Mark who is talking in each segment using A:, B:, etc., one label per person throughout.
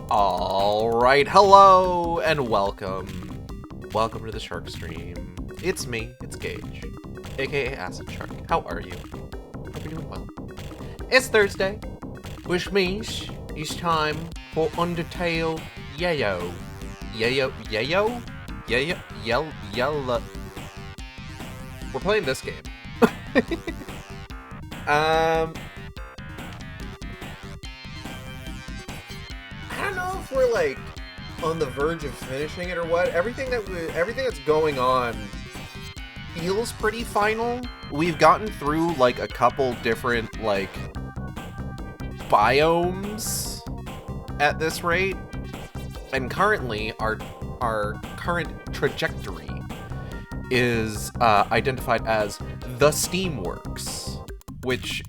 A: Alright, hello and welcome. Welcome to the Shark Stream. It's me, it's Gage, aka Acid Shark. How are you? Hope you're doing well. It's Thursday, which means it's time for Undertale Yayo. Yella. We're playing this game. I don't know if we're like on the verge of finishing it or what. Everything that's going on feels pretty final. We've gotten through like a couple different like biomes at this rate, and currently our current trajectory is identified as the Steamworks, which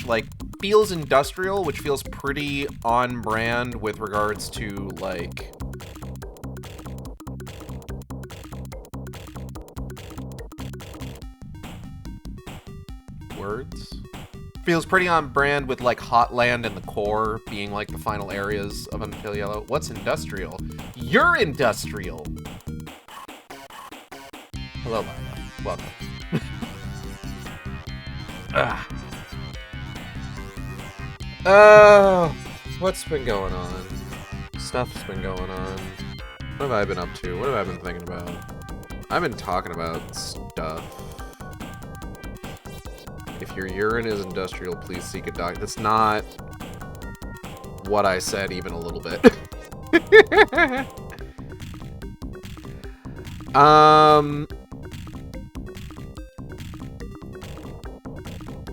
A: like feels industrial, which feels pretty on brand with regards to like words. Feels pretty on brand with like Hotland and the core being like the final areas of Undertale Yellow. What's industrial? You're industrial. Hello, Lila. Welcome. What's been going on? Stuff's been going on. What have I been up to? What have I been thinking about? I've been talking about stuff. If your urine is industrial, please seek a doctor. That's not what I said even a little bit.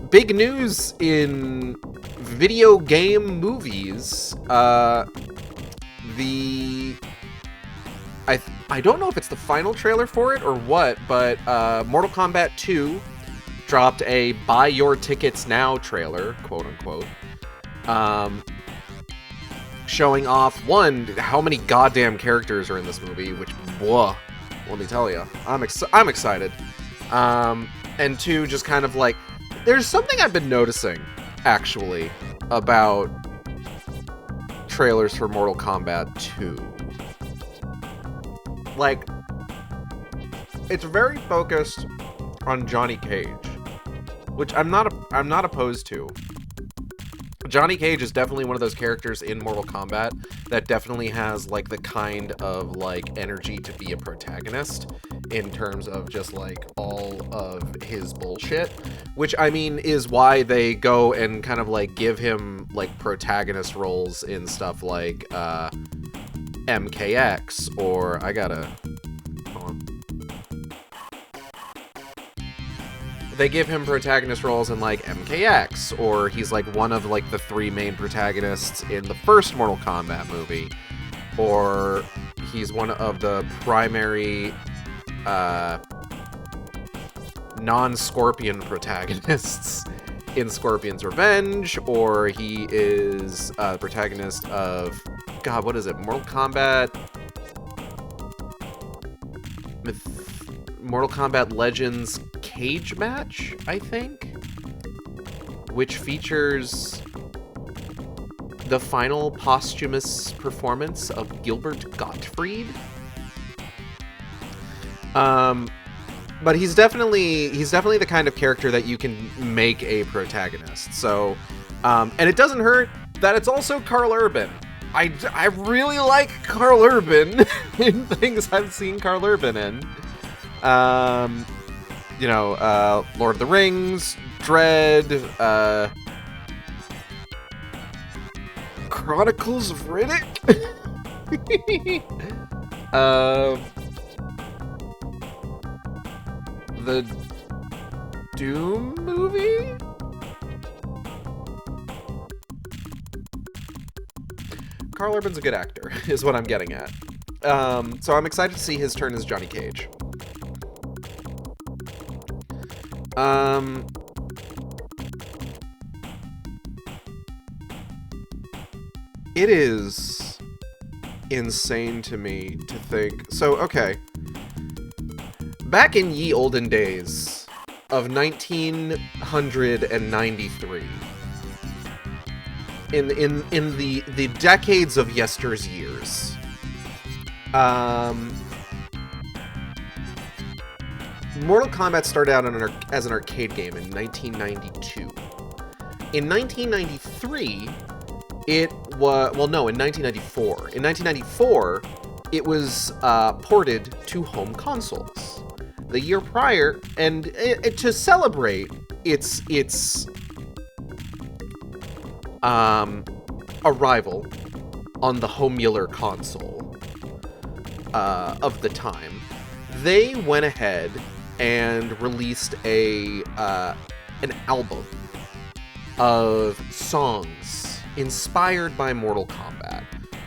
A: Big news in video game movies. I don't know if it's the final trailer for it or what, but Mortal Kombat 2 dropped a buy your tickets now trailer, quote unquote, showing off one, how many goddamn characters are in this movie, which, whoa, let me tell you, I'm excited, and two, just kind of like, there's something I've been noticing, actually, about trailers for Mortal Kombat 2. Like, it's very focused on Johnny Cage, which I'm not opposed to. Johnny Cage is definitely one of those characters in Mortal Kombat that definitely has like the kind of like energy to be a protagonist in terms of just like all of his bullshit, which I mean is why they go and kind of like give him like protagonist roles in stuff like MKX, or they give him protagonist roles in like MKX, or he's like one of like the three main protagonists in the first Mortal Kombat movie, or he's one of the primary non-Scorpion protagonists in Scorpion's Revenge, or he is the protagonist of, God, what is it? Mortal Kombat Legends Cage Match, I think, which features the final posthumous performance of Gilbert Gottfried. But he's definitely the kind of character that you can make a protagonist. So, and it doesn't hurt that it's also Carl Urban. I really like Carl Urban in things I've seen Carl Urban in. You know, Lord of the Rings, Dread, Chronicles of Riddick, the Doom movie? Carl Urban's a good actor, is what I'm getting at. So I'm excited to see his turn as Johnny Cage. It is insane to me to think. So, okay. Back in ye olden days of 1993, in the decades of yester's years. Mortal Kombat started out as an arcade game in 1992. In 1993, it was... Well, no, in 1994. In 1994, it was ported to home consoles. The year prior, and to celebrate its arrival on the home YELLA console of the time, they went ahead and released an album of songs inspired by Mortal Kombat.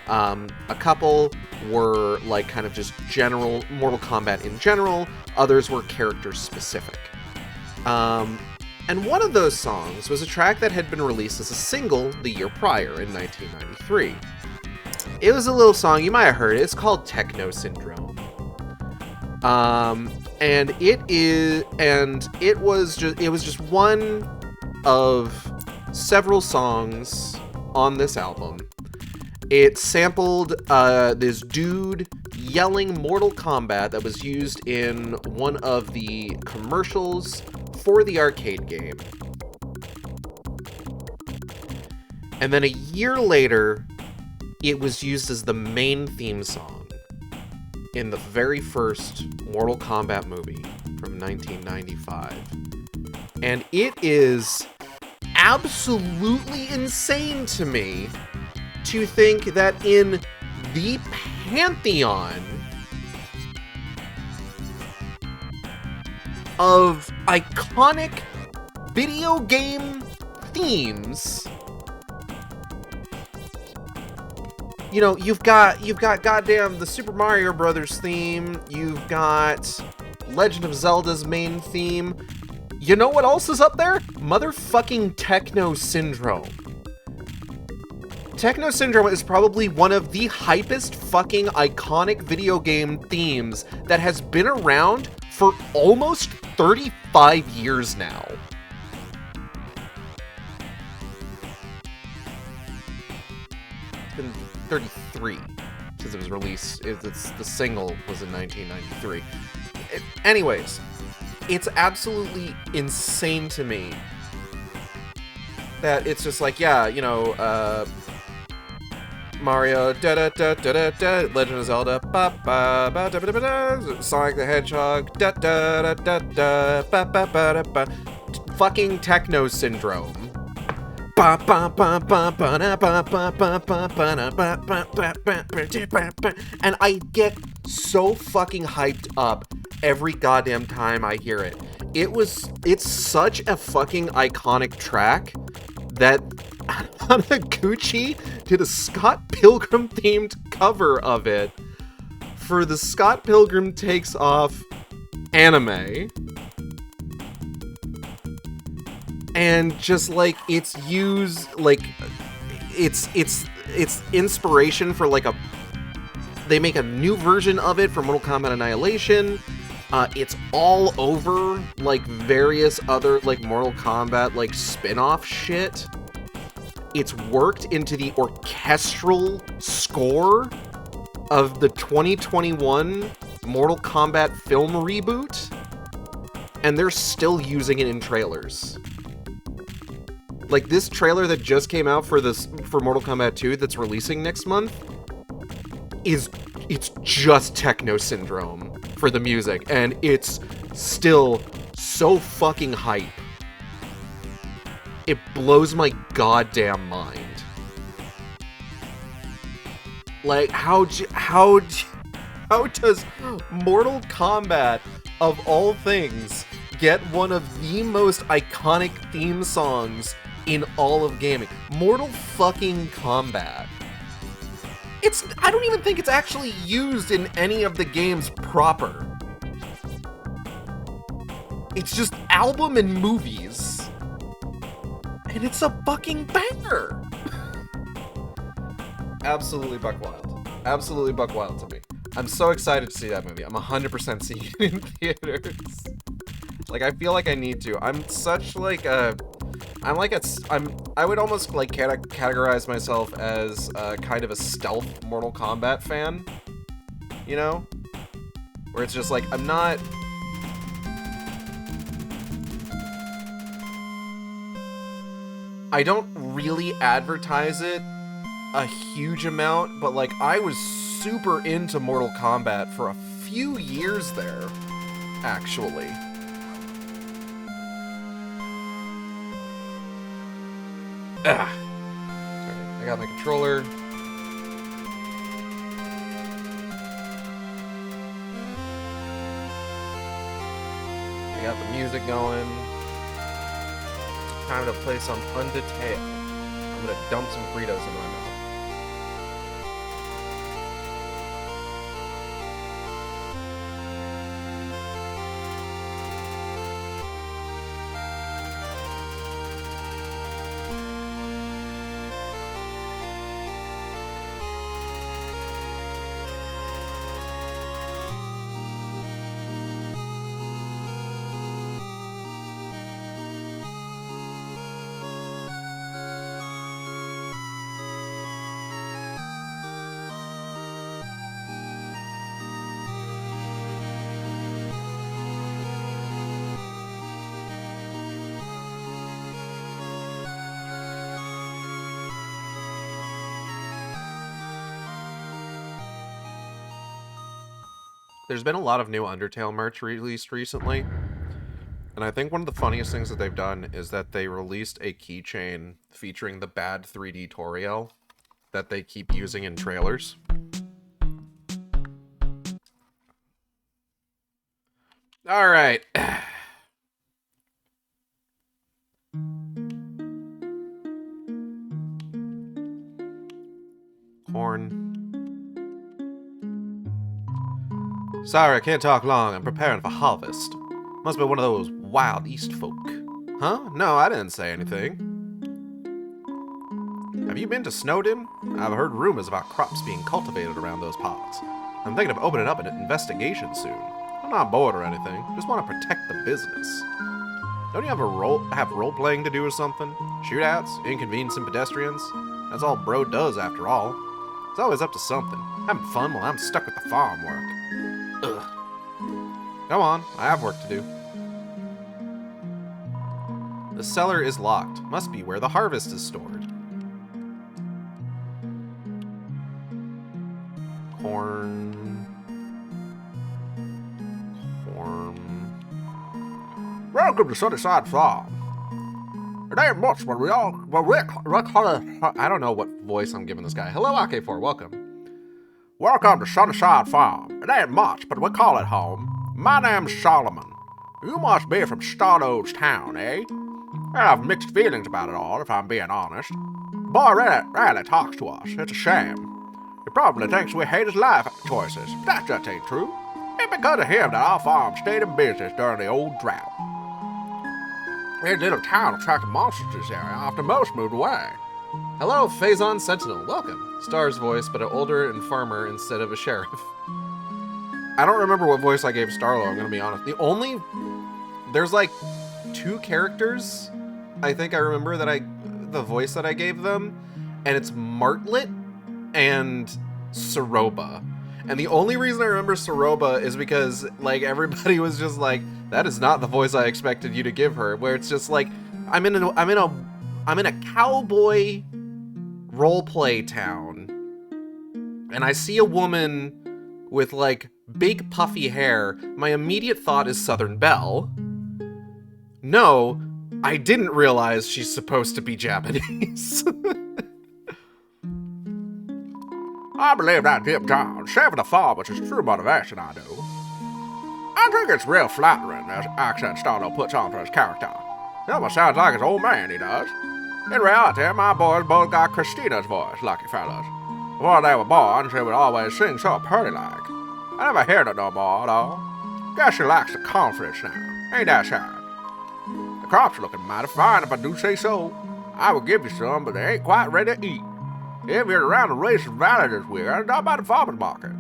A: A couple were like kind of just general Mortal Kombat in general, others were character specific. And one of those songs was a track that had been released as a single the year prior in 1993. It was a little song, you might have heard it, it's called Techno Syndrome. And it was just one of several songs on this album. It sampled this dude yelling Mortal Kombat that was used in one of the commercials for the arcade game. And then a year later, it was used as the main theme song in the very first Mortal Kombat movie from 1995. And it is absolutely insane to me to think that in the pantheon of iconic video game themes, you know, you've got goddamn the Super Mario Brothers theme, you've got Legend of Zelda's main theme. You know what else is up there? Motherfucking Techno Syndrome. Techno Syndrome is probably one of the hypest fucking iconic video game themes that has been around for almost 35 years now. It's been 33 since it was released. The single was in 1993. Anyways, it's absolutely insane to me that it's just like, yeah, you know, Mario, da-da-da-da-da-da, Legend of Zelda, ba-ba-ba-da-ba-da-ba-da, Sonic the Hedgehog, da-da-da-da-da, ba-ba-ba-da-ba, fucking Techno Syndrome. And I get so fucking hyped up every goddamn time I hear it. It's such a fucking iconic track that Hanaguchi did a Scott Pilgrim themed cover of it for the Scott Pilgrim Takes Off anime. And just like it's used, like it's inspiration for like they make a new version of it for Mortal Kombat Annihilation. It's all over like various other like Mortal Kombat like spin-off shit. It's worked into the orchestral score of the 2021 Mortal Kombat film reboot, and they're still using it in trailers. Like this trailer that just came out for Mortal Kombat 2 that's releasing next month it's just Techno Syndrome for the music, and it's still so fucking hype. It blows my goddamn mind. Like, how does Mortal Kombat, of all things, get one of the most iconic theme songs in all of gaming? Mortal fucking Kombat. I don't even think it's actually used in any of the games proper. It's just album and movies. And it's a fucking banger. Absolutely buck wild. Absolutely buck wild to me. I'm so excited to see that movie. I'm 100% seeing it in theaters. Like, I feel like I need to. I'm such like a I would almost like categorize myself as kind of a stealth Mortal Kombat fan, you know, where it's just like I don't really advertise it a huge amount, but like I was super into Mortal Kombat for a few years there, actually. Ah. Alright, I got my controller. I got the music going. Time to play some Undertale. I'm gonna dump some Fritos in my mouth. There's been a lot of new Undertale merch released recently, and I think one of the funniest things that they've done is that they released a keychain featuring the bad 3D Toriel that they keep using in trailers. Alright. Corn. Sorry, I can't talk long. I'm preparing for harvest. Must be one of those wild East folk. Huh? No, I didn't say anything. Have you been to Snowdon? I've heard rumors about crops being cultivated around those parts. I'm thinking of opening up an investigation soon. I'm not bored or anything. Just want to protect the business. Don't you have role-playing to do or something? Shootouts? Inconveniencing pedestrians? That's all bro does, after all. It's always up to something. Having fun while I'm stuck with the farm work. Ugh. Come on, I have work to do. The cellar is locked. Must be where the harvest is stored. Corn. Welcome to Sunnyside Farm. It ain't much, but I don't know what voice I'm giving this guy. Hello, AK4, welcome. Welcome to Sunnyside Farm. It ain't much, but we call it home. My name's Solomon. You must be from Stardoge Town, eh? I have mixed feelings about it all, if I'm being honest. The boy rarely talks to us. It's a shame. He probably thinks we hate his life choices, but that just ain't true. It's because of him that our farm stayed in business during the old drought. His little town attracted monsters to this area after most moved away. Hello, Phazon Sentinel. Welcome. Star's voice, but an older and farmer instead of a sheriff. I don't remember what voice I gave Starlo, I'm gonna be honest. There's like 2 characters I think I remember the voice that I gave them, and it's Martlet and Soroba. And the only reason I remember Soroba is because, like, everybody was just like, that is not the voice I expected you to give her. Where it's just like, I'm in a cowboy roleplay town, and I see a woman with, like, big puffy hair. My immediate thought is Southern Belle. No, I didn't realize she's supposed to be Japanese. I believe that Jim John, saving the farm was his true motivation, I do. I think it's real flattering as accent Starlo puts on for his character. He almost sounds like his old man, he does. In reality, my boys both got Christina's voice, lucky fellas. Before they were born, she would always sing so pretty-like. I never heard it no more, though. Guess she lacks the confidence now. Ain't that sad? The crops are looking mighty fine if I do say so. I would give you some, but they ain't quite ready to eat. If you're around the Racing Valley this week, I'll stop by the farmer's market.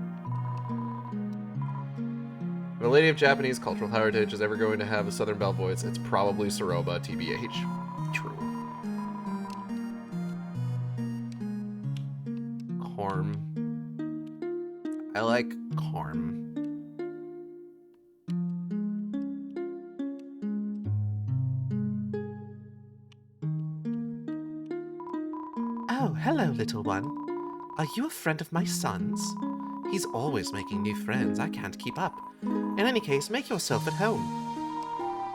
A: If a lady of Japanese cultural heritage is ever going to have a Southern Belle voice, it's probably Soroba, TBH. True. Corm. I like Corm. Oh, hello, little one. Are you a friend of my son's? He's always making new friends. I can't keep up. In any case, make yourself at home.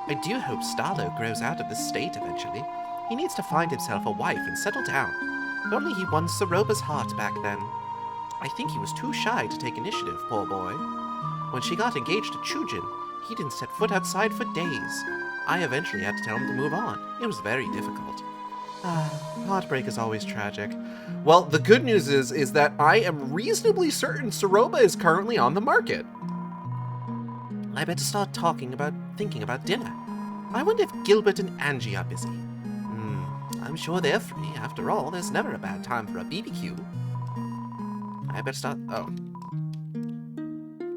A: I do hope Starlo grows out of this state eventually. He needs to find himself a wife and settle down. If only he won Soroba's heart back then. I think he was too shy to take initiative, poor boy. When she got engaged to Chujin, he didn't set foot outside for days. I eventually had to tell him to move on. It was very difficult. Heartbreak is always tragic. Well, the good news is that I am reasonably certain Soroba is currently on the market. I better start thinking about dinner. I wonder if Gilbert and Angie are busy. I'm sure they're free. After all, there's never a bad time for a BBQ. I better start... Oh.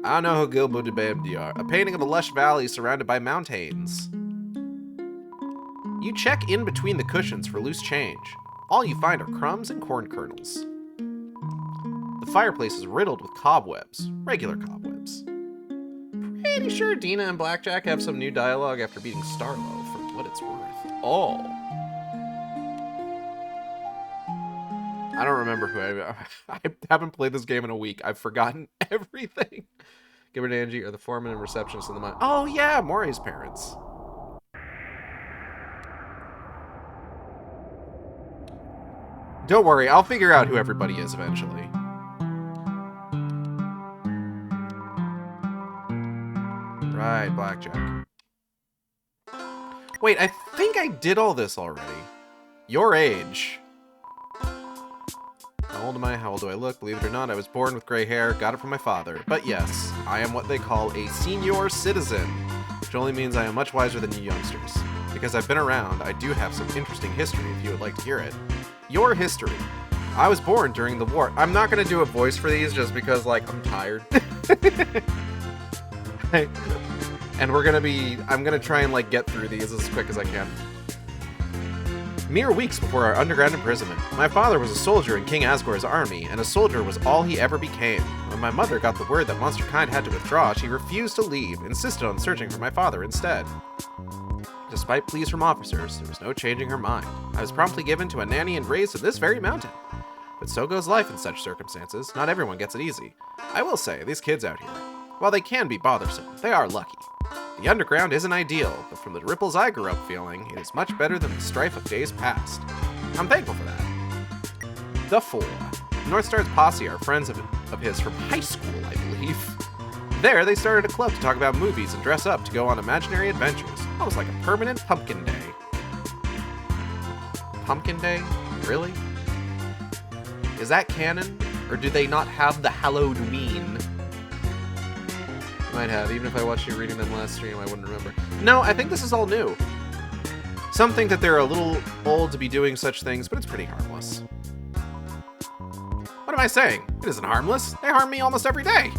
A: I don't know who Gilbert and Angie are. A painting of a lush valley surrounded by mountains. You check in between the cushions for loose change. All you find are crumbs and corn kernels. The fireplace is riddled with cobwebs. Regular cobwebs. Pretty sure Dina and Blackjack have some new dialogue after beating Starlo, for what it's worth. Oh. I don't remember who I haven't played this game in a week. I've forgotten everything. Gilbert and Angie are the foreman and receptionist in the mine. Oh yeah, Mori's parents. Don't worry, I'll figure out who everybody is eventually. Right, Blackjack. Wait, I think I did all this already. Your age. How old am I? How old do I look? Believe it or not, I was born with gray hair, got it from my father. But yes, I am what they call a senior citizen, which only means I am much wiser than you youngsters. Because I've been around, I do have some interesting history if you would like to hear it. Your history. I was born during the war. I'm not going to do a voice for these just because, like, I'm tired. And I'm going to try and, like, get through these as quick as I can. Mere weeks before our underground imprisonment, my father was a soldier in King Asgore's army, and a soldier was all he ever became. When my mother got the word that Monster Kind had to withdraw, she refused to leave, insisted on searching for my father instead. Despite pleas from officers, there was no changing her mind. I was promptly given to a nanny and raised in this very mountain. But so goes life in such circumstances. Not everyone gets it easy. I will say, these kids out here, while they can be bothersome, they are lucky. The underground isn't ideal, but from the ripples I grew up feeling, it is much better than the strife of days past. I'm thankful for that. The Four. Northstar's posse are friends of his from high school, I believe. There, they started a club to talk about movies and dress up to go on imaginary adventures. Almost like a permanent pumpkin day. Pumpkin Day? Really? Is that canon? Or do they not have the Halloween? Might have. Even if I watched you reading them last stream, I wouldn't remember. No, I think this is all new. Some think that they're a little old to be doing such things, but it's pretty harmless. What am I saying? It isn't harmless. They harm me almost every day.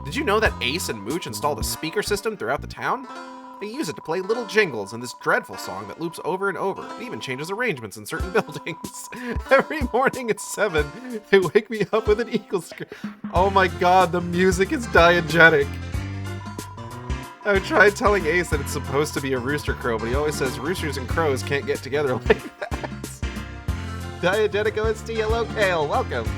A: Did you know that Ace and Mooch installed a speaker system throughout the town? They use it to play little jingles and this dreadful song that loops over and over. It even changes arrangements in certain buildings. Every morning at 7, they wake me up with an eagle scream. Oh my god, the music is diegetic. I tried telling Ace that it's supposed to be a rooster crow, but he always says roosters and crows can't get together like that. Diegetic OST, hello Kale, welcome.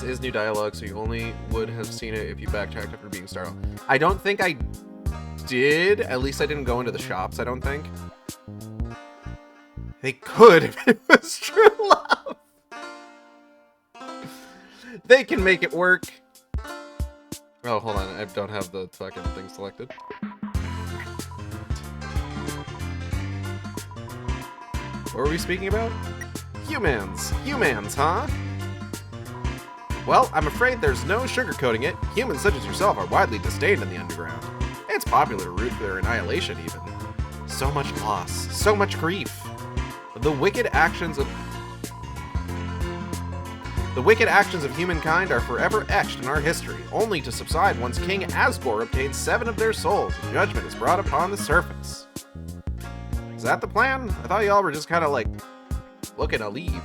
A: Is new dialogue, so you only would have seen it if you backtracked after being Starlo. I don't think I did. At least I didn't go into the shops, I don't think. They could if it was true love. They can make it work. Oh, hold on. I don't have the fucking thing selected. What were we speaking about? Humans. Humans, huh? Well, I'm afraid there's no sugarcoating it. Humans such as yourself are widely disdained in the underground. It's popular to root for their annihilation, even. So much loss, so much grief. The wicked actions of... The wicked actions of humankind are forever etched in our history, only to subside once King Asgore obtains 7 of their souls and judgment is brought upon the surface. Is that the plan? I thought y'all were just kind of like looking to leave.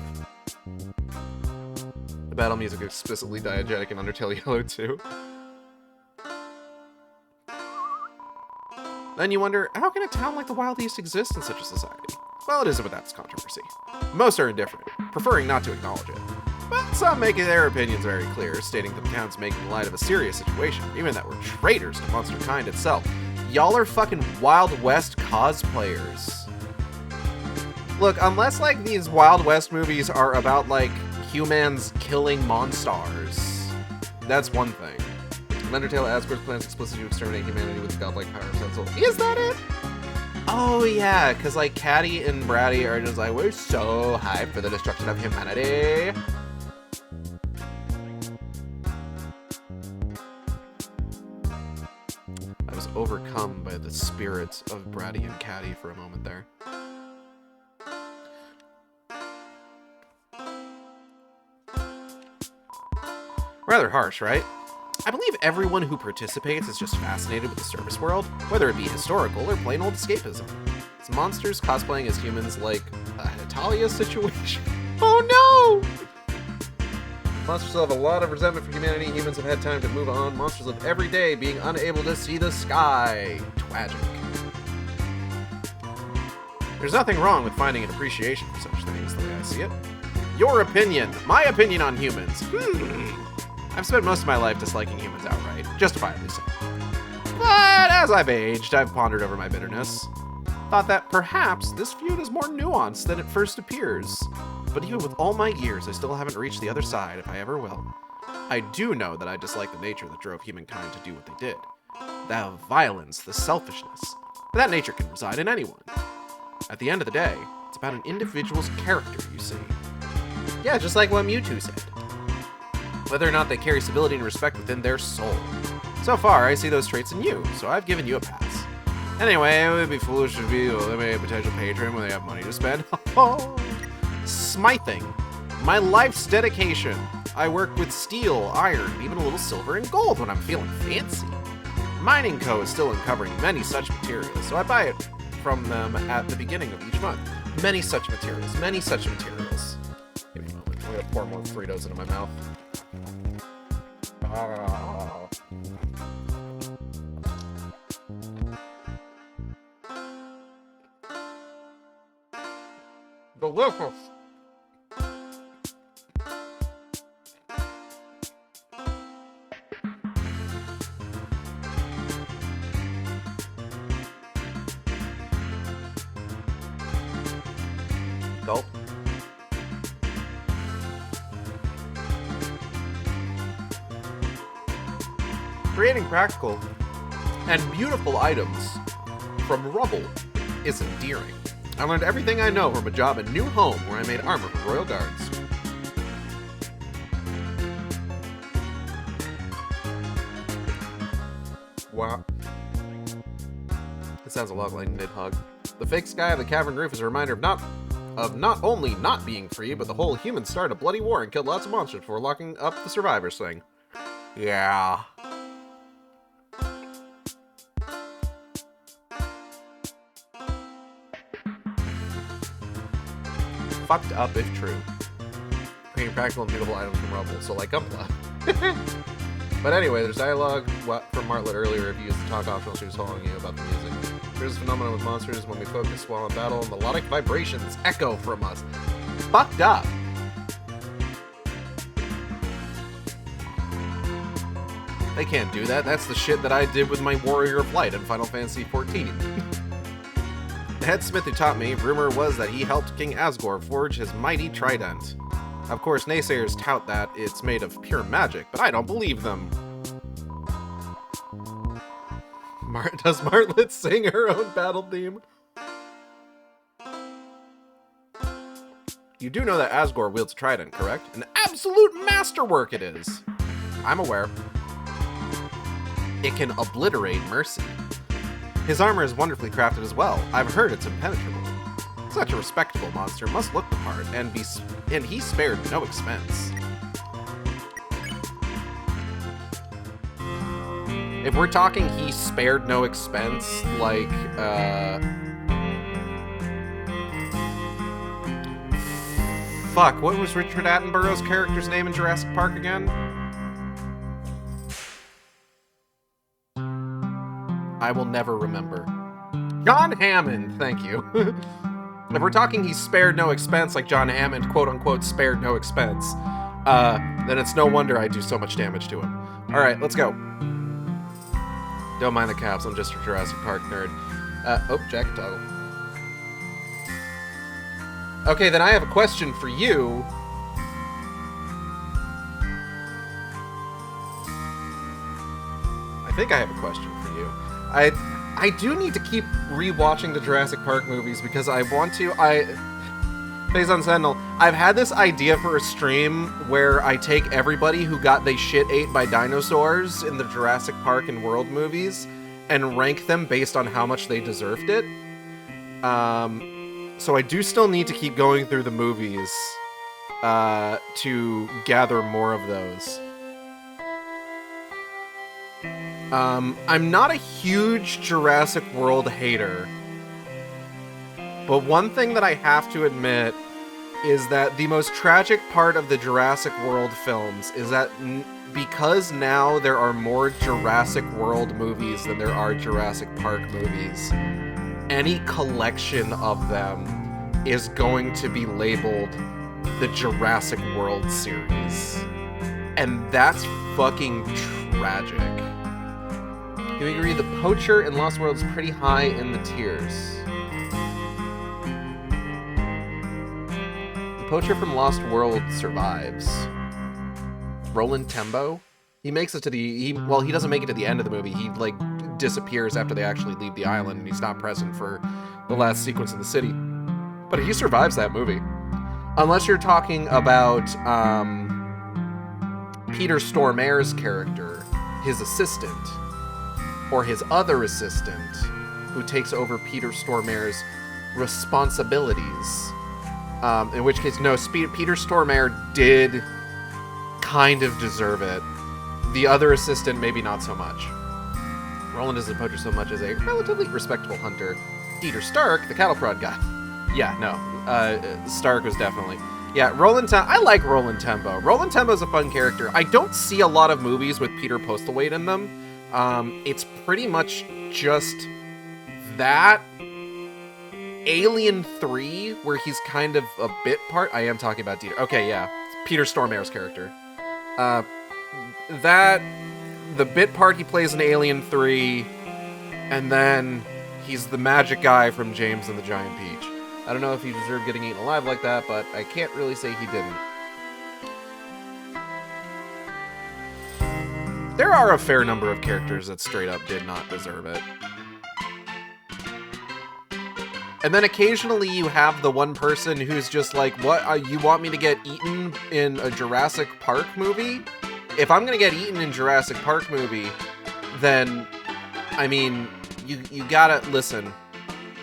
A: The battle music is explicitly diegetic in Undertale Yellow too. Then you wonder, how can a town like the Wild East exist in such a society? Well, it isn't without its controversy. Most are indifferent, preferring not to acknowledge it. But some make their opinions very clear, stating that the town's making light of a serious situation, even that we're traitors to monster kind itself. Y'all are fucking Wild West cosplayers. Look, unless like these Wild West movies are about like humans killing monsters, that's one thing. Undertale, Asgore's plans explicitly to exterminate humanity with the godlike power of Sentinel. Is that it? Oh yeah, because like Caddy and Bratty are just like, we're so hyped for the destruction of humanity. I was overcome by the spirit of Bratty and Caddy for a moment there. Rather harsh, right? I believe everyone who participates is just fascinated with the service world, whether it be historical or plain old escapism. It's monsters cosplaying as humans like a Hetalia situation. Oh no! Monsters still have a lot of resentment for humanity. Humans have had time to move on. Monsters live every day being unable to see the sky. Tragic. There's nothing wrong with finding an appreciation for such things, the way I see it. Your opinion. My opinion on humans. I've spent most of my life disliking humans outright, justifiably so. But as I've aged, I've pondered over my bitterness. Thought that perhaps this feud is more nuanced than it first appears. But even with all my years, I still haven't reached the other side, if I ever will. I do know that I dislike the nature that drove humankind to do what they did. The violence, the selfishness. But that nature can reside in anyone. At the end of the day, it's about an individual's character, you see. Yeah, just like what Mewtwo said. Whether or not they carry civility and respect within their soul. So far, I see those traits in you, so I've given you a pass. Anyway, it would be foolish to be eliminate a potential patron when they have money to spend. Smithing. My life's dedication. I work with steel, iron, even a little silver and gold when I'm feeling fancy. Mining Co. is still uncovering many such materials, so I buy it from them at the beginning of each month. Many such materials, many such materials. Give me a moment. I'm gonna pour more Fritos into my mouth. Delicious. Gulp. Creating practical and beautiful items from rubble is endearing. I learned everything I know from a job at New Home where I made armor for Royal Guards. Wow. It sounds a lot like Nidhogg. The fake sky of the cavern roof is a reminder of not only not being free, but the whole humans started a bloody war and killed lots of monsters before locking up the survivors thing. Yeah. Fucked up if true. Creating practical and beautiful items from rubble, so like Gunpla. But anyway, there's dialogue from Martlet earlier reviews the talk optional she was telling you about the music. There's a phenomenon with monsters when we focus while in battle, melodic vibrations echo from us. Fucked up. They can't do that. That's the shit that I did with my Warrior of Light in Final Fantasy XIV. The head smith who taught me, rumor was that he helped King Asgore forge his mighty trident. Of course, naysayers tout that it's made of pure magic, but I don't believe them. Does Martlet sing her own battle theme? You do know that Asgore wields a trident, correct? An absolute masterwork it is! I'm aware. It can obliterate mercy. His armor is wonderfully crafted as well. I've heard it's impenetrable. Such a respectable monster must look the part, and he spared no expense. If we're talking he spared no expense, like, fuck, what was Richard Attenborough's character's name in Jurassic Park again? I will never remember. John Hammond, thank you. If we're talking he spared no expense, like John Hammond, quote-unquote, spared no expense, then it's no wonder I do so much damage to him. Alright, let's go. Don't mind the caps, I'm just a Jurassic Park nerd. Jacket toggle. Okay, then I have a question for you. I think I have a question for you. I do need to keep rewatching the Jurassic Park movies because I want to. Phase on Sentinel. I've had this idea for a stream where I take everybody who got they shit ate by dinosaurs in the Jurassic Park and World movies and rank them based on how much they deserved it. So I do still need to keep going through the movies to gather more of those. I'm not a huge Jurassic World hater, but one thing that I have to admit is that the most tragic part of the Jurassic World films is that because now there are more Jurassic World movies than there are Jurassic Park movies, any collection of them is going to be labeled the Jurassic World series. And that's fucking tragic. Do we agree the Poacher in Lost World is pretty high in the tiers? The Poacher from Lost World survives. Roland Tembo? He makes it to the... Well, he doesn't make it to the end of the movie. He, like, disappears after they actually leave the island, and he's not present for the last sequence in the city. But he survives that movie. Unless you're talking about Peter Stormare's character, his assistant, or his other assistant, who takes over Peter Stormare's responsibilities. In which case, no, Peter Stormare did kind of deserve it. The other assistant, maybe not so much. Roland isn't a poacher so much as a relatively respectable hunter. Dieter Stark, the cattle prod guy. Yeah, no. Stark was definitely... Yeah, I like Roland Tembo. Roland Tembo's a fun character. I don't see a lot of movies with Peter Postlethwaite in them. It's pretty much just that. Alien 3, where he's kind of a bit part. I am talking about Dieter. Okay, yeah. Peter Stormare's character. The bit part he plays in Alien 3, and then he's the magic guy from James and the Giant Peach. I don't know if he deserved getting eaten alive like that, but I can't really say he didn't. There are a fair number of characters that straight up did not deserve it. And then occasionally you have the one person who's just like, what, you want me to get eaten in a Jurassic Park movie? If I'm gonna get eaten in Jurassic Park movie, then, I mean, you gotta, listen,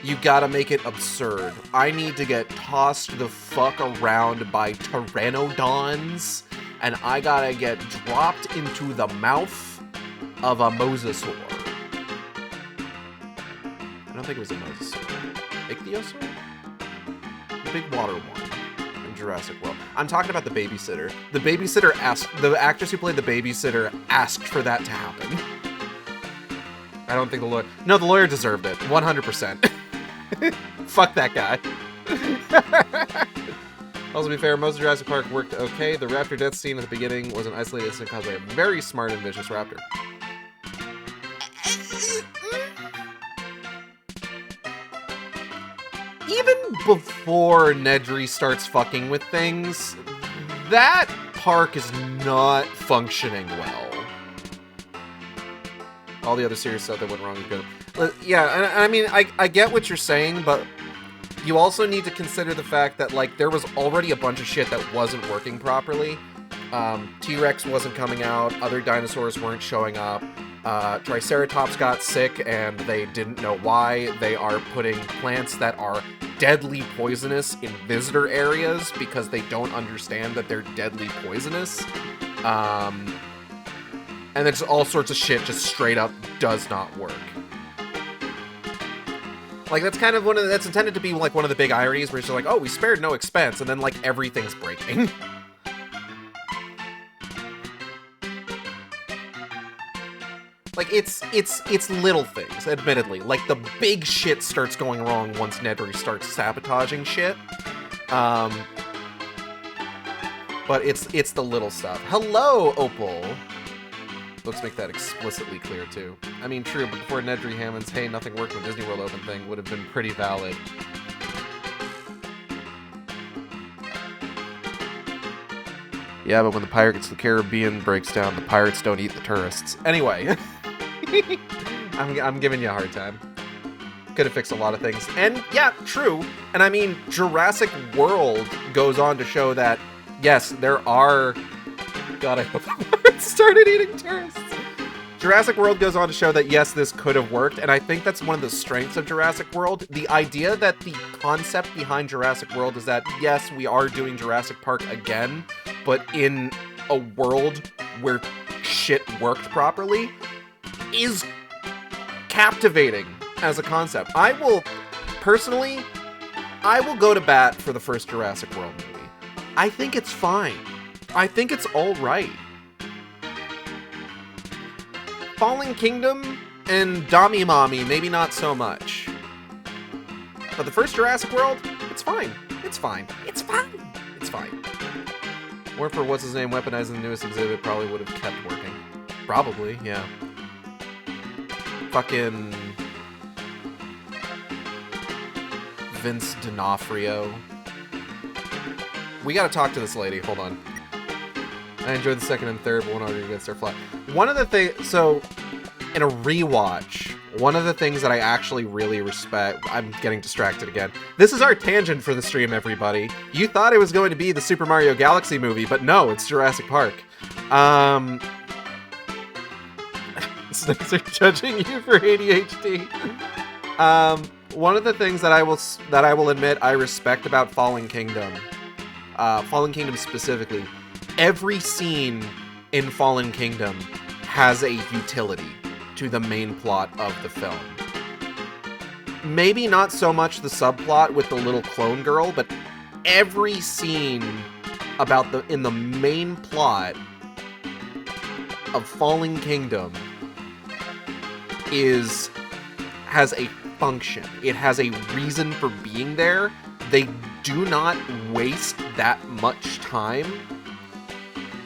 A: you gotta make it absurd. I need to get tossed the fuck around by pteranodons, and I gotta get dropped into the mouth of a mosasaur. I don't think it was a mosasaur. Ichthyosaur? The big water one in Jurassic World. I'm talking about the babysitter. The babysitter asked, the actress who played the babysitter asked for that to happen. I don't think the lawyer, no, the lawyer deserved it, 100%. Fuck that guy. Also, to be fair, most of Jurassic Park worked okay. The raptor death scene at the beginning was an isolated incident caused by a very smart and vicious raptor. Even before Nedry starts fucking with things, that park is not functioning well. All the other serious stuff that went wrong is good. Yeah, and I mean, I get what you're saying, but you also need to consider the fact that, like, there was already a bunch of shit that wasn't working properly. T-Rex wasn't coming out, other dinosaurs weren't showing up, Triceratops got sick and they didn't know why. They are putting plants that are deadly poisonous in visitor areas because they don't understand that they're deadly poisonous. And then just all sorts of shit just straight up does not work. Like, that's kind of that's intended to be, like, one of the big ironies where it's like, oh, we spared no expense, and then, like, everything's breaking. Like, it's little things, admittedly. Like, the big shit starts going wrong once Nedry starts sabotaging shit. But it's the little stuff. Hello, Opal! Let's make that explicitly clear, too. I mean, true, but before Nedry Hammond's "Hey, nothing worked when Disney World opened" thing would have been pretty valid. Yeah, but when the Pirates of the Caribbean breaks down, the pirates don't eat the tourists. Anyway. I'm giving you a hard time. Could have fixed a lot of things. And, yeah, true. And I mean, Jurassic World goes on to show that, yes, there are... God, I hope the pirates started eating tourists. Jurassic World goes on to show that, yes, this could have worked, and I think that's one of the strengths of Jurassic World. The idea that the concept behind Jurassic World is that, yes, we are doing Jurassic Park again, but in a world where shit worked properly, is captivating as a concept. I will go to bat for the first Jurassic World movie. I think it's fine. I think it's alright. Fallen Kingdom and Dami Mommy, maybe not so much. But the first Jurassic World, it's fine. It's fine. It's fine. It's fine. Or for what's-his-name weaponizing the newest exhibit probably would have kept working. Probably, yeah. Fucking... Vince D'Onofrio. We gotta talk to this lady. Hold on. I enjoyed the second and third, but one argument against their flat. One of the things... So, in a rewatch, one of the things that I actually really respect... I'm getting distracted again. This is our tangent for the stream, everybody. You thought it was going to be the Super Mario Galaxy movie, but no, it's Jurassic Park. Snakes are judging you for ADHD. One of the things that I will admit I respect about Fallen Kingdom specifically, every scene in Fallen Kingdom has a utility to the main plot of the film. Maybe not so much the subplot with the little clone girl, but every scene in the main plot of Fallen Kingdom has a function. It has a reason for being there. They do not waste that much time.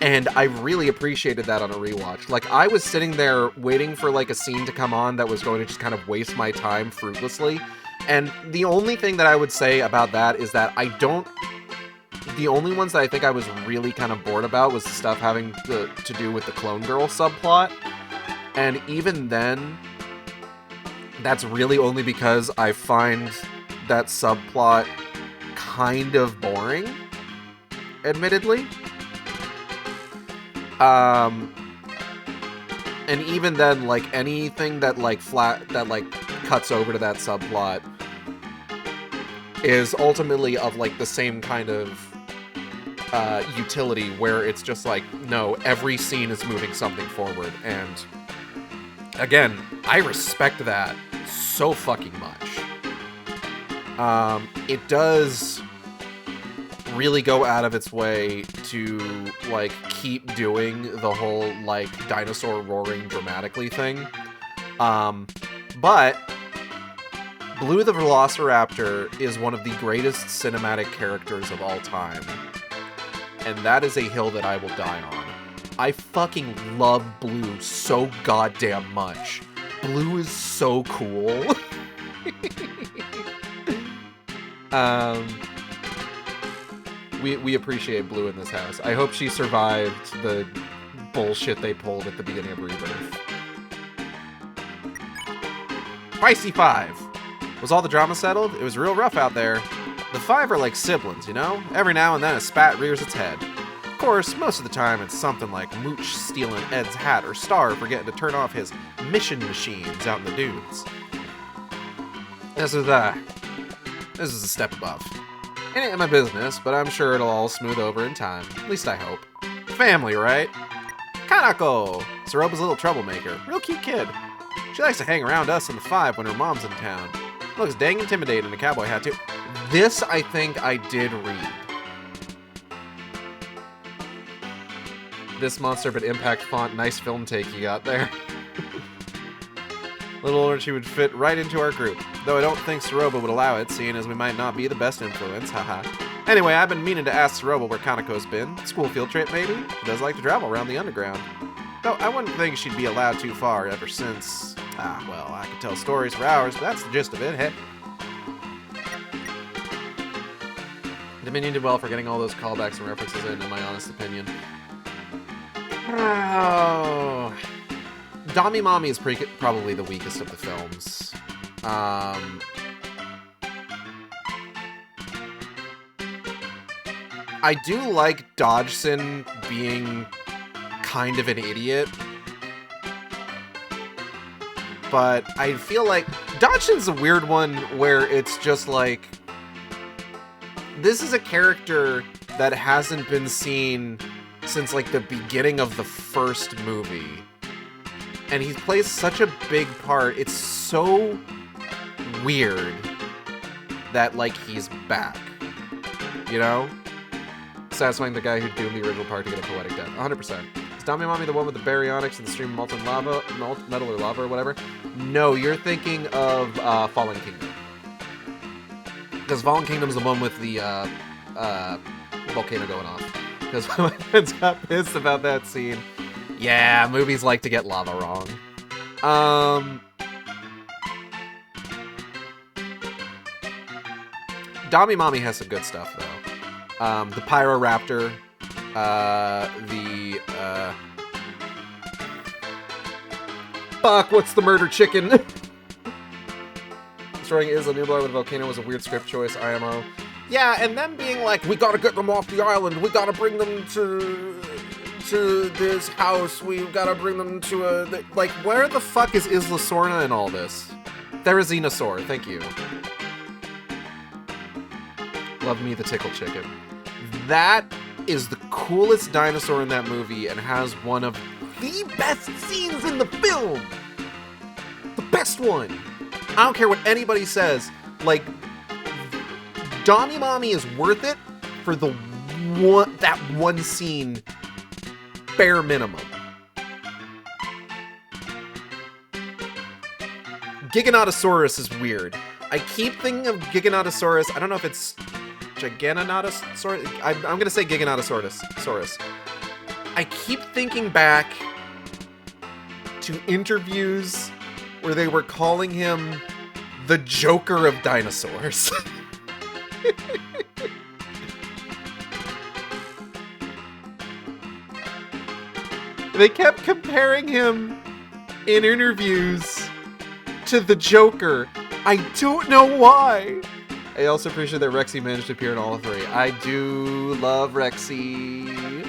A: And I really appreciated that on a rewatch. Like, I was sitting there waiting for, like, a scene to come on that was going to just kind of waste my time fruitlessly. And the only thing that I would say about that is that the only ones that I think I was really kind of bored about was the stuff having to do with the clone girl subplot. And even then, that's really only because I find that subplot kind of boring, admittedly. And even then, like, anything that, like, cuts over to that subplot is ultimately of, like, the same kind of utility, where it's just like, no, every scene is moving something forward. And again, I respect that so fucking much. It does really go out of its way to, like, keep doing the whole, like, dinosaur roaring dramatically thing. But Blue the Velociraptor is one of the greatest cinematic characters of all time. And that is a hill that I will die on. I fucking love Blue so goddamn much. Blue is so cool. We appreciate Blue in this house. I hope she survived the bullshit they pulled at the beginning of Rebirth. Feisty 5. Was all the drama settled? It was real rough out there. The 5 are like siblings, you know? Every now and then a spat rears its head. Of course, most of the time it's something like Mooch stealing Ed's hat or Star forgetting to turn off his mission machines out in the dunes. This is a step above. It ain't my business, but I'm sure it'll all smooth over in time. At least I hope. Family, right? Kanako! Saroba's a little troublemaker. Real cute kid. She likes to hang around us in the 5 when her mom's in town. Looks dang intimidating in a cowboy hat, too. This, I think I did read. This monster, but impact font. Nice film take you got there. A little older, she would fit right into our group. Though I don't think Saroba would allow it, seeing as we might not be the best influence. Haha. Anyway, I've been meaning to ask Saroba where Kanako's been. School field trip, maybe? She does like to travel around the underground. Though I wouldn't think she'd be allowed too far ever since... well, I could tell stories for hours, but that's the gist of it. Hey. Dominion did well for getting all those callbacks and references in my honest opinion. Oh... Dami Mami is probably the weakest of the films. I do like Dodgson being kind of an idiot. But I feel like Dodgson's a weird one where it's just like... This is a character that hasn't been seen since like the beginning of the first movie. And he plays such a big part. It's so weird that, like, he's back. You know? Satisfying the guy who doomed the original part to get a poetic death. 100%. Is Dami Mami the one with the baryonics and the stream of molten lava, metal or lava or whatever? No, you're thinking of Fallen Kingdom. Because Fallen Kingdom's the one with the volcano going off. Because my friends got pissed about that scene. Yeah, movies like to get lava wrong. Dami Mami has some good stuff, though. The Pyroraptor, fuck, what's the murder chicken? Destroying Isla Nublar with a volcano was a weird script choice, IMO. Yeah, and them being like, we gotta get them off the island, we gotta bring them to this house, we've gotta bring them to a... Like, where the fuck is Isla Sorna in all this? Therizinosaur, thank you. Love me the tickle chicken. That is the coolest dinosaur in that movie and has one of the best scenes in the film! The best one! I don't care what anybody says. Like, Dami Mami is worth it for that one scene, bare minimum. Giganotosaurus is weird. I keep thinking of Giganotosaurus. I don't know if it's Giganotosaurus. I'm gonna say Giganotosaurus. I keep thinking back to interviews where they were calling him the Joker of dinosaurs. They kept comparing him in interviews to the Joker. I don't know why. I also appreciate that Rexy managed to appear in all three. I do love Rexy.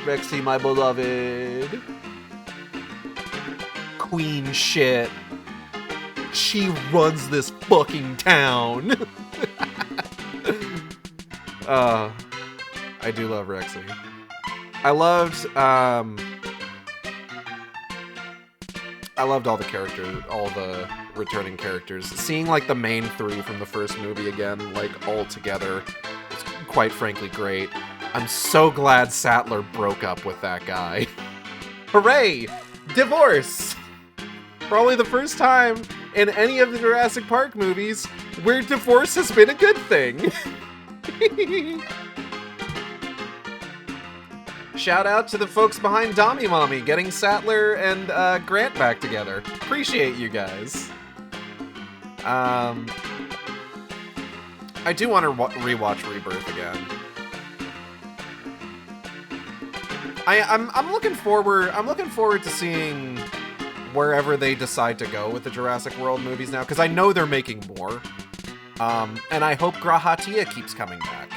A: Rexy, my beloved. Queen shit. She runs this fucking town. I do love Rexy. I loved all the characters, all the returning characters. Seeing, like, the main three from the first movie again, like, all together, is quite frankly great. I'm so glad Sattler broke up with that guy. Hooray! Divorce! Probably the first time in any of the Jurassic Park movies where divorce has been a good thing. Shout out to the folks behind Dami Mami getting Sattler and Grant back together. Appreciate you guys. I do want to rewatch Rebirth again. I'm looking forward to seeing wherever they decide to go with the Jurassic World movies now, because I know they're making more. And I hope Grahatia keeps coming back.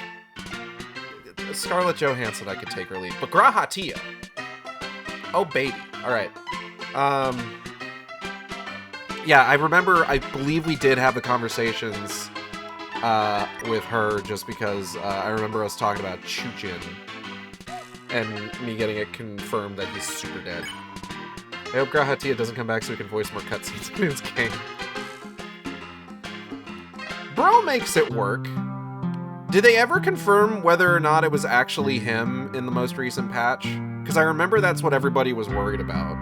A: Scarlett Johansson, I could take or leave, but Grahatia. Oh, baby. All right. Yeah, I believe we did have the conversations with her just because I remember us talking about Chuchin. and me getting it confirmed that he's super dead. I hope Grahatia doesn't come back so we can voice more cutscenes in his game. Bro makes it work. Did they ever confirm whether or not it was actually him in the most recent patch? Because I remember that's what everybody was worried about.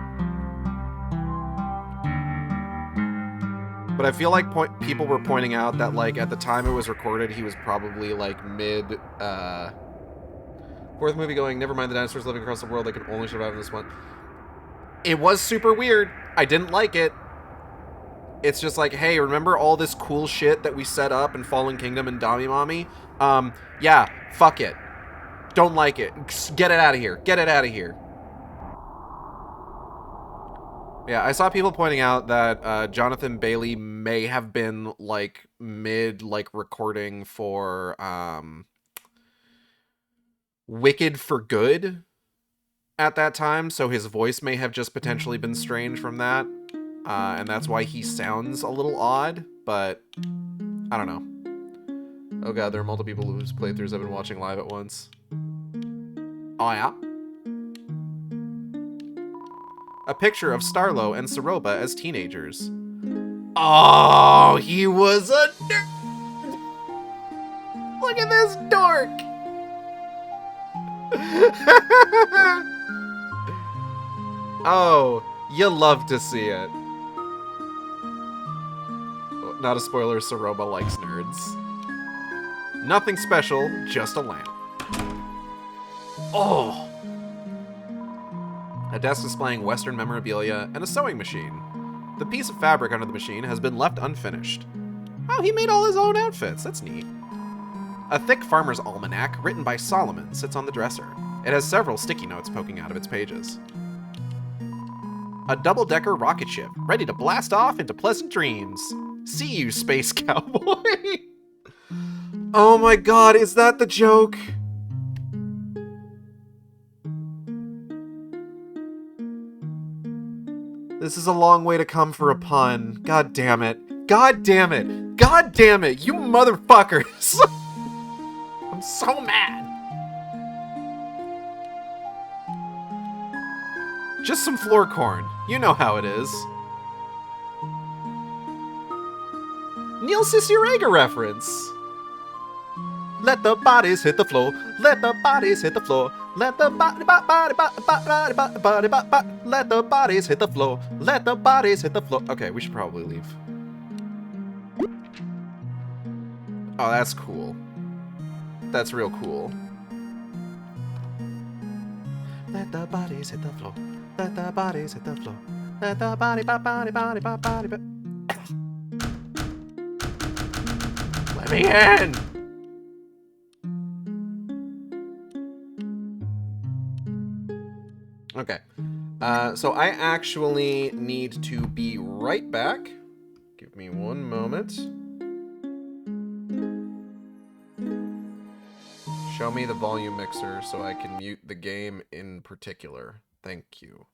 A: But I feel like people were pointing out that, like, at the time it was recorded, he was probably, like, mid, fourth movie going, never mind the dinosaurs living across the world, they can only survive in this one. It was super weird. I didn't like it. It's just like, hey, remember all this cool shit that we set up in Fallen Kingdom and Damimami? Yeah, fuck it. Don't like it. Get it out of here. Get it out of here. Yeah, I saw people pointing out that Jonathan Bailey may have been, like, mid, like, recording for Wicked for Good at that time, so his voice may have just potentially been strange from that, and that's why he sounds a little odd, but I don't know. Oh god, there are multiple people whose playthroughs I've been watching live at once. Oh yeah? A picture of Starlo and Saroba as teenagers. Oh, he was a nerd! Look at this dork! Oh, you love to see it. Not a spoiler, Saroba likes nerds. Nothing special, just a lamp. Oh! A desk displaying Western memorabilia and a sewing machine. The piece of fabric under the machine has been left unfinished. Oh, he made all his own outfits. That's neat. A thick farmer's almanac, written by Solomon, sits on the dresser. It has several sticky notes poking out of its pages. A double-decker rocket ship, ready to blast off into pleasant dreams. See you, space cowboy. Oh my god, is that the joke? This is a long way to come for a pun. God damn it. God damn it. God damn it, you motherfuckers. I'm so mad. Just some floor corn. You know how it is. Neil Cicierega reference. Let the bodies hit the floor. Let the bodies hit the floor. Let the let the bodies hit the floor. Let the bodies hit the floor. Okay, we should probably leave. Oh, that's cool. That's real cool. Let the bodies hit the floor. Let the bodies hit the floor. Let the body. Let me in. Okay, so I actually need to be right back. Give me one moment. Show me the volume mixer so I can mute the game in particular. Thank you.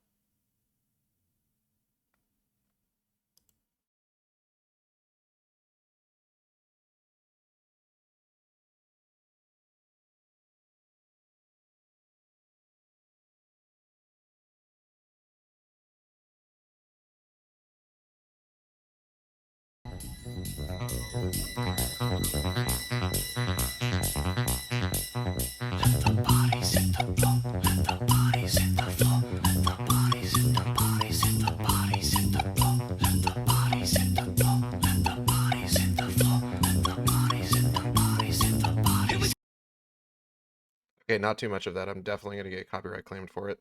A: Okay, not too much of that. I'm definitely going to get copyright claimed for it.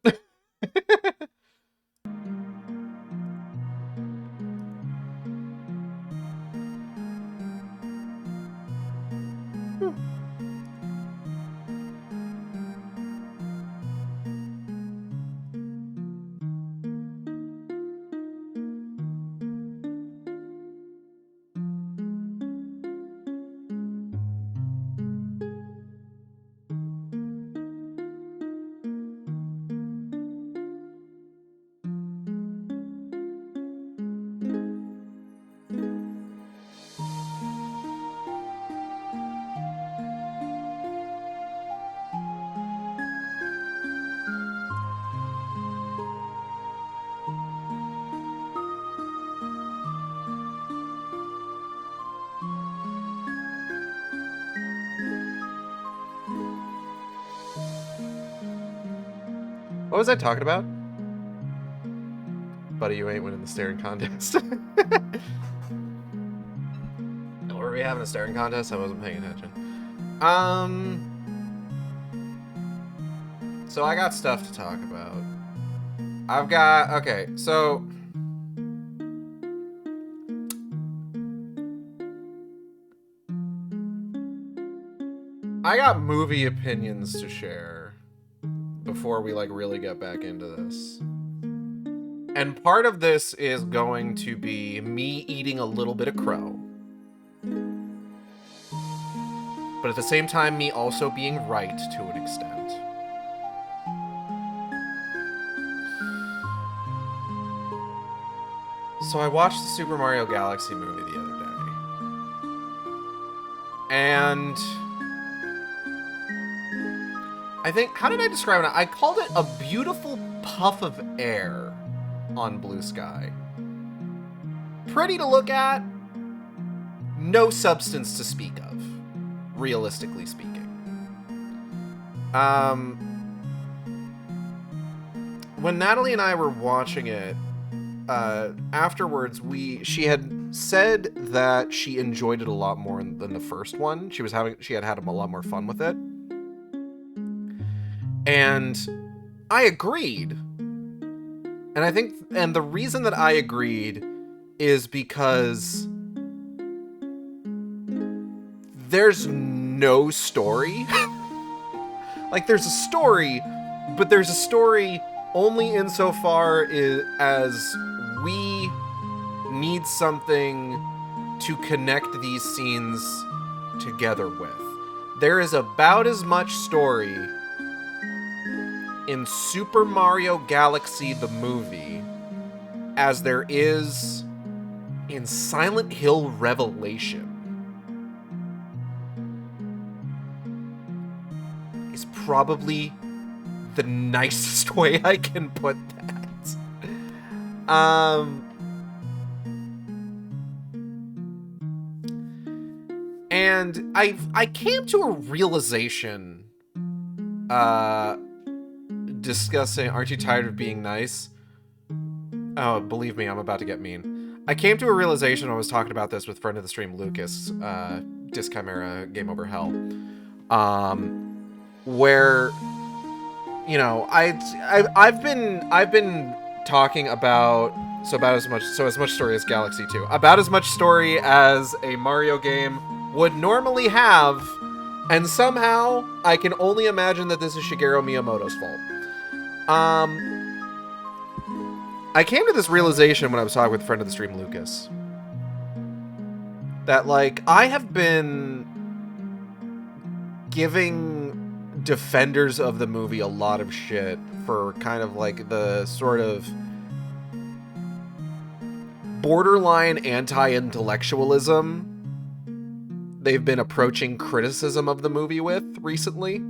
A: What was I talking about? Buddy, you ain't winning the staring contest. Were we having a staring contest? I wasn't paying attention. So I got stuff to talk about. Okay, so I got movie opinions to share before we really get back into this. And part of this is going to be me eating a little bit of crow. But at the same time, me also being right to an extent. So I watched the Super Mario Galaxy movie the other day. And I think, how did I describe it? I called it a beautiful puff of air on blue sky. Pretty to look at, no substance to speak of, realistically speaking. When Natalie and I were watching it, afterwards, she had said that she enjoyed it a lot more than the first one. She had a lot more fun with it. And I agreed. And the reason that I agreed is because there's no story. There's a story, but there's a story only insofar as we need something to connect these scenes together with. There is about as much story in Super Mario Galaxy the movie as there is in Silent Hill Revelation. Is probably the nicest way I can put that. And I came to a realization discussing Aren't You Tired of Being Nice? Oh, believe me, I'm about to get mean. I came to a realization when I was talking about this with friend of the stream Lucas, Disc Chimera Game Over Hell, where, you know, I've been talking about as much story as Galaxy 2, about as much story as a Mario game would normally have, and somehow I can only imagine that this is Shigeru Miyamoto's fault. I came to this realization when I was talking with a friend of the stream, Lucas, that, I have been giving defenders of the movie a lot of shit for kind of, the sort of borderline anti-intellectualism they've been approaching criticism of the movie with recently.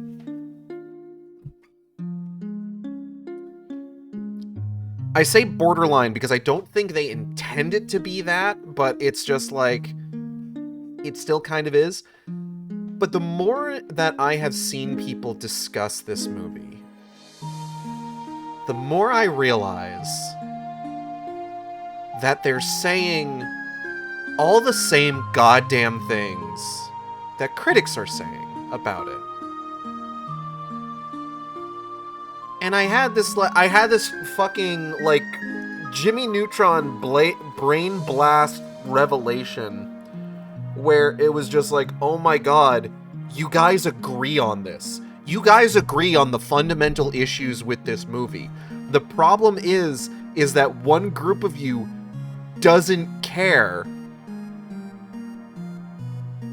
A: I say borderline because I don't think they intend it to be that, but it's just it still kind of is. But the more that I have seen people discuss this movie, the more I realize that they're saying all the same goddamn things that critics are saying about it. And I had this fucking, Jimmy Neutron brain blast revelation where it was just oh my god, you guys agree on this. You guys agree on the fundamental issues with this movie. The problem is that one group of you doesn't care,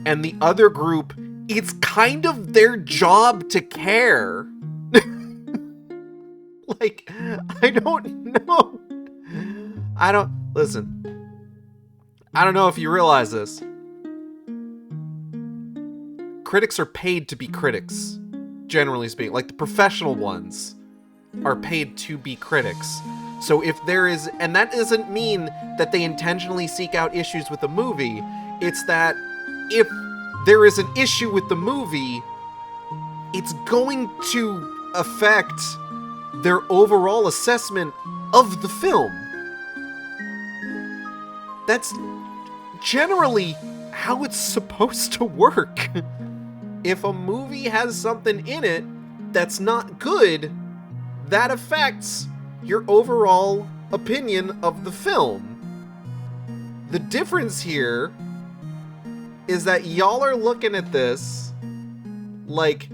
A: and the other group, it's kind of their job to care. I don't know. Listen. I don't know if you realize this. Critics are paid to be critics, generally speaking. The professional ones are paid to be critics. So if there is, and that doesn't mean that they intentionally seek out issues with the movie, it's that if there is an issue with the movie, it's going to affect their overall assessment of the film. That's generally how it's supposed to work. If a movie has something in it that's not good, that affects your overall opinion of the film. The difference here is that y'all are looking at this like,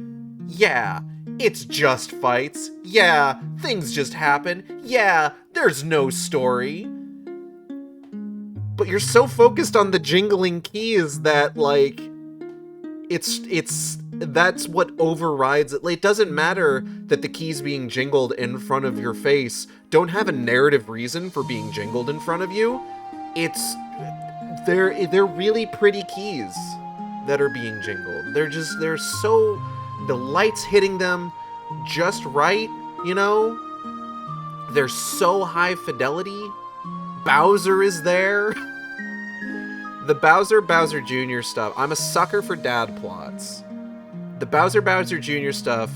A: yeah, it's just fights. Yeah, things just happen. Yeah, there's no story. But you're so focused on the jingling keys that, like, that's what overrides it. Like, it doesn't matter that the keys being jingled in front of your face don't have a narrative reason for being jingled in front of you. They're really pretty keys that are being jingled. They're so, the light's hitting them just right, you know? They're so high fidelity. Bowser is there. The Bowser Jr. stuff. I'm a sucker for dad plots. The Bowser Jr. stuff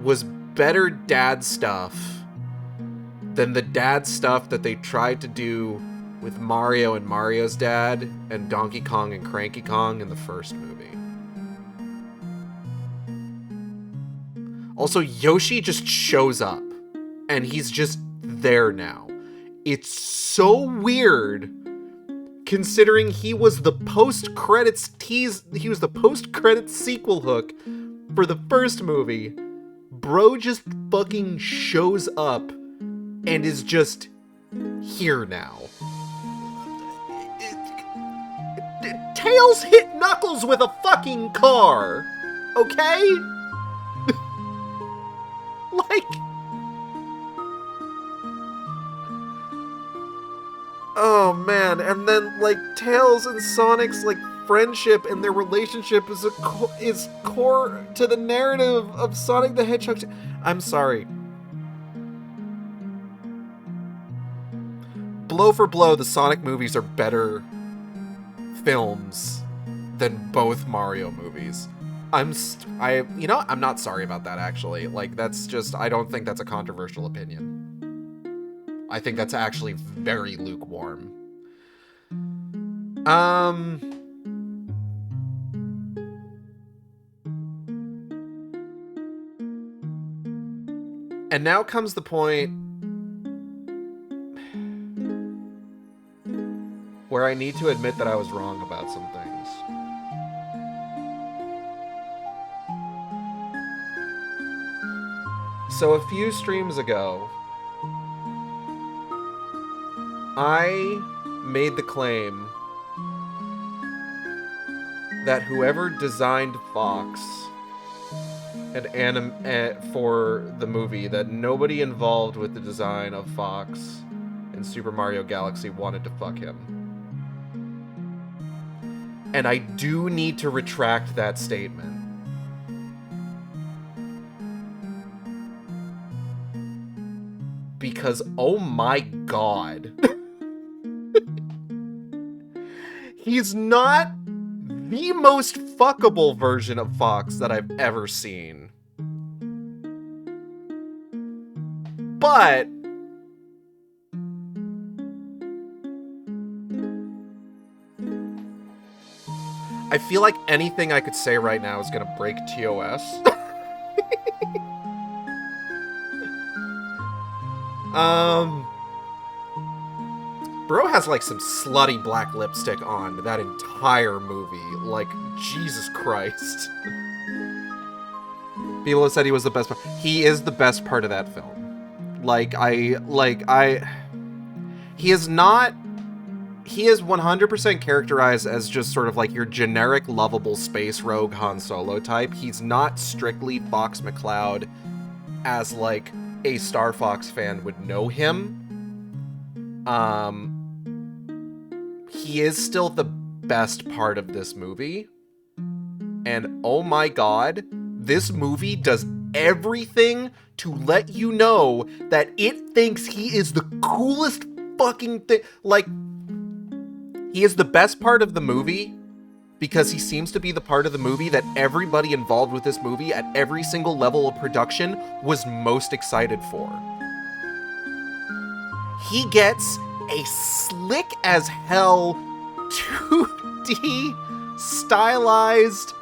A: was better dad stuff than the dad stuff that they tried to do with Mario and Mario's dad and Donkey Kong and Cranky Kong in the first movie. Also, Yoshi just shows up and he's just there now. It's so weird considering he was the post-credits sequel hook for the first movie. Bro just fucking shows up and is just here now. Tails hit Knuckles with a fucking car, okay? Like, oh man, and then like Tails and Sonic's like friendship and their relationship is core to the narrative of Sonic the Hedgehog. I'm sorry. Blow for blow, the Sonic movies are better films than both Mario movies. I'm not sorry about that, actually. Like, that's just, I don't think that's a controversial opinion. I think that's actually very lukewarm. And now comes the point where I need to admit that I was wrong about some things. So a few streams ago, I made the claim that whoever designed Fox and for the movie, that nobody involved with the design of Fox in Super Mario Galaxy wanted to fuck him. And I do need to retract that statement. Because, oh my god. He's not the most fuckable version of Fox that I've ever seen. But I feel like anything I could say right now is gonna break TOS. Bro has like some slutty black lipstick on that entire movie. Like, Jesus Christ. People have said he was the best part. He is the best part of that film. He is 100% characterized as just sort of like your generic lovable space rogue Han Solo type. He's not strictly Fox McCloud as like a Star Fox fan would know him. He is still the best part of this movie. And oh my god, this movie does everything to let you know that it thinks he is the coolest fucking thing. Like, he is the best part of the movie because he seems to be the part of the movie that everybody involved with this movie at every single level of production was most excited for. He gets a slick as hell 2D stylized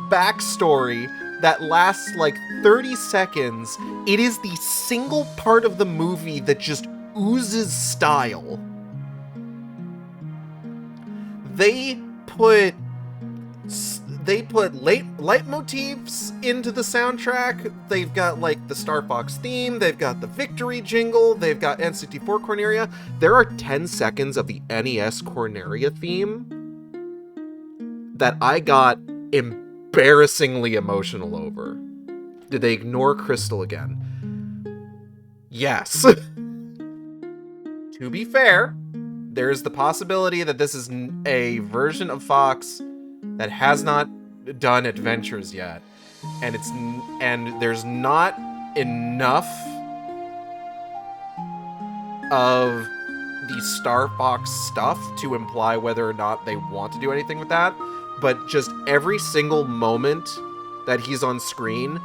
A: backstory that lasts like 30 seconds. It is the single part of the movie that just oozes style. They put leitmotifs into the soundtrack. They've got like the Star Fox theme, they've got the victory jingle, they've got N64 Corneria. There are 10 seconds of the NES Corneria theme that I got embarrassingly emotional over. Did they ignore Crystal again? Yes. To be fair, there's the possibility that this is a version of Fox that has not done adventures yet, and there's not enough of the Star Fox stuff to imply whether or not they want to do anything with that. But just every single moment that he's on screen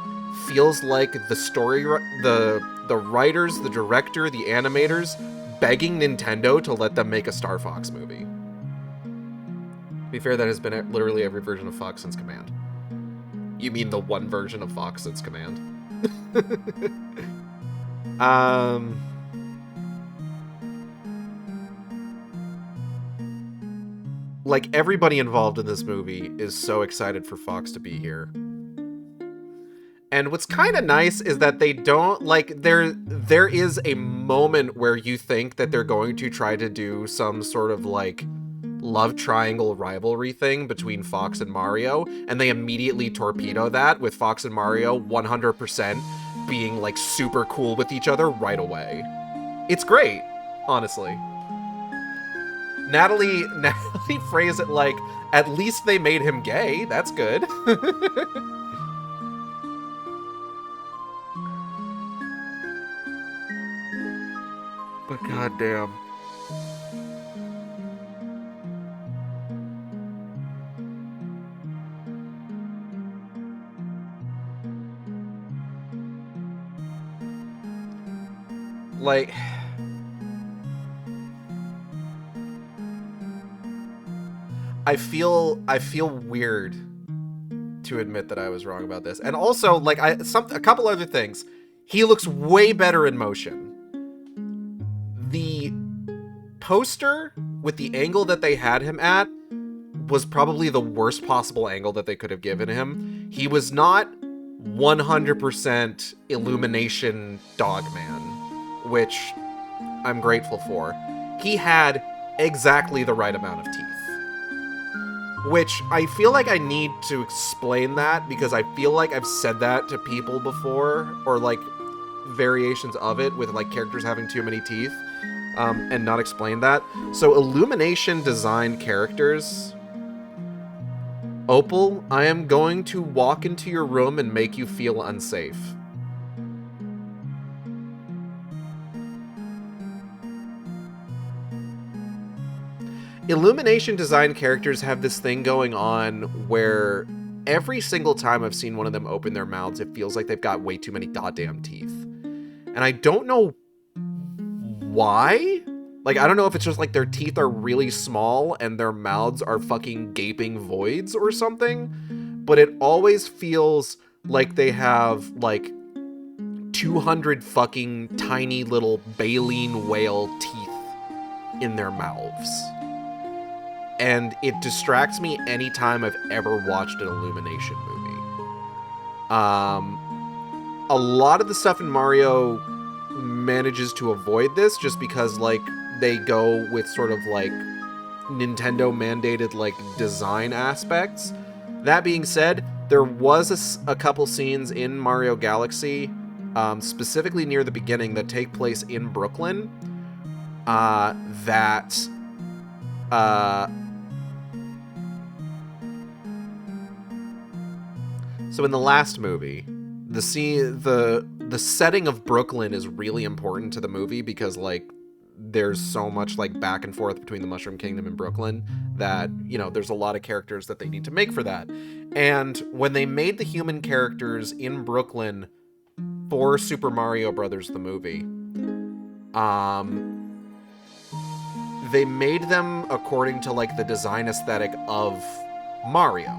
A: feels like the story, the writers, the director, the animators begging Nintendo to let them make a Star Fox movie. To be fair, that has been literally every version of Fox since Command. You mean the one version of Fox since Command? Like, everybody involved in this movie is so excited for Fox to be here. And what's kind of nice is that they don't, like, there is a moment where you think that they're going to try to do some sort of, like, love triangle rivalry thing between Fox and Mario, and they immediately torpedo that with Fox and Mario 100% being, like, super cool with each other right away. It's great, honestly. Natalie phrased it like, at least they made him gay. That's good. But goddamn. Like, I feel weird to admit that I was wrong about this. And also, like, a couple other things. He looks way better in motion. The poster with the angle that they had him at was probably the worst possible angle that they could have given him. He was not 100% Illumination Dogman, which I'm grateful for. He had exactly the right amount of teeth. Which I feel like I need to explain that, because I feel like I've said that to people before, or like variations of it with like characters having too many teeth, and not explained that. So Illumination designed characters. Opal, I am going to walk into your room and make you feel unsafe. Illumination design characters have this thing going on where every single time I've seen one of them open their mouths, it feels like they've got way too many goddamn teeth. And I don't know why. Like, I don't know if it's just like their teeth are really small and their mouths are fucking gaping voids or something, but it always feels like they have like 200 fucking tiny little baleen whale teeth in their mouths. And it distracts me anytime I've ever watched an Illumination movie. A lot of the stuff in Mario manages to avoid this just because, like, they go with sort of, like, Nintendo-mandated, like, design aspects. That being said, there was a couple scenes in Mario Galaxy, specifically near the beginning, that take place in Brooklyn, So in the last movie, the setting of Brooklyn is really important to the movie because, like, there's so much like back and forth between the Mushroom Kingdom and Brooklyn that, you know, there's a lot of characters that they need to make for that. And when they made the human characters in Brooklyn for Super Mario Brothers the movie, they made them according to like the design aesthetic of Mario.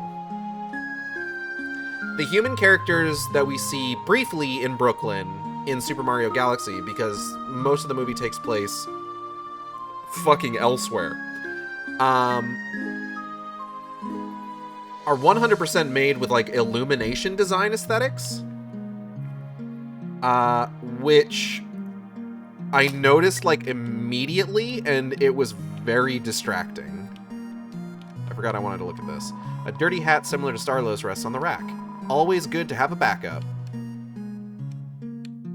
A: The human characters that we see briefly in Brooklyn in Super Mario Galaxy, because most of the movie takes place fucking elsewhere, are 100% made with like Illumination design aesthetics, which I noticed like immediately, and it was very distracting. I forgot I wanted to look at this. A dirty hat similar to Starlow's rests on the rack. Always good to have a backup.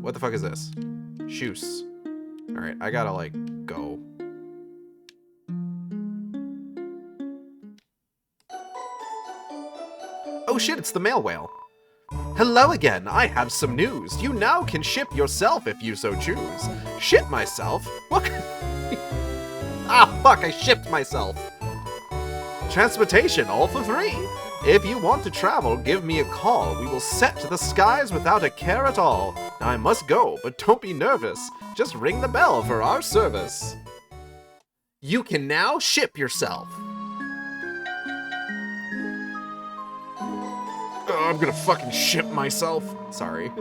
A: What the fuck is this? Shoes. Alright, I gotta, like, go. Oh shit, it's the mail whale. Hello again, I have some news. You now can ship yourself if you so choose. Ship myself? What? Ah, fuck, I shipped myself. Transportation, all for free. If you want to travel, give me a call. We will set to the skies without a care at all. I must go, but don't be nervous. Just ring the bell for our service. You can now ship yourself. Oh, I'm gonna fucking ship myself. Sorry.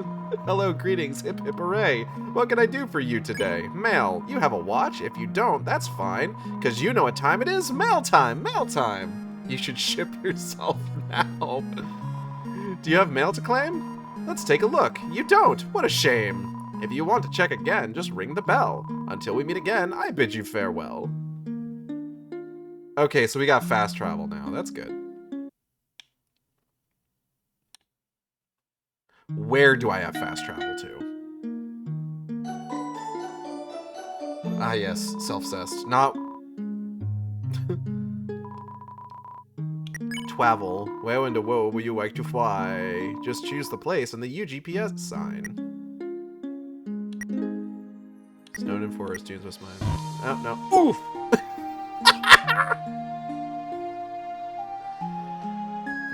A: Hello, greetings, hip hip hooray. What can I do for you today? Mail. You have a watch? If you don't, that's fine. Cause you know what time it is? Mail time, mail time. You should ship yourself now. Do you have mail to claim? Let's take a look. You don't. What a shame. If you want to check again, just ring the bell. Until we meet again, I bid you farewell. Okay, so we got fast travel now. That's good. Where do I have fast travel to? Ah, yes. Self-cessed. Not... Travel. Where in the world would you like to fly? Just choose the place and the UGPS sign. Snowden Forest, Dunes West Mine. Oh, no. Oof!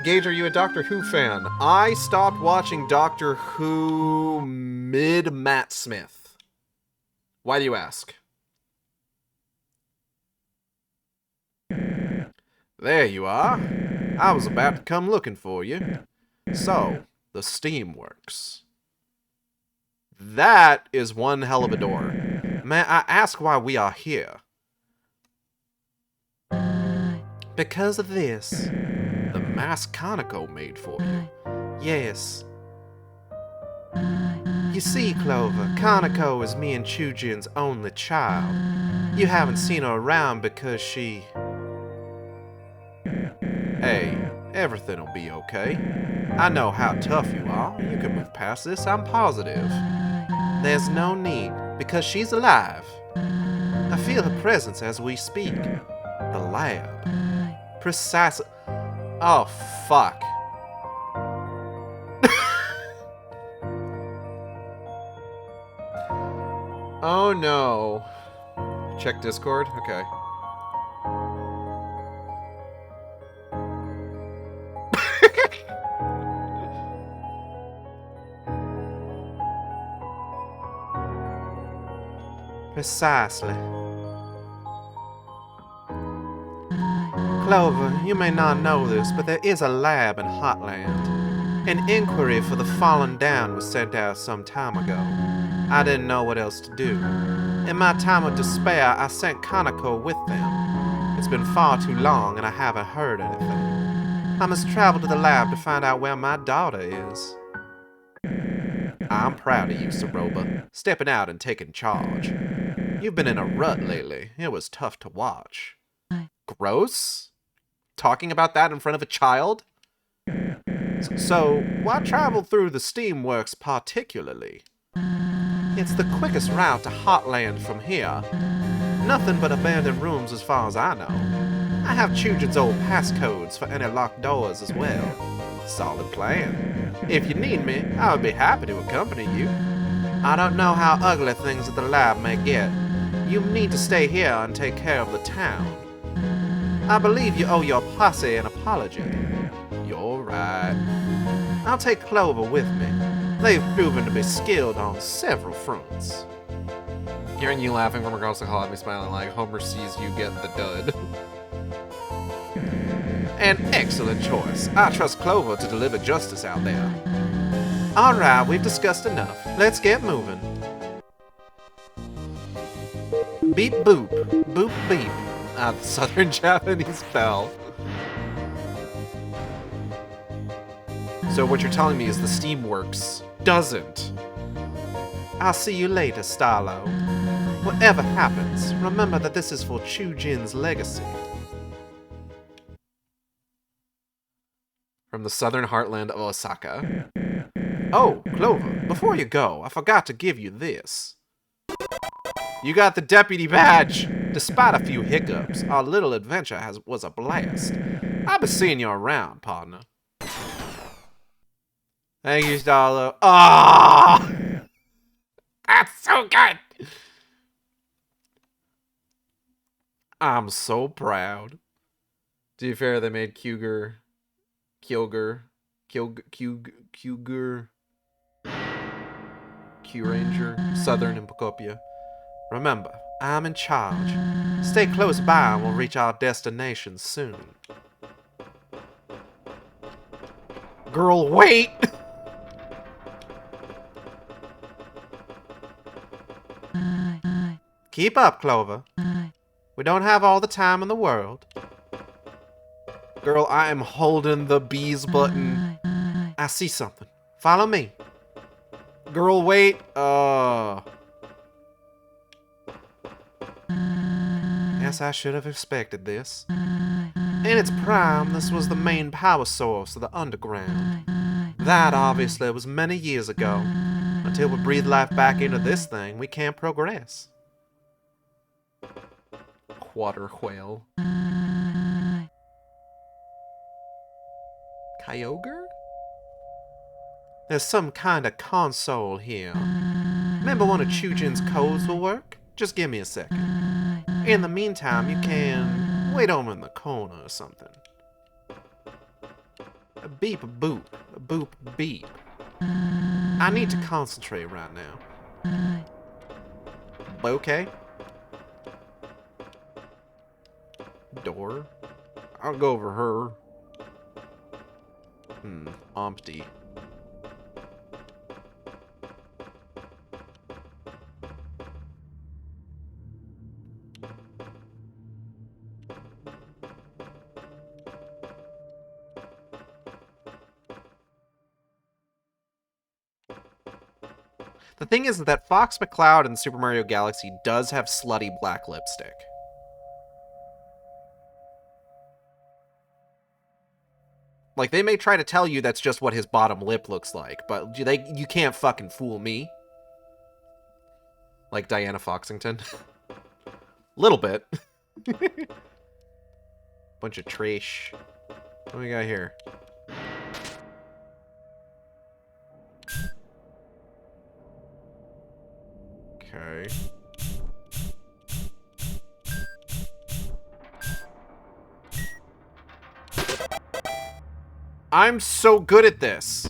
A: Gage, are you a Doctor Who fan? I stopped watching Doctor Who mid-Matt Smith. Why do you ask? There you are. I was about to come looking for you. So, the steam works. That is one hell of a door. May I ask why we are here? Because of this. The mask Kaneko made for you. Yes. You see, Clover, Kaneko is me and Chujin's only child. You haven't seen her around because she... Hey, everything'll be okay. I know how tough you are. You can move past this, I'm positive. There's no need, because she's alive. I feel her presence as we speak. The lab. Precisely. Oh, fuck. Oh, no. Check Discord? Okay. Precisely. Clover, you may not know this, but there is a lab in Hotland. An inquiry for the fallen down was sent out some time ago. I didn't know what else to do. In my time of despair, I sent Kaneko with them. It's been far too long and I haven't heard anything. I must travel to the lab to find out where my daughter is. I'm proud of you, Saroba, stepping out and taking charge. You've been in a rut lately. It was tough to watch. Gross? Talking about that in front of a child? So, why travel through the Steamworks particularly? It's the quickest route to Hotland from here. Nothing but abandoned rooms as far as I know. I have Chujin's old passcodes for any locked doors as well. Solid plan. If you need me, I would be happy to accompany you. I don't know how ugly things at the lab may get, You need to stay here and take care of the town. I believe you owe your posse an apology. You're right. I'll take Clover with me. They've proven to be skilled on several fronts. Hearing you laughing from across the hall had me smiling like Homer sees you get the dud. An excellent choice. I trust Clover to deliver justice out there. Alright, we've discussed enough. Let's get moving. Beep boop. Boop beep. The Southern Japanese bell. So what you're telling me is the Steamworks doesn't. I'll see you later, Starlo. Whatever happens, remember that this is for Chujin's legacy. From the southern heartland of Osaka. Oh, Clover, before you go, I forgot to give you this. You got the deputy badge! Despite a few hiccups, our little adventure was a blast. I'll be seeing you around, partner. Thank you, Starlo. Ah! That's so good! I'm so proud. To be fair, they made Kyogre, Q-Ranger, Southern, and Pocopia. Remember, I'm in charge. Stay close by and we'll reach our destination soon. Girl, wait! Keep up, Clover. We don't have all the time in the world. Girl, I am holding the bees button. I see something. Follow me. Girl, wait. Guess I should have expected this. In its prime, this was the main power source of the underground. That, obviously, was many years ago. Until we breathe life back into this thing, we can't progress. Water whale. Kyogre? There's some kind of console here. Remember one of Chujin's codes will work? Just give me a second. In the meantime, you can wait over in the corner or something. A beep a boop. A boop beep. I need to concentrate right now. Okay. Door? I'll go over her. Empty. The thing is that Fox McCloud in Super Mario Galaxy does have slutty black lipstick. Like, they may try to tell you that's just what his bottom lip looks like, but you can't fucking fool me. Like Diana Foxington. Little bit. Bunch of trash. What do we got here? Okay. I'm so good at this.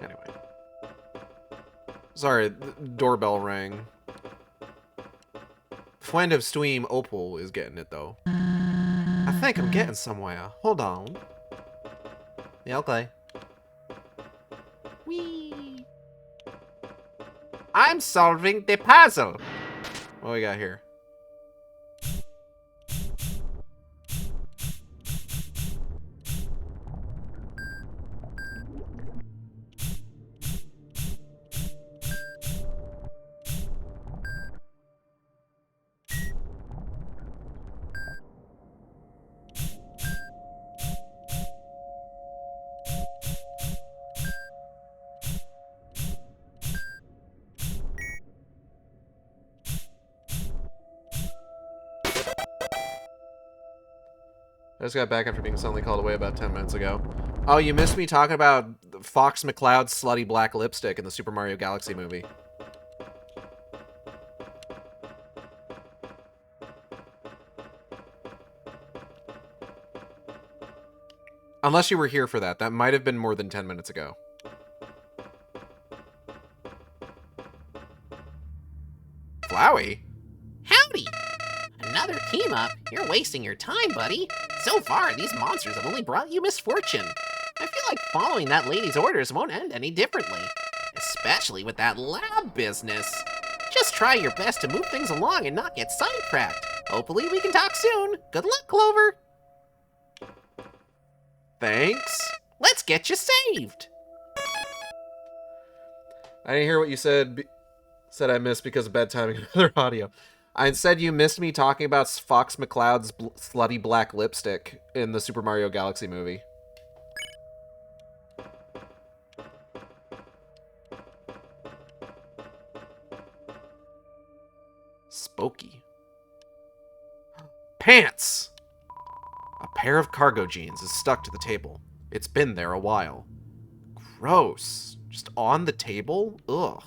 A: Anyway. Sorry, the doorbell rang. Friend of Stream Opal is getting it, though. I think I'm getting somewhere. Hold on. Yeah, okay. Whee! I'm solving the puzzle! What we got here? I just got back after being suddenly called away about 10 minutes ago. Oh, you missed me talking about Fox McCloud's slutty black lipstick in the Super Mario Galaxy movie. Unless you were here for that. That might have been more than 10 minutes ago. Flowey?
B: Howdy! Another team up? You're wasting your time, buddy. So far, these monsters have only brought you misfortune. I feel like following that lady's orders won't end any differently. Especially with that lab business. Just try your best to move things along and not get sidetracked. Hopefully we can talk soon. Good luck, Clover.
A: Thanks.
B: Let's get you saved.
A: I didn't hear what you said. Said I missed because of bad timing and other audio. I said you missed me talking about Fox McCloud's slutty black lipstick in the Super Mario Galaxy movie. Spooky. Pants! A pair of cargo jeans is stuck to the table. It's been there a while. Gross. Just on the table? Ugh.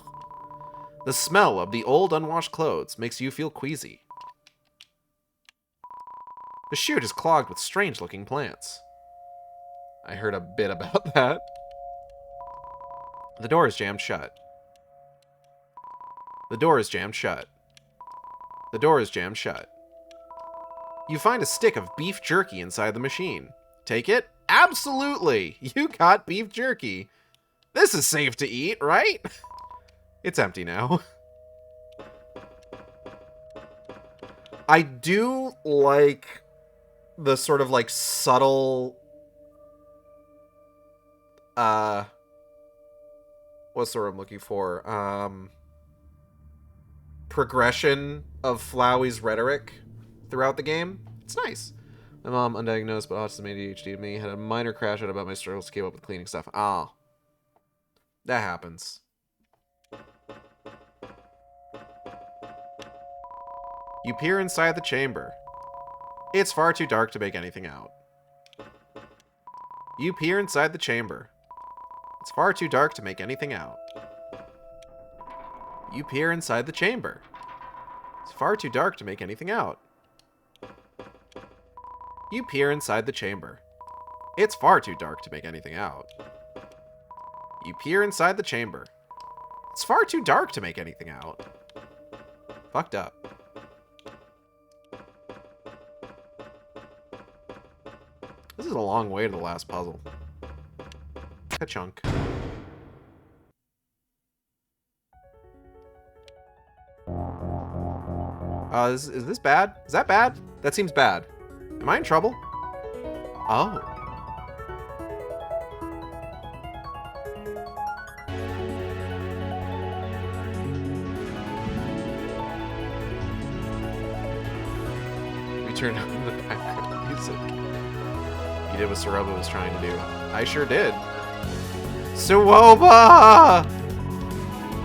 A: The smell of the old unwashed clothes makes you feel queasy. The chute is clogged with strange-looking plants. I heard a bit about that. The door is jammed shut. The door is jammed shut. The door is jammed shut. You find a stick of beef jerky inside the machine. Take it? Absolutely! You got beef jerky. This is safe to eat, right? It's empty now. I do like the sort of like subtle what's the word I'm looking for? Progression of Flowey's rhetoric throughout the game. It's nice. My mom, undiagnosed but autism ADHD to me, had a minor crash out about my struggles to keep up with cleaning stuff. Ah. That happens. You peer inside the chamber. It's far too dark to make anything out. You peer inside the chamber. It's far too dark to make anything out. You peer inside the chamber. It's far too dark to make anything out. You peer inside the chamber. It's far too dark to make anything out. You peer inside the chamber. It's far too dark to make anything out. Fucked up. This is a long way to the last puzzle. Ka-chunk. Is this bad? Is that bad? That seems bad. Am I in trouble? Oh. We turned on the background music. You did what Saroba was trying to do. I sure did. Suwoba!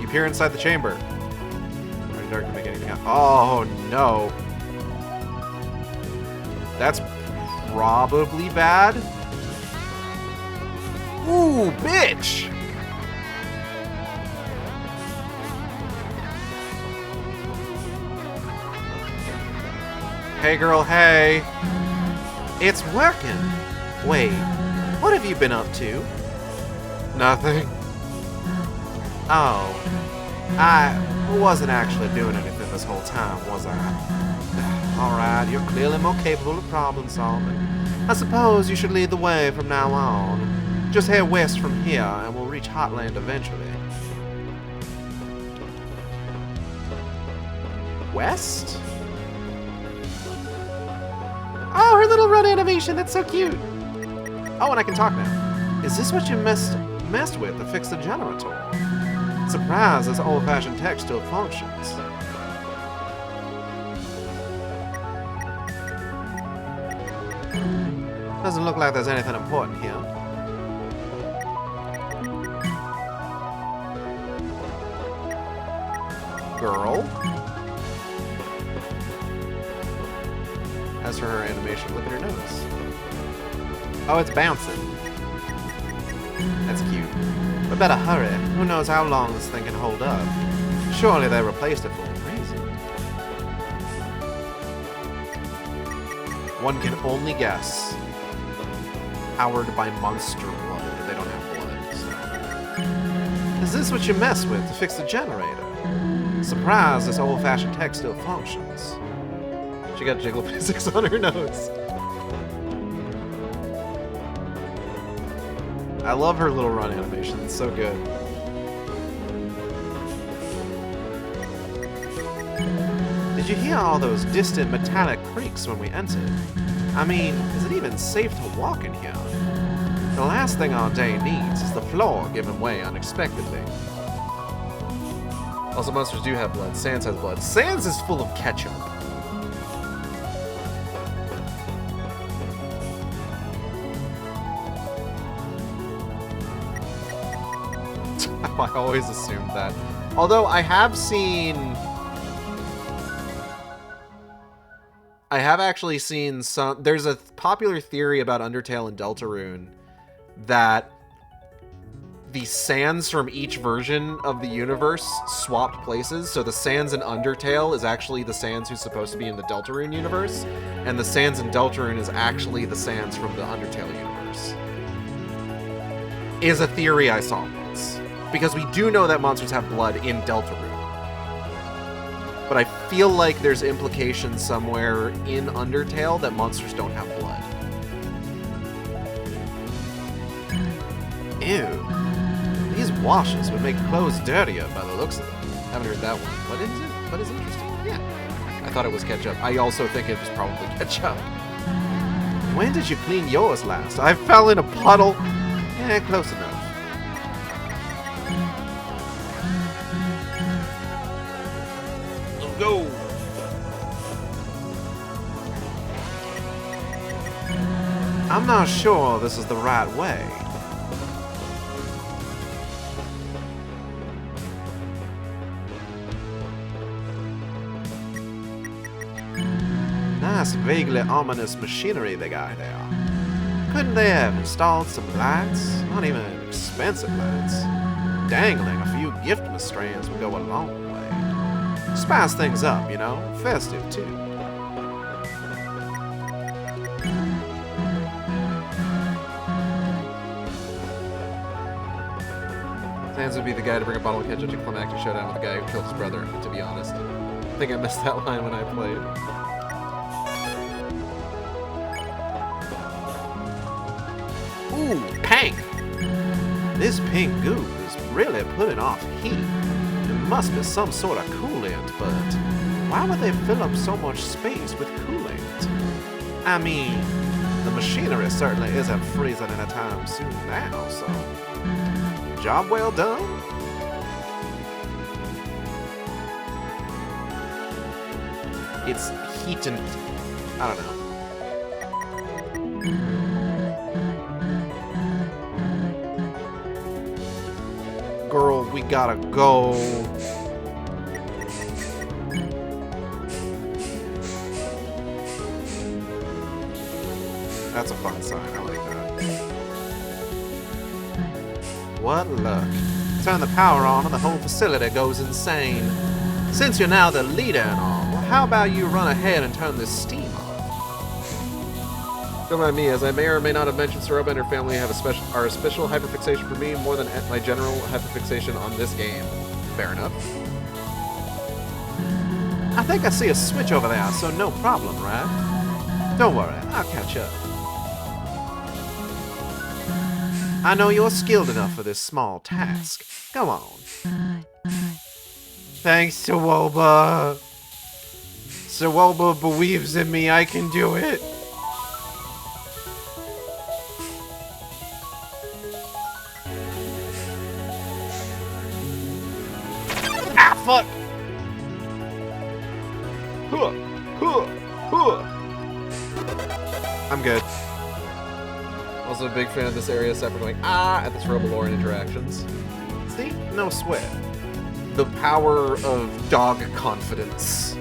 A: You peer inside the chamber. Too dark to make anything out. Oh no. That's probably bad. Ooh, bitch! Hey girl, hey. It's working. Wait, what have you been up to? Nothing. Oh, I wasn't actually doing anything this whole time, was I? Alright, you're clearly more capable of problem solving. I suppose you should lead the way from now on. Just head west from here and we'll reach Hotland eventually. West? Oh, her little run animation, that's so cute. Oh, and I can talk now. Is this what you messed with to fix the generator? Surprised this old-fashioned tech still functions. Doesn't look like there's anything important here. Girl? As for her animation, look at her nose. Oh, it's bouncing. That's cute. We better hurry. Who knows how long this thing can hold up. Surely they replaced it for a reason. One can only guess. Powered by monster blood. They don't have blood, so. Is this what you mess with to fix the generator? Surprised this old-fashioned tech still functions. She got jiggle physics on her nose. I love her little run animation. It's so good. Did you hear all those distant metallic creaks when we entered? I mean, is it even safe to walk in here? The last thing our day needs is the floor giving way unexpectedly. Also, monsters do have blood. Sans has blood. Sans is full of ketchup. I always assumed that. Although I have actually seen some... There's a popular theory about Undertale and Deltarune that the Sans from each version of the universe swapped places. So the Sans in Undertale is actually the Sans who's supposed to be in the Deltarune universe, and the Sans in Deltarune is actually the Sans from the Undertale universe. Is a theory I saw once. Because we do know that monsters have blood in Deltarune. But I feel like there's implication somewhere in Undertale that monsters don't have blood. Ew. These washes would make clothes dirtier by the looks of them. Haven't heard that one. What is it? What is interesting? Yeah. I thought it was ketchup. I also think it was probably ketchup. When did you clean yours last? I fell in a puddle. Yeah, close enough. Let's go. I'm not sure this is the right way. Nice, vaguely ominous machinery they got there. Couldn't they have installed some lights? Not even expensive lights. Dangling a few gift strands would go a long way. Spice things up, you know? Festive, too. Sans would be the guy to bring a bottle of ketchup to climactic showdown with the guy who killed his brother, to be honest. I think I missed that line when I played. Ooh, pink! This pink goo is really putting off heat. It must be some sort of coolant, but why would they fill up so much space with coolant? I mean, the machinery certainly isn't freezing anytime soon now, so... Job well done? It's heat and... I don't know. Girl, we gotta go. That's a fun sign. I like that. What luck. Turn the power on and the whole facility goes insane. Since you're now the leader and all, how about you run ahead and turn this steam off? Don't mind me, as I may or may not have mentioned, Saroba and her family have a special hyperfixation for me more than my general hyperfixation on this game. Fair enough. I think I see a switch over there, so no problem, right? Don't worry, I'll catch up. I know you're skilled enough for this small task. Go on. Thanks, Sawoba. Sawoba believes in me, I can do it. Ah, fuck! I'm good. Also a big fan of this area, except for going, ah, at the Robolore interactions. See? No sweat. The power of dog confidence.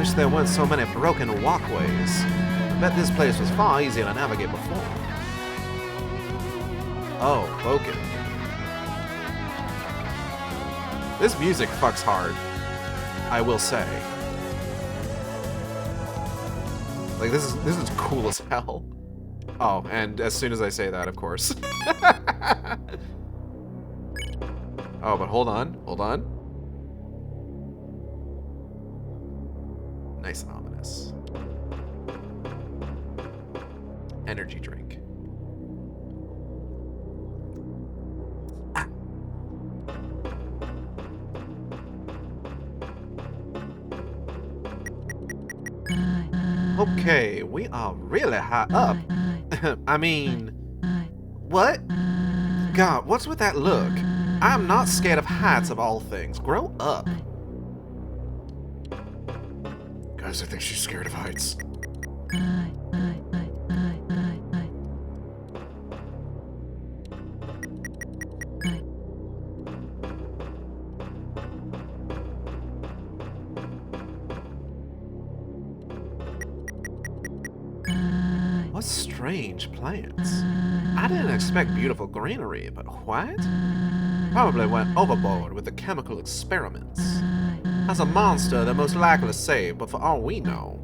A: Wish there weren't so many broken walkways. Bet this place was far easier to navigate before. Oh, broken. This music fucks hard, I will say. Like, this is cool as hell. Oh, and as soon as I say that, of course. Oh, but hold on. Nice and ominous. Energy drink. Ah. Okay, we are really high up. I mean, what? God, what's with that look? I'm not scared of heights of all things. Grow up. Guys, I think she's scared of heights. What strange plants. I didn't expect beautiful greenery, but what? Probably went overboard with the chemical experiments. As a monster, they're most likely safe, but for all we know,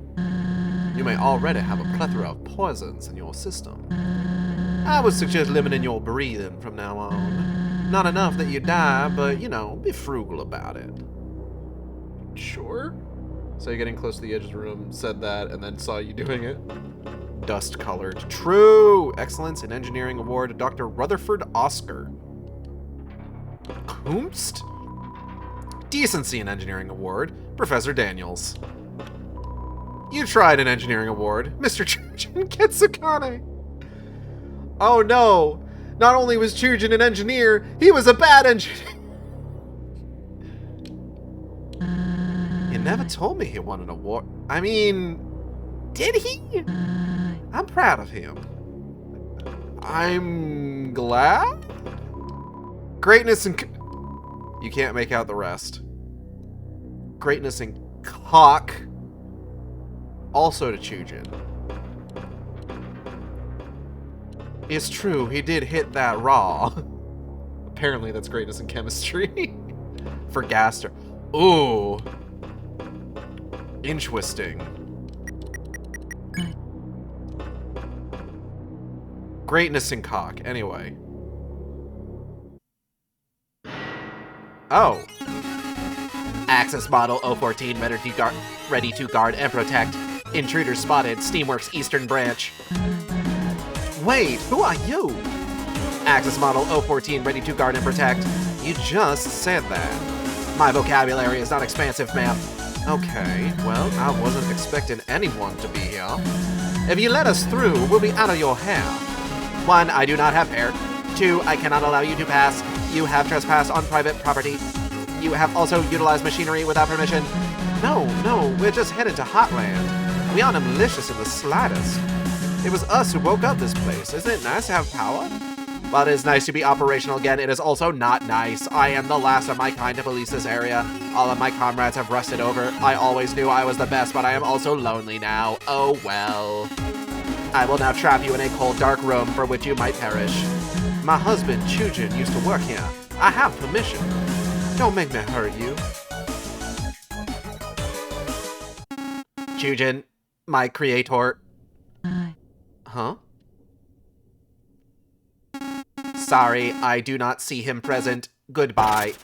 A: you may already have a plethora of poisons in your system. I would suggest limiting your breathing from now on. Not enough that you die, but, you know, be frugal about it. Sure? So you're getting close to the edge of the room, said that, and then saw you doing it? Dust-colored. True! Excellence in Engineering Award, Dr. Rutherford Oscar. Kumst? Decency in Engineering Award, Professor Daniels. You tried an Engineering Award, Mr. Chujin Ketsukane. Oh no! Not only was Chujin an engineer, he was a bad engineer! He never told me he won an award. I mean, did he? I'm proud of him. I'm glad? Greatness and... You can't make out the rest. Greatness and cock. Also to Chujin. It's true, he did hit that raw. Apparently that's greatness in chemistry. For Gaster. Ooh. Interesting. Greatness in cock. Anyway. Oh. Access model 014 ready to guard and protect. Intruder spotted. Steamworks Eastern Branch. Wait, who are you? Access model 014 ready to guard and protect. You just said that. My vocabulary is not expansive, ma'am. Okay, well, I wasn't expecting anyone to be here. If you let us through, we'll be out of your hair. 1, I do not have hair. 2, I cannot allow you to pass. You have trespassed on private property. You have also utilized machinery without permission. No, we're just headed to Hotland. We aren't malicious in the slightest. It was us who woke up this place. Isn't it nice to have power? While it is nice to be operational again, it is also not nice. I am the last of my kind to police this area. All of my comrades have rusted over. I always knew I was the best, but I am also lonely now. Oh well. I will now trap you in a cold, dark room for which you might perish. My husband, Chujin, used to work here. I have permission. Don't make me hurt you. Chujin, my creator. Huh? Sorry, I do not see him present. Goodbye.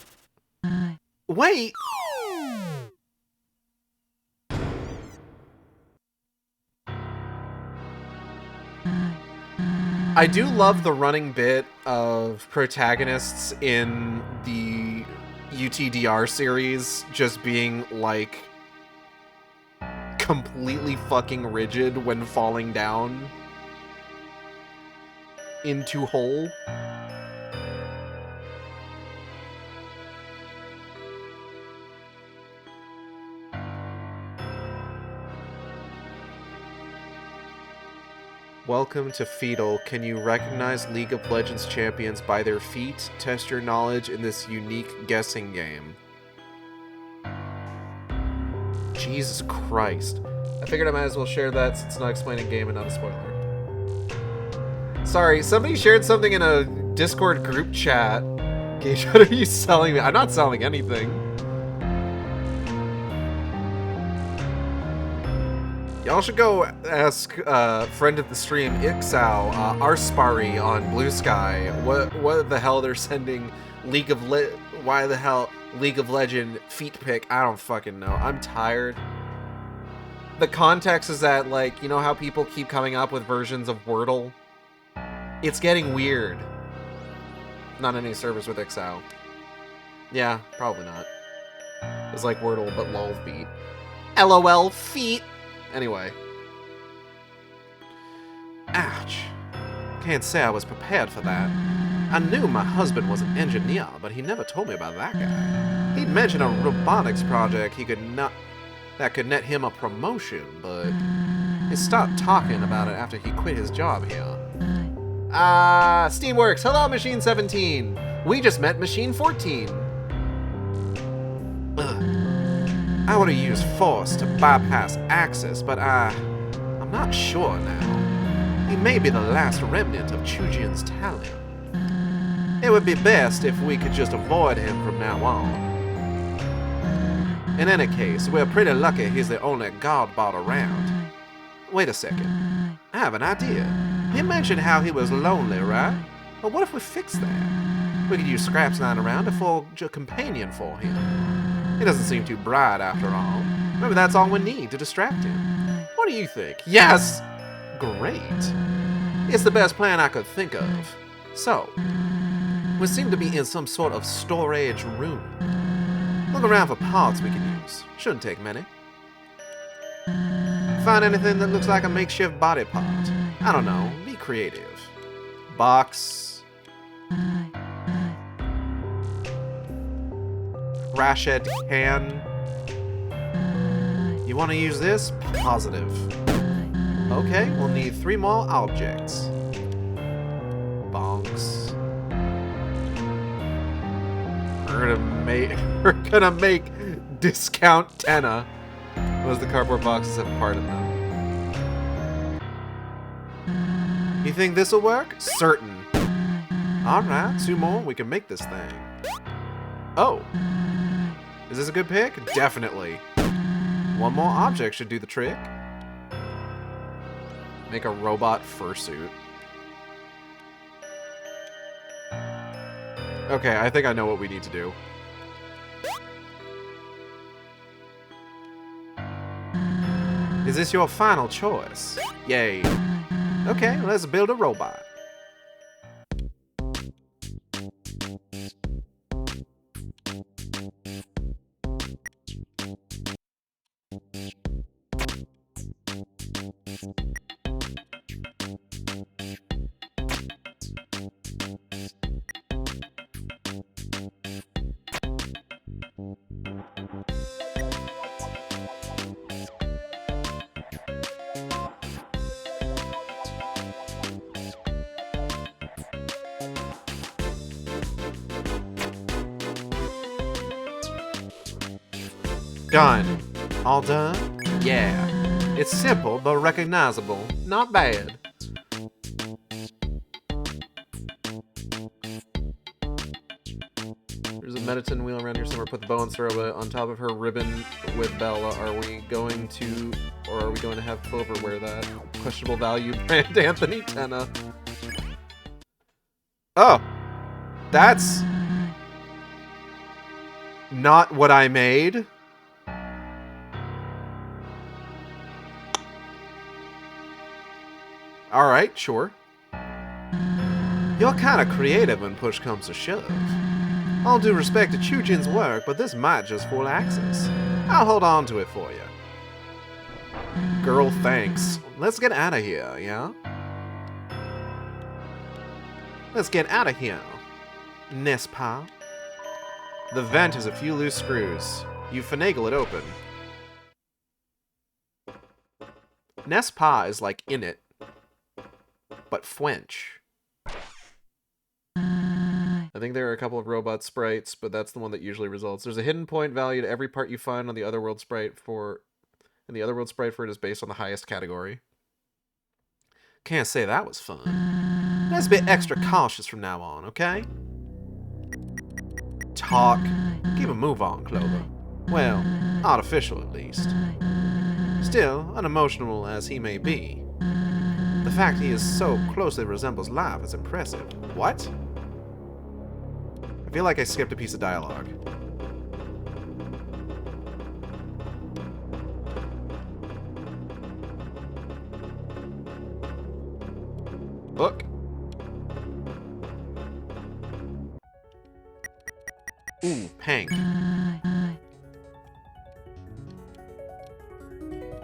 A: Wait! I do love the running bit of protagonists in the UTDR series just being, like, completely fucking rigid when falling down into hole. Welcome to Fetal. Can you recognize League of Legends champions by their feet? Test your knowledge in this unique guessing game. Jesus Christ. I figured I might as well share that since it's not explaining game and not a spoiler. Sorry, somebody shared something in a Discord group chat. Gage, what are you selling me? I'm not selling anything. Y'all should go ask friend of the stream, Ixao, Arspari on Blue Sky, what the hell they're sending why the hell League of Legend feet pic? I don't fucking know. I'm tired. The context is that, like, you know how people keep coming up with versions of Wordle? It's getting weird. Not any service with Ixao. Yeah, probably not. It's like Wordle, but lol feet. LOL feet! Anyway. Ouch. Can't say I was prepared for that. I knew my husband was an engineer, but he never told me about that guy. He'd mentioned a robotics project that could net him a promotion, but he stopped talking about it after he quit his job here. Steamworks. Hello, Machine 17. We just met Machine 14. I would have used force to bypass access, but I'm not sure now. He may be the last remnant of Chujian's talent. It would be best if we could just avoid him from now on. In any case, we're pretty lucky he's the only guard bot around. Wait a second. I have an idea. He mentioned how he was lonely, right? Well, what if we fix that? We could use Scraps lying around to forge a companion for him. He doesn't seem too bright after all. Maybe that's all we need to distract him. What do you think? Yes! Great. It's the best plan I could think of. So, we seem to be in some sort of storage room. Look around for parts we can use. Shouldn't take many. Find anything that looks like a makeshift body part. I don't know. Be creative. Box. Crashed can. You want to use this? Positive. Okay, we'll need 3 more objects. Bonks. We're gonna make discount tenna. Those the cardboard boxes have a part in them. You think this'll work? Certain. Alright, 2 more, we can make this thing. Oh. Is this a good pick? Definitely. 1 more object should do the trick. Make a robot fursuit. Okay, I think I know what we need to do. Is this your final choice? Yay. Okay, let's build a robot. Done. All done? Yeah. It's simple, but recognizable. Not bad. There's a Mediton wheel around here somewhere. Put the bow and throw on top of her ribbon with Bella. Are we going to have Clover wear that? Questionable value brand Anthony Tenna. Oh. That's not what I made. Alright, sure. You're kinda creative when push comes to shove. All due respect to Chujin's work, but this might just fool access. I'll hold on to it for you. Girl, thanks. Let's get out of here, yeah? Let's get out of here. N'est-ce-pas? The vent has a few loose screws. You finagle it open. N'est-ce-pas is like in it, but French. I think there are a couple of robot sprites, but that's the one that usually results. There's a hidden point value to every part you find on the Otherworld sprite for and the Otherworld sprite for it is based on the highest category. Can't say that was fun. Let's be extra cautious from now on, okay? Talk. Keep a move on, Clover. Well, artificial at least. Still, unemotional as he may be, the fact he is so closely resembles life is impressive. What? I feel like I skipped a piece of dialogue. Book. Ooh, Pank.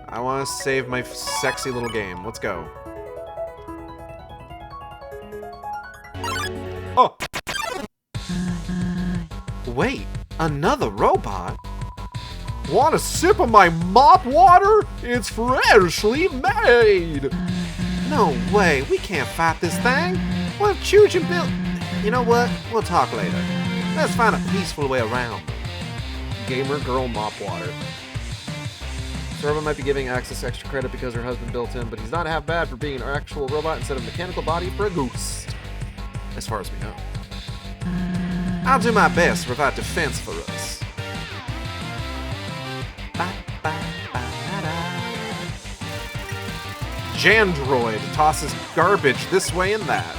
A: I want to save my sexy little game. Let's go. Oh! Wait, another robot? Want a sip of my mop water? It's freshly made! No way, we can't fight this thing. We'll choose and build. You know what? We'll talk later. Let's find a peaceful way around. Gamer girl mop water. Sorba might be giving Axis extra credit because her husband built him, but he's not half bad for being an actual robot instead of a mechanical body for a goose. As far as we know. I'll do my best to provide defense for us. Jandroid tosses garbage this way and that.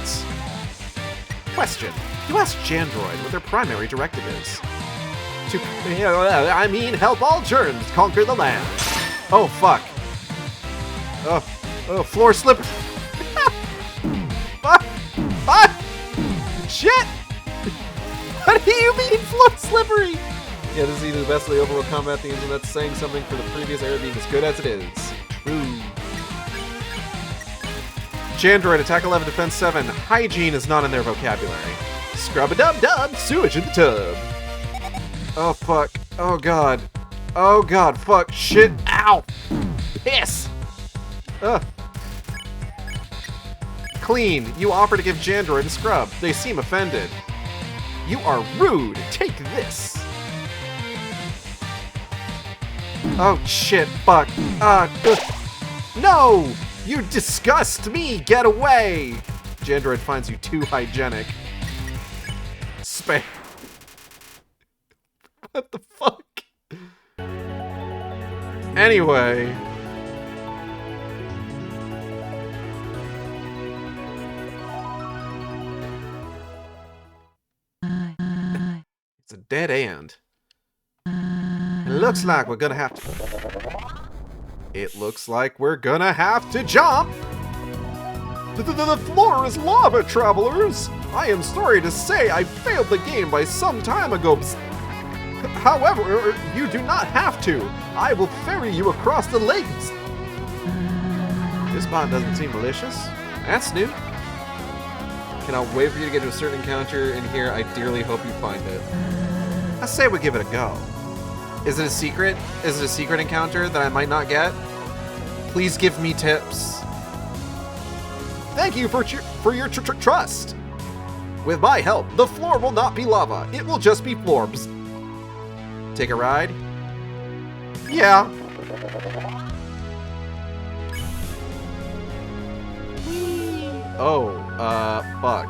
A: Question. You ask Jandroid what their primary directive is. Help all germs conquer the land. Oh, fuck. Oh, floor slipper. Fuck. Fuck. Shit. What do you mean floor slippery? Yeah, this is either the best of the overall combat themes, and that's saying something for the previous era being as good as it is. True. Jandroid, attack 11, defense 7. Hygiene is not in their vocabulary. Scrub-a-dub-dub, sewage in the tub. Oh, fuck. Oh, God. Oh, God, fuck. Shit. Ow. Piss. Ugh. Clean. You offer to give Jandroid a scrub. They seem offended. You are rude. Take this. Oh, shit. Fuck. No! You disgust me! Get away! Jandroid finds you too hygienic. Spam. What the fuck? Anyway. It's a dead end. It looks like we're gonna have to... It looks like we're gonna have to jump! The floor is lava, travelers! I am sorry to say I failed the game by some time ago. However, you do not have to. I will ferry you across the lakes. This bot doesn't seem malicious. That's new. Cannot wait for you to get to a certain encounter in here. I dearly hope you find it. I say we give it a go. Is it a secret? Is it a secret encounter that I might not get? Please give me tips. Thank you for your trust. With my help, the floor will not be lava. It will just be florbs. Take a ride? Yeah. Oh, fuck.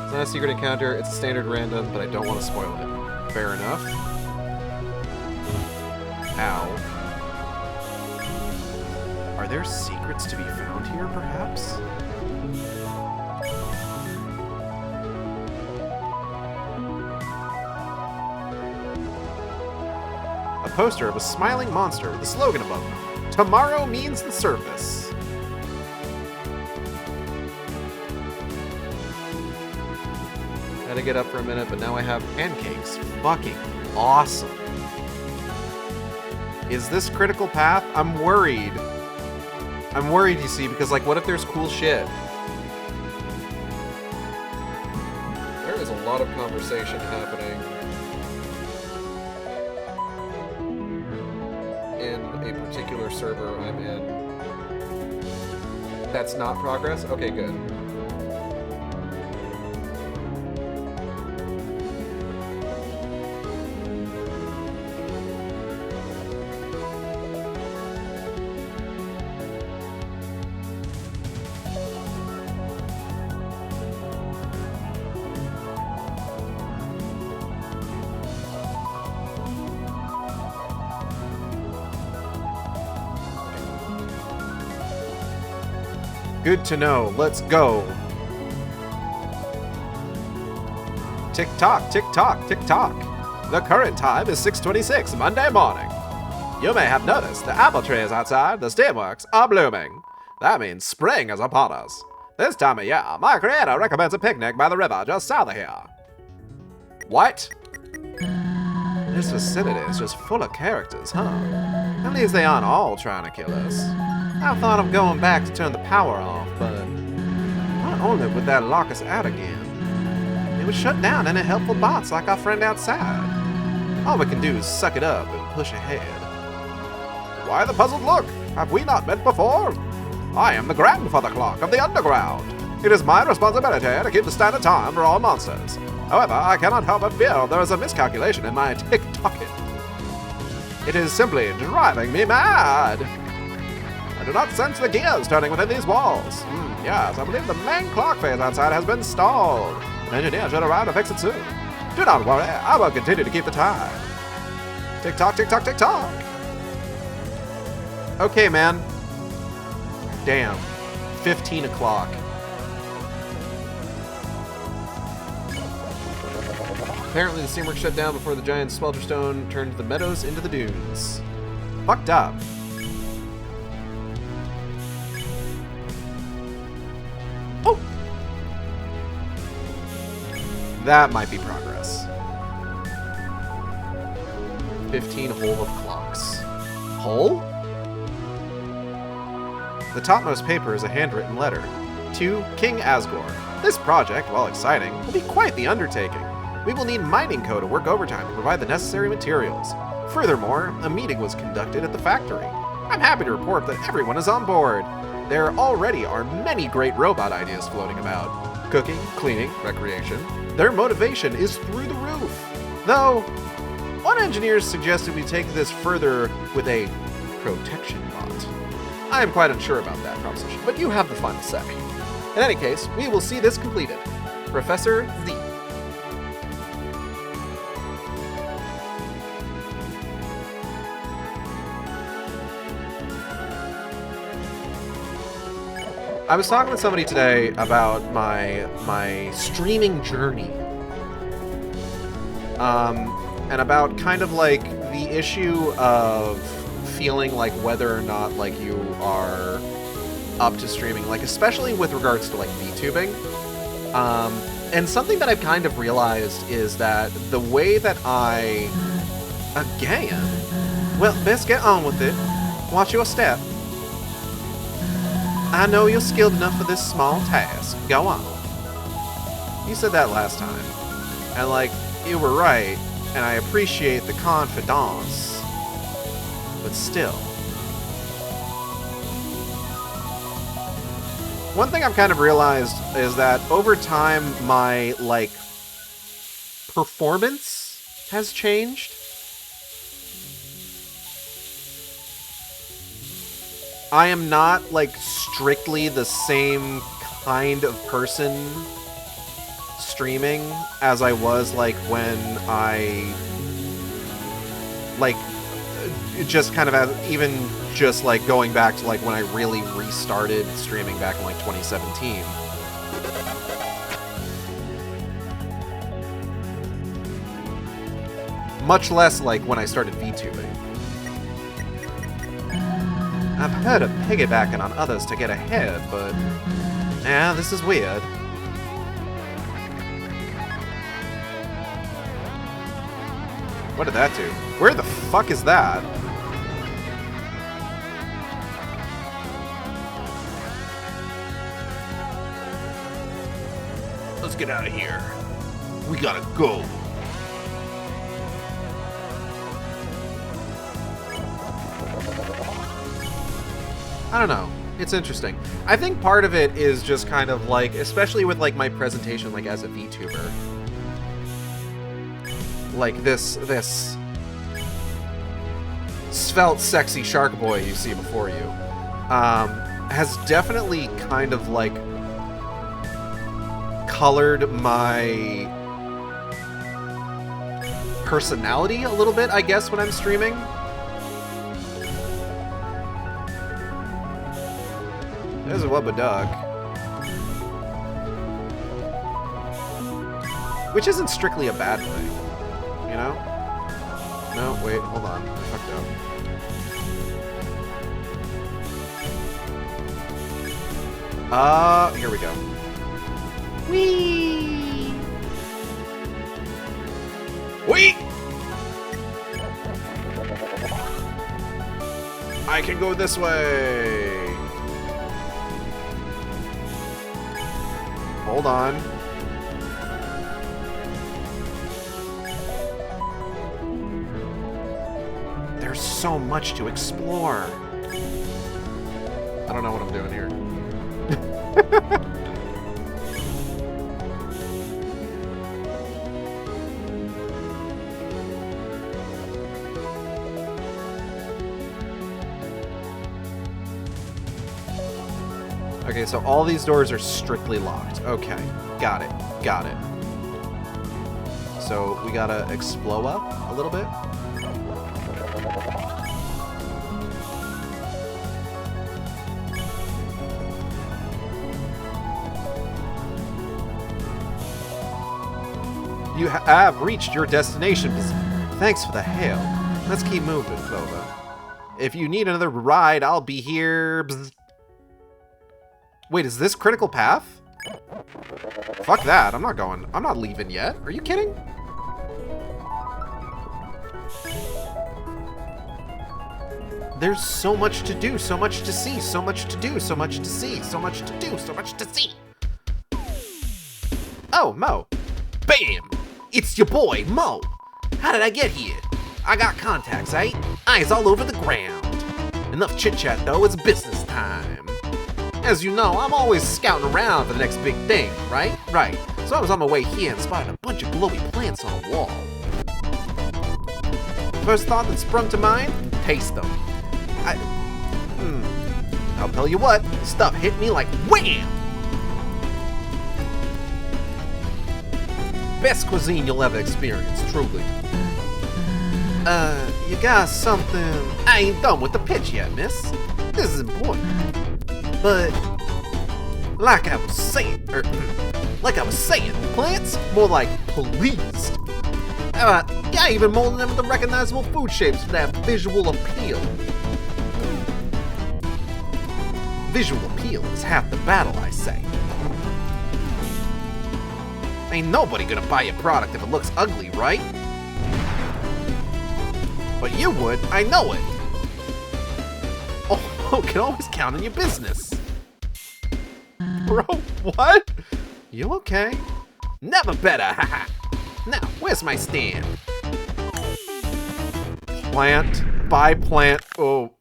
A: It's not a secret encounter, it's a standard random, but I don't want to spoil it. Fair enough. Ow. Are there secrets to be found here, perhaps? A poster of a smiling monster with a slogan above it. Tomorrow means the surface. Had to get up for a minute, but now I have pancakes. Fucking awesome. Is this critical path? I'm worried. I'm worried, you see, because, like, what if there's cool shit? There is a lot of conversation happening in a particular server I'm in. That's not progress? Okay, good. Good to know. Let's go. Tick-tock, tick-tock, tick-tock. The current time is 6:26 Monday morning. You may have noticed the apple trees outside the steamworks are blooming. That means spring is upon us. This time of year, my creator recommends a picnic by the river just south of here. What? This vicinity is just full of characters, huh? At least they aren't all trying to kill us. I thought of going back to turn the power off, but why only would that lock us out again? It would shut down any helpful bots like our friend outside. All we can do is suck it up and push ahead. Why the puzzled look? Have we not met before? I am the grandfather clock of the underground. It is my responsibility to keep the standard time for all monsters. However, I cannot help but feel there is a miscalculation in my tick-tocking. It is simply driving me mad. I do not sense the gears turning within these walls. Yes, I believe the main clock phase outside has been stalled. An engineer should arrive to fix it soon. Do not worry, I will continue to keep the time. Tick-tock, tick-tock, tick-tock. Okay, man. Damn. 15 o'clock. Apparently the steamworks shut down before the giant swelterstone turned the meadows into the dunes. Fucked up. Oh! That might be progress. 15 hole of clocks. Hole? The topmost paper is a handwritten letter. To King Asgore. This project, while exciting, will be quite the undertaking. We will need mining co to work overtime to provide the necessary materials. Furthermore, a meeting was conducted at the factory. I'm happy to report that everyone is on board. There already are many great robot ideas floating about. Cooking, cleaning, recreation. Their motivation is through the roof. Though, one engineer suggested we take this further with a protection bot. I am quite unsure about that proposition, but you have the final say. In any case, we will see this completed. Professor Z. I was talking with somebody today about my streaming journey, and about kind of like the issue of feeling like whether or not like you are up to streaming, like especially with regards to like VTubing. And something that I've kind of realized is that the way that well, best get on with it. Watch your step. I know you're skilled enough for this small task. Go on. You said that last time. And, like, you were right, and I appreciate the confidence. But still. One thing I've kind of realized is that over time, my, like, performance has changed. I am not, like, strictly the same kind of person streaming as I was, like, when I, like, just kind of, even just, like, going back to, like, when I really restarted streaming back in, like, 2017. Much less, like, when I started VTubing. I've heard of piggybacking on others to get ahead, but yeah, this is weird. What did that do? Where the fuck is that? Let's get out of here. We gotta go. I don't know. It's interesting. I think part of it is just kind of like, especially with like my presentation like as a VTuber. Like this svelte, sexy shark boy you see before you, has definitely kind of like colored my personality a little bit, I guess, when I'm streaming. There's a wubba duck. Which isn't strictly a bad thing, you know? No, wait, hold on. I fucked up. Here we go. Whee! Whee! I can go this way. Hold on. There's so much to explore. I don't know what I'm doing here. Okay, so all these doors are strictly locked. Okay, got it, got it. So we gotta explode up a little bit. You have reached your destination. Thanks for the hail. Let's keep moving, Clover. If you need another ride, I'll be here. Wait, is this critical path? Fuck that. I'm not going. I'm not leaving yet. Are you kidding? There's so much to do, so much to see, so much to do, so much to see, so much to do, so much to see. Oh, Mo. Bam! It's your boy, Mo. How did I get here? I got contacts, eh? Eyes all over the ground. Enough chit-chat, though. It's business time. As you know, I'm always scouting around for the next big thing, right? Right. So I was on my way here and spotted a bunch of glowy plants on a wall. First thought that sprung to mind? Taste them. I'll tell you what, stuff hit me like wham! Best cuisine you'll ever experience, truly. You got something... I ain't done with the pitch yet, miss. This is important. But, like I was saying, plants more like pleased. Yeah, even molding them into recognizable food shapes for that visual appeal. Visual appeal is half the battle, I say. Ain't nobody gonna buy your product if it looks ugly, right? But you would, I know it. Oh, can always count on your business. Bro, what? You okay? Never better, haha. Now, where's my stand? Plant, buy plant, oh.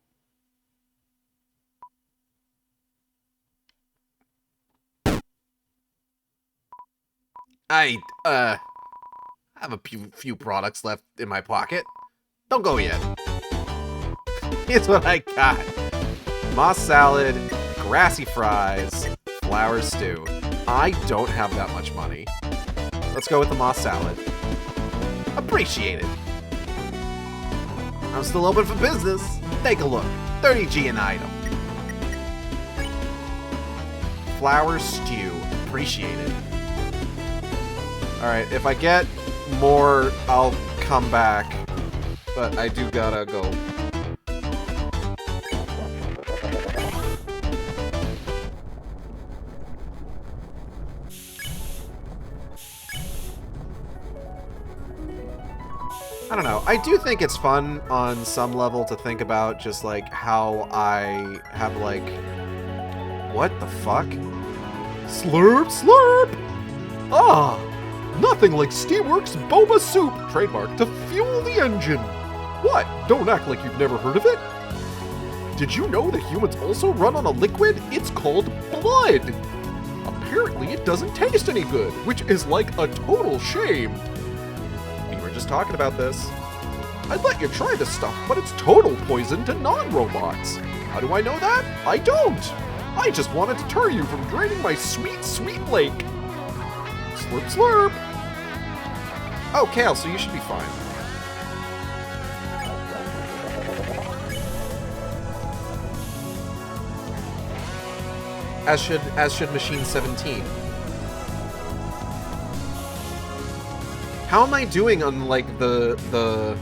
A: I have a few products left in my pocket. Don't go yet. Here's what I got. Moss salad, grassy fries, flour stew. I don't have that much money. Let's go with the moss salad. Appreciate it. I'm still open for business. Take a look. 30G an item. Flour stew. Appreciate it. Alright, if I get more, I'll come back. But I do gotta go. I don't know. I do think it's fun on some level to think about just like how I have like... What the fuck? Slurp, slurp! Ah! Nothing like Steamworks Boba Soup, trademark, to fuel the engine. What? Don't act like you've never heard of it. Did you know that humans also run on a liquid? It's called blood. Apparently it doesn't taste any good, which is like a total shame. We were just talking about this. I'd let you try this stuff, but it's total poison to non-robots. How do I know that? I don't. I just want to deter you from draining my sweet, sweet lake. Slurp, slurp. Oh, Kale, so you should be fine. As should Machine 17. How am I doing on like the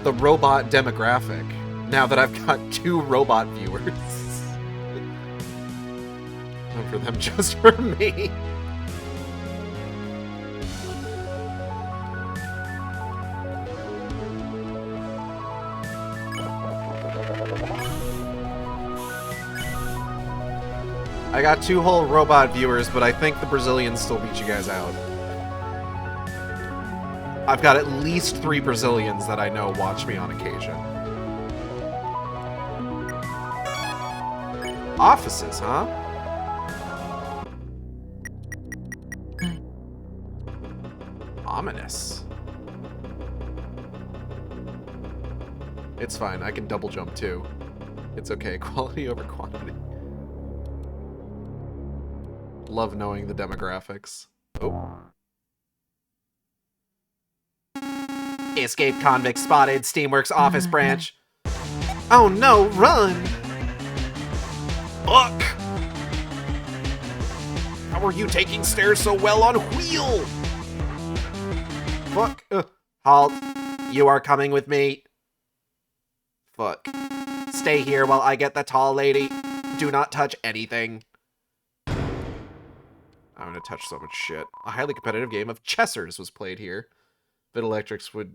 A: robot demographic now that I've got 2 robot viewers? Not for them, just for me. I got 2 whole robot viewers, but I think the Brazilians still beat you guys out. I've got at least 3 Brazilians that I know watch me on occasion. Offices, huh? Ominous. It's fine, I can double jump too. It's okay, quality over quantity. Love knowing the demographics. Oh.
B: Escaped convict spotted, Steamworks office branch.
A: Oh no, run!
B: Fuck!
A: How are you taking stairs so well on wheel? Fuck.
B: Halt. You are coming with me.
A: Fuck.
B: Stay here while I get the tall lady. Do not touch anything.
A: I'm gonna touch so much shit. A highly competitive game of Chessers was played here. Vid Electrics would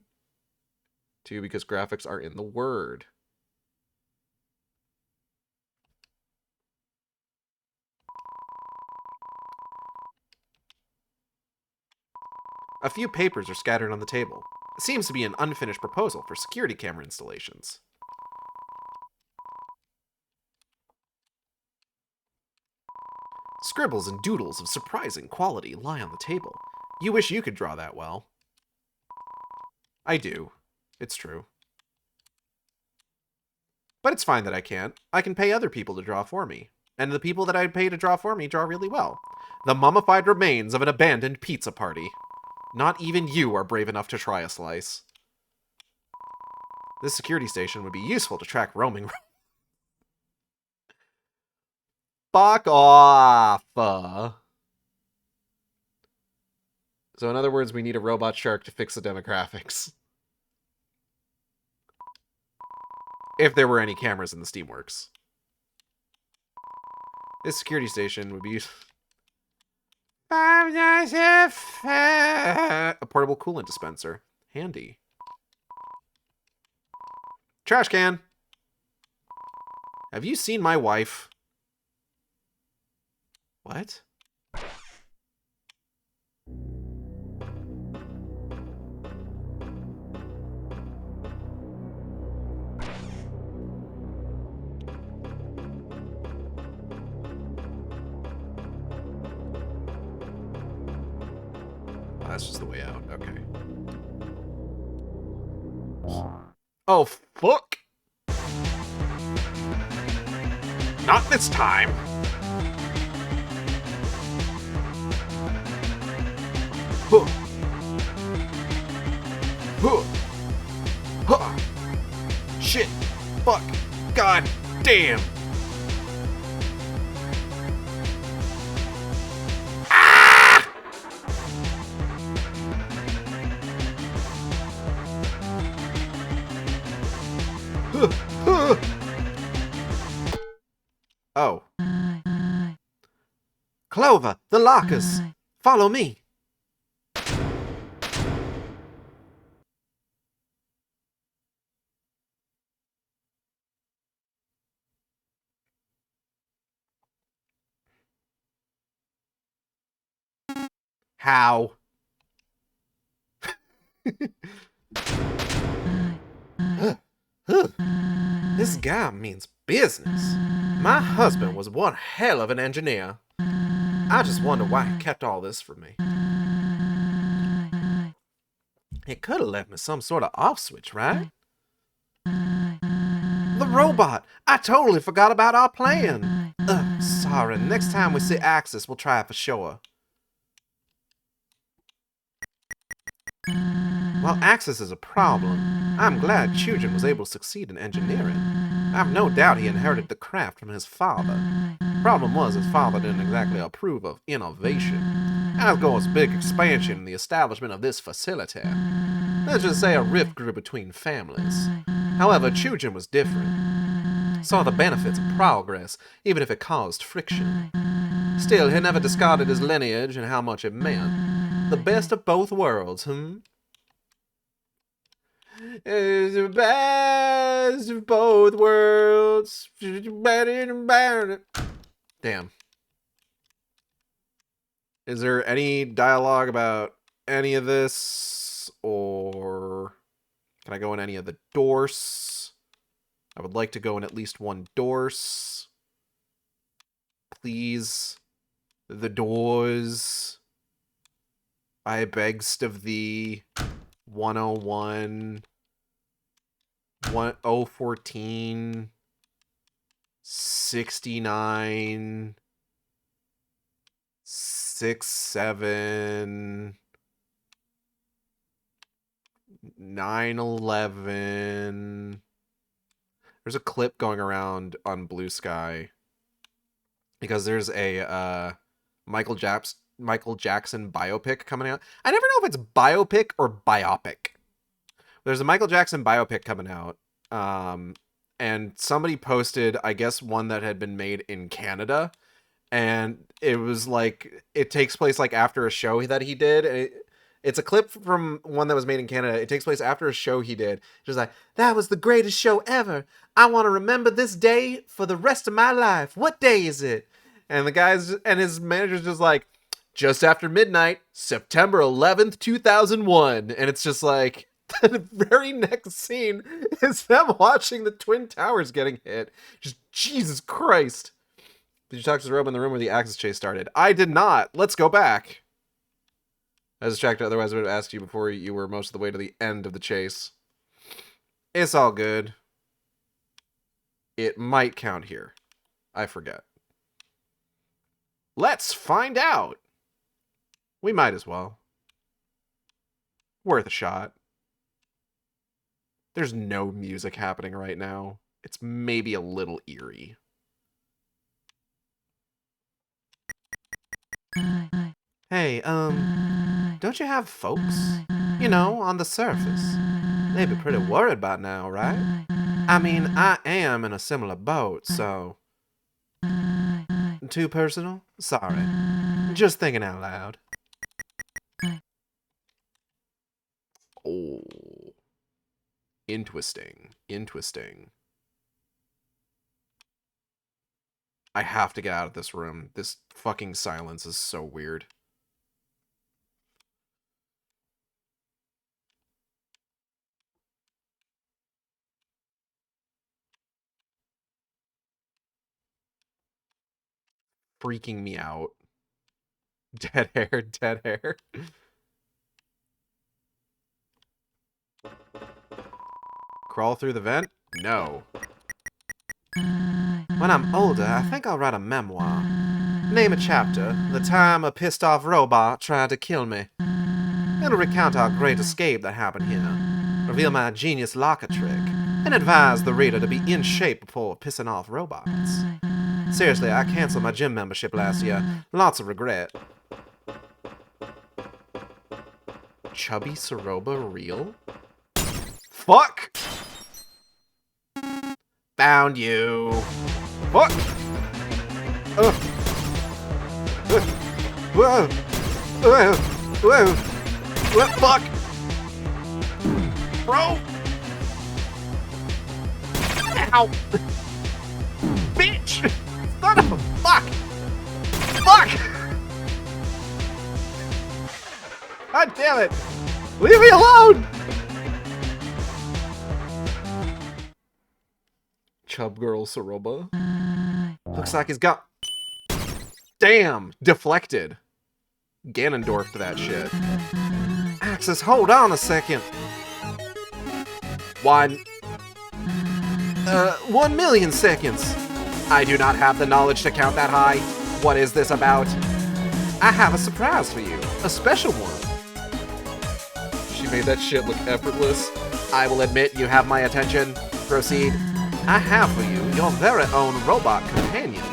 A: too, because graphics are in the word. A few papers are scattered on the table. It seems to be an unfinished proposal for security camera installations. Scribbles and doodles of surprising quality lie on the table. You wish you could draw that well. I do. It's true. But it's fine that I can't. I can pay other people to draw for me. And the people that I pay to draw for me draw really well. The mummified remains of an abandoned pizza party. Not even you are brave enough to try a slice. This security station would be useful to track roaming. Fuck off! So in other words, we need a robot shark to fix the demographics. If there were any cameras in the Steamworks. This security station would be useful. A portable coolant dispenser. Handy. Trash can! Have you seen my wife? What? Oh, that's just the way out. Okay. Oh, fuck! Not this time! Huh. Huh. Huh. Shit. Fuck. God damn. Ah! Huh. Huh. Oh. Clover, the lockers. Follow me. How? This guy means business. My husband was one hell of an engineer. I just wonder why he kept all this from me. He could have left me some sort of off switch, right? The robot! I totally forgot about our plan. Sorry. Next time we see Axis, we'll try it for sure. While Axis is a problem, I'm glad Chujin was able to succeed in engineering. I've no doubt he inherited the craft from his father. Problem was, his father didn't exactly approve of innovation. And of course, big expansion in the establishment of this facility. Let's just say a rift grew between families. However, Chujin was different. Saw the benefits of progress, even if it caused friction. Still, he never discarded his lineage and how much it meant. The best of both worlds, It's the best of both worlds. Damn. Is there any dialogue about any of this? Or can I go in any of the doors? I would like to go in at least one doors. Please. The doors. I beggst of thee. 101. 1014. 69. 67. 911. There's a clip going around on Blue Sky because there's a Michael Jackson biopic coming out. I never know if it's biopic or biopic. There's a Michael Jackson biopic coming out, and somebody posted, I guess, one that had been made in Canada, and it was like, it takes place like after a show that he did, and it's a clip from one that was made in Canada. It takes place after a show he did. Just like, that was the greatest show ever. I want to remember this day for the rest of my life. What day is it? And the guys and his manager's just like, just after midnight, September 11th, 2001. And it's just like, the very next scene is them watching the Twin Towers getting hit. Just, Jesus Christ. Did you talk to the robot in the room where the Axis chase started? I did not. Let's go back. I was distracted, otherwise I would have asked you before you were most of the way to the end of the chase. It's all good. It might count here. I forget. Let's find out. We might as well. Worth a shot. There's no music happening right now. It's maybe a little eerie. Hey, don't you have folks? You know, on the surface. They'd be pretty worried by now, right? I mean, I am in a similar boat, so... Too personal? Sorry. Just thinking out loud. Oh. Interesting. Interesting. I have to get out of this room. This fucking silence is so weird. Freaking me out. Dead hair, dead hair. Crawl through the vent? No. When I'm older, I think I'll write a memoir. Name a chapter, the time a pissed off robot tried to kill me. It'll recount our great escape that happened here, reveal my genius locker trick, and advise the reader to be in shape before pissing off robots. Seriously, I canceled my gym membership last year. Lots of regret. Chubby Soroba real? Fuck! Found you. Fuck! Whoa! Whoa! Whoa! What? Fuck! Bro! Ow! Bitch! Son of a fuck! Fuck! God damn it! Leave me alone! Chub girl Soroba. Looks like he's got... Damn! Deflected. Ganondorf to that shit. Axis, hold on a second. 1,000,000 seconds. I do not have the knowledge to count that high. What is this about? I have a surprise for you. A special one. She made that shit look effortless. I will admit you have my attention. Proceed. I have for you your very own robot companion.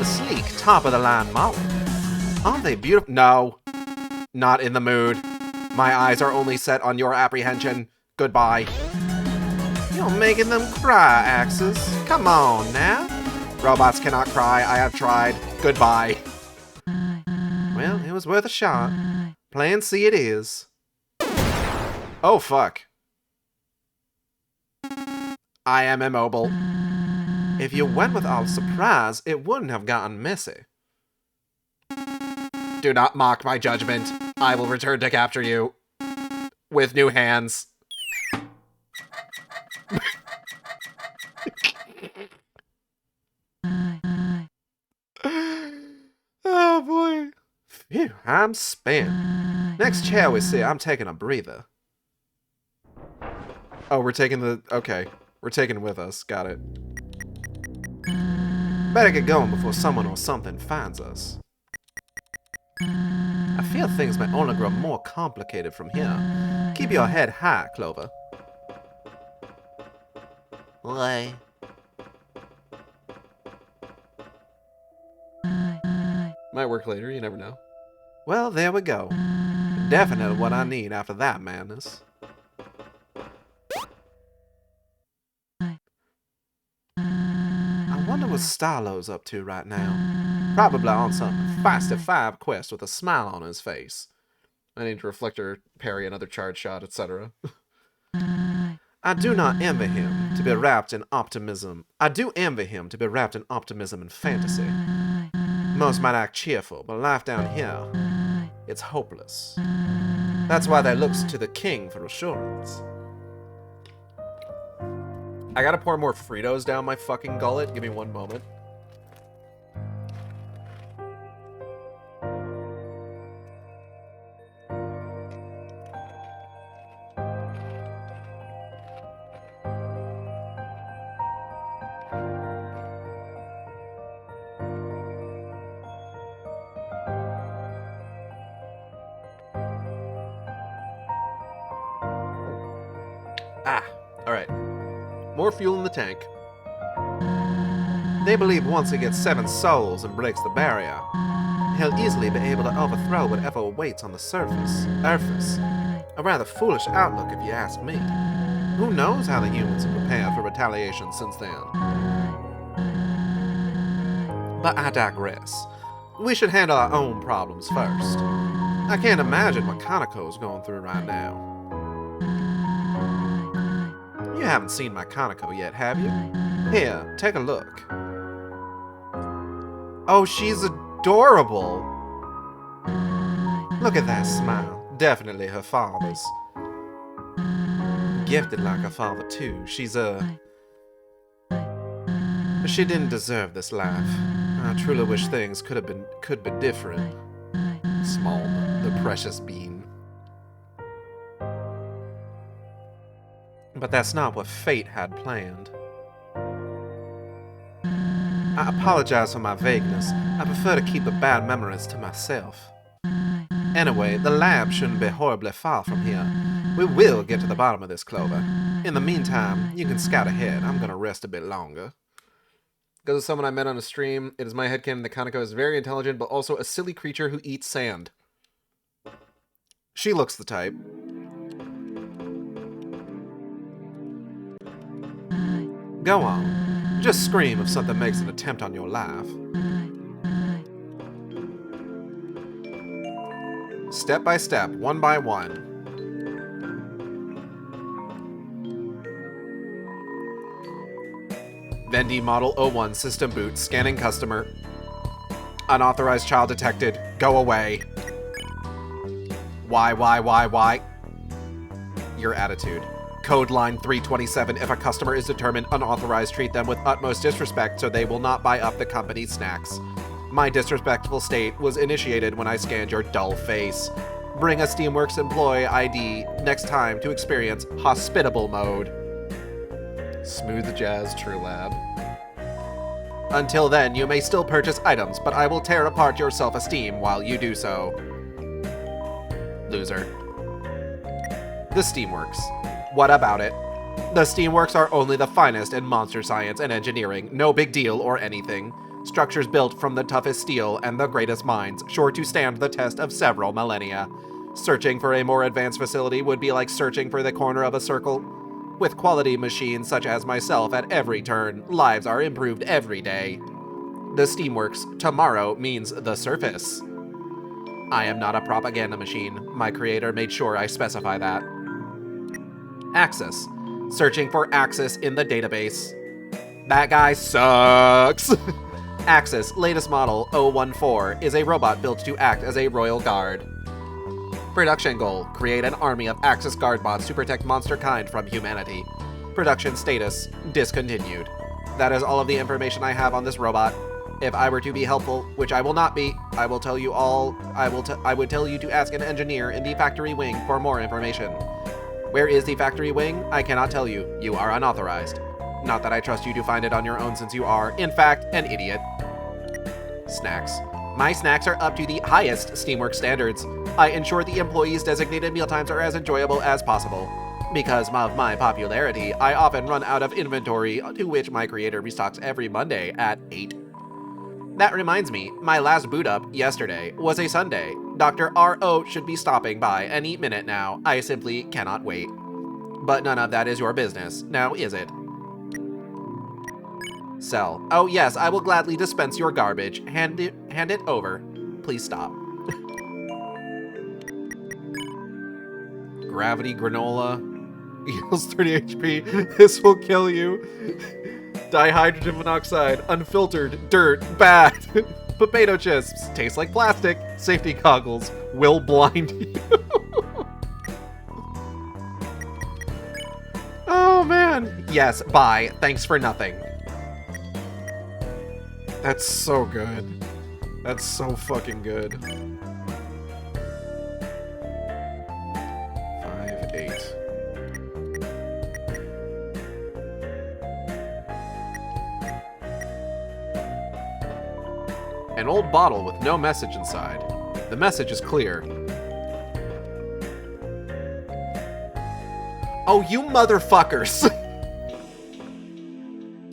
A: sleek, top-of-the-line model. Aren't they beautiful? No. Not in the mood. My eyes are only set on your apprehension. Goodbye. You're making them cry, Axis. Come on, now. Robots cannot cry. I have tried. Goodbye. Well, it was worth a shot. Plan C it is. Oh, fuck. I am immobile. If you went without surprise, it wouldn't have gotten messy. Do not mock my judgment. I will return to capture you. With new hands. Oh boy. Phew, I'm spent. Next chair we see, I'm taking a breather. Oh, we're taking the... Okay. We're taking it with us. Got it. Better get going before someone or something finds us. I feel things may only grow more complicated from here. Keep your head high, Clover.
B: Why?
A: Might work later, you never know. Well, there we go. Definitely what I need after that madness. I wonder what Starlow's up to right now. Probably on some Fast 5 quest with a smile on his face. I need to reflector, parry, another charge shot, etc. I do not envy him to be wrapped in optimism. I do envy him to be wrapped in optimism and fantasy. Most might act cheerful, but life down here, it's hopeless. That's why they look to the king for assurance. I gotta pour more Fritos down my fucking gullet. Give me one moment. Alright. More fuel in the tank. They believe once he gets 7 souls and breaks the barrier, he'll easily be able to overthrow whatever awaits on the surface. A rather foolish outlook if you ask me. Who knows how the humans have prepared for retaliation since then? But I digress. We should handle our own problems first. I can't imagine what Kaneko's going through right now. You haven't seen my Kaneko yet, have you? Here, take a look. Oh, she's adorable. Look at that smile. Definitely her father's. Gifted like her father, too. She's She didn't deserve this life. I truly wish things could be different. Small, the precious bean. But that's not what fate had planned. I apologize for my vagueness. I prefer to keep the bad memories to myself. Anyway, the lab shouldn't be horribly far from here. We will get to the bottom of this, Clover. In the meantime, you can scout ahead. I'm gonna rest a bit longer. Because of someone I met on a stream, it is my headcanon that Kaneko is very intelligent, but also a silly creature who eats sand. She looks the type. Go on. Just scream if something makes an attempt on your life. Step by step, one by one. Vendi Model 01 System Boot. Scanning customer. Unauthorized child detected. Go away. Why? Your attitude. Code line 327. If a customer is determined unauthorized, treat them with utmost disrespect so they will not buy up the company's snacks. My disrespectful state was initiated when I scanned your dull face. Bring a Steamworks employee ID next time to experience hospitable mode. Smooth jazz, True Lab. Until then, you may still purchase items, but I will tear apart your self-esteem while you do so. Loser. The Steamworks. What about it? The Steamworks are only the finest in monster science and engineering. No big deal or anything. Structures built from the toughest steel and the greatest minds, sure to stand the test of several millennia. Searching for a more advanced facility would be like searching for the corner of a circle. With quality machines such as myself at every turn, lives are improved every day. The Steamworks tomorrow means the surface. I am not a propaganda machine. My creator made sure I specify that. Axis. Searching for Axis in the database. That guy sucks. Axis, latest model 014, is a robot built to act as a royal guard. Production goal, create an army of Axis guard bots to protect monster kind from humanity. Production status, discontinued. That is all of the information I have on this robot. If I were to be helpful, which I will not be, I will tell you all, I would tell you to ask an engineer in the factory wing for more information. Where is the factory wing? I cannot tell you. You are unauthorized. Not that I trust you to find it on your own since you are, in fact, an idiot. Snacks. My snacks are up to the highest Steamworks standards. I ensure the employees' designated mealtimes are as enjoyable as possible. Because of my popularity, I often run out of inventory, to which my creator restocks every Monday at 8. That reminds me, my last boot up, yesterday, was a Sunday. Dr. R.O. should be stopping by any minute now. I simply cannot wait. But none of that is your business, now is it? Sell. Oh yes, I will gladly dispense your garbage. Hand it over. Please stop. Gravity granola. Equals 30 HP. This will kill you. Dihydrogen monoxide. Unfiltered. Dirt. Bad. Potato chips. Taste like plastic. Safety goggles. Will blind you. Oh man. Yes, bye. Thanks for nothing. That's so good. That's so fucking good. 5, 8. An old bottle with no message inside. The message is clear. Oh, you motherfuckers!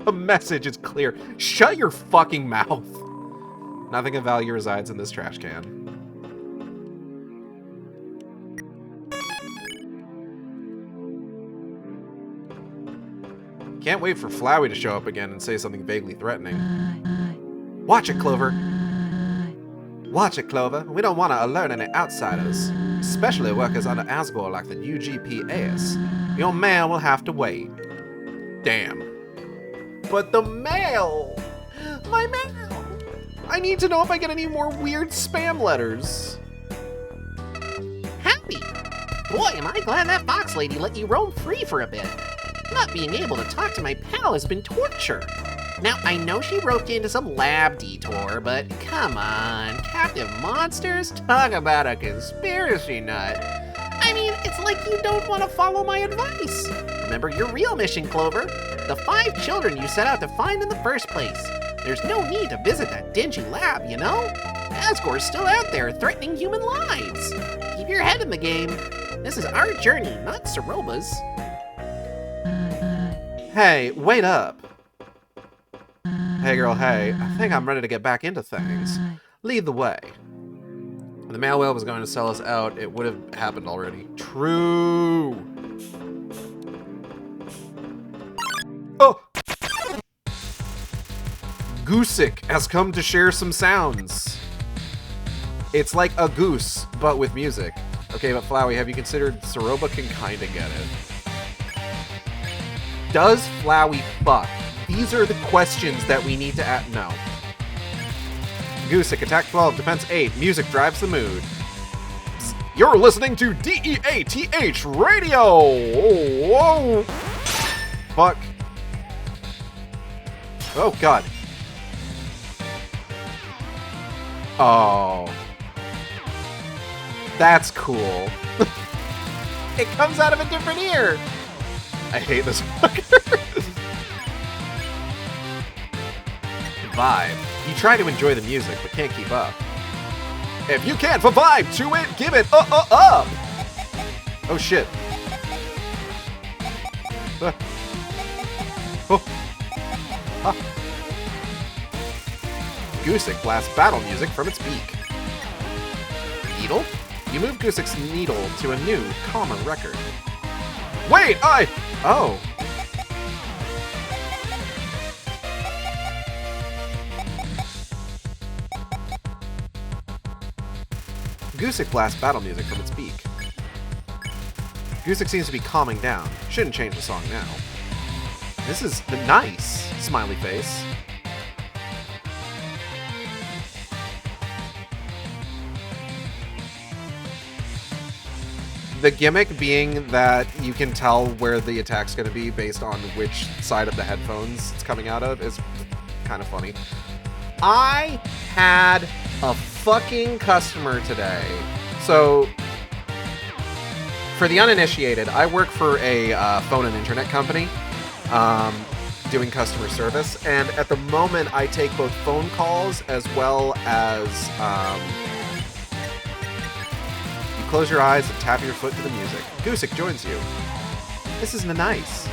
A: The message is clear. Shut your fucking mouth. Nothing of value resides in this trash can. Can't wait for Flowey to show up again and say something vaguely threatening. Watch it, Clover. Watch it, Clover. We don't want to alert any outsiders, especially workers under Asgore like the UGPS. Your mail will have to wait. Damn. But the mail! My mail! I need to know if I get any more weird spam letters.
B: Howdy! Boy, am I glad that fox lady let you roam free for a bit. Not being able to talk to my pal has been torture. Now, I know she roped you into some lab detour, but come on, captive monsters? Talk about a conspiracy nut. I mean, it's like you don't want to follow my advice. Remember your real mission, Clover. The 5 children you set out to find in the first place. There's no need to visit that dingy lab, you know? Asgore's still out there threatening human lives. Keep your head in the game. This is our journey, not Saroba's.
A: Hey, wait up. Hey girl, hey, I think I'm ready to get back into things. Lead the way. If the mail whale was going to sell us out, it would have happened already. True. Oh! Goosick has come to share some sounds. It's like a goose, but with music. Okay, but Flowey, have you considered Saroba can kinda get it? Does Flowey fuck? These are the questions that we need to ask. No. Goosick, attack 12, defense 8, music drives the mood. Psst. You're listening to DEATH Radio! Whoa! Fuck. Oh, God. Oh. That's cool. It comes out of a different ear. I hate this fucker. Vibe. You try to enjoy the music, but can't keep up. If you can't vibe to it, give it up. Oh shit. Oh. Goosick blasts battle music from its beak. Needle? You move Goosick's needle to a new, calmer record. Wait, Oh. Goosick blasts battle music from its beak. Goosick seems to be calming down. Shouldn't change the song now. This is nice, smiley face. The gimmick being that you can tell where the attack's going to be based on which side of the headphones it's coming out of is kind of funny. I had a fucking customer today. So, for the uninitiated, I work for a phone and internet company doing customer service, and at the moment I take both phone calls as well as you close your eyes and tap your foot to the music. Goosick joins you. This is nice.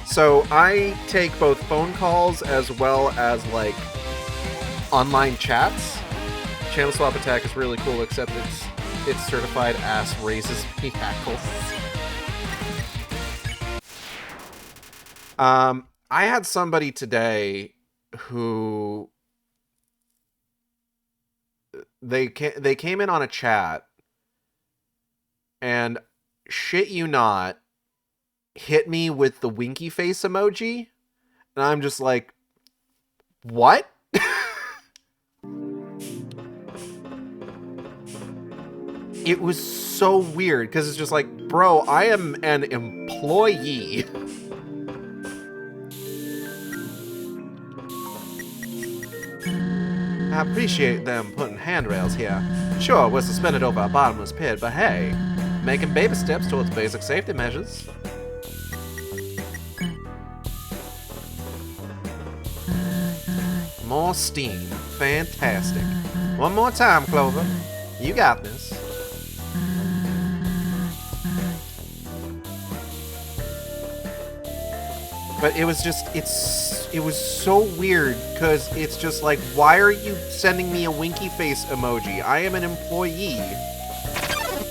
A: So I take both phone calls as well as like online chats. Channel swap attack is really cool, except its certified ass raises me hackles. I had somebody today who they came in on a chat and shit you not hit me with the winky face emoji, and I'm just like, what? It was so weird because it's just like, bro, I am an employee. I appreciate them putting handrails here. Sure, we're suspended over a bottomless pit, but hey, making baby steps towards basic safety measures. More steam. Fantastic. One more time, Clover. You got this. But it was just, it was so weird, because it's just like, why are you sending me a winky face emoji? I am an employee.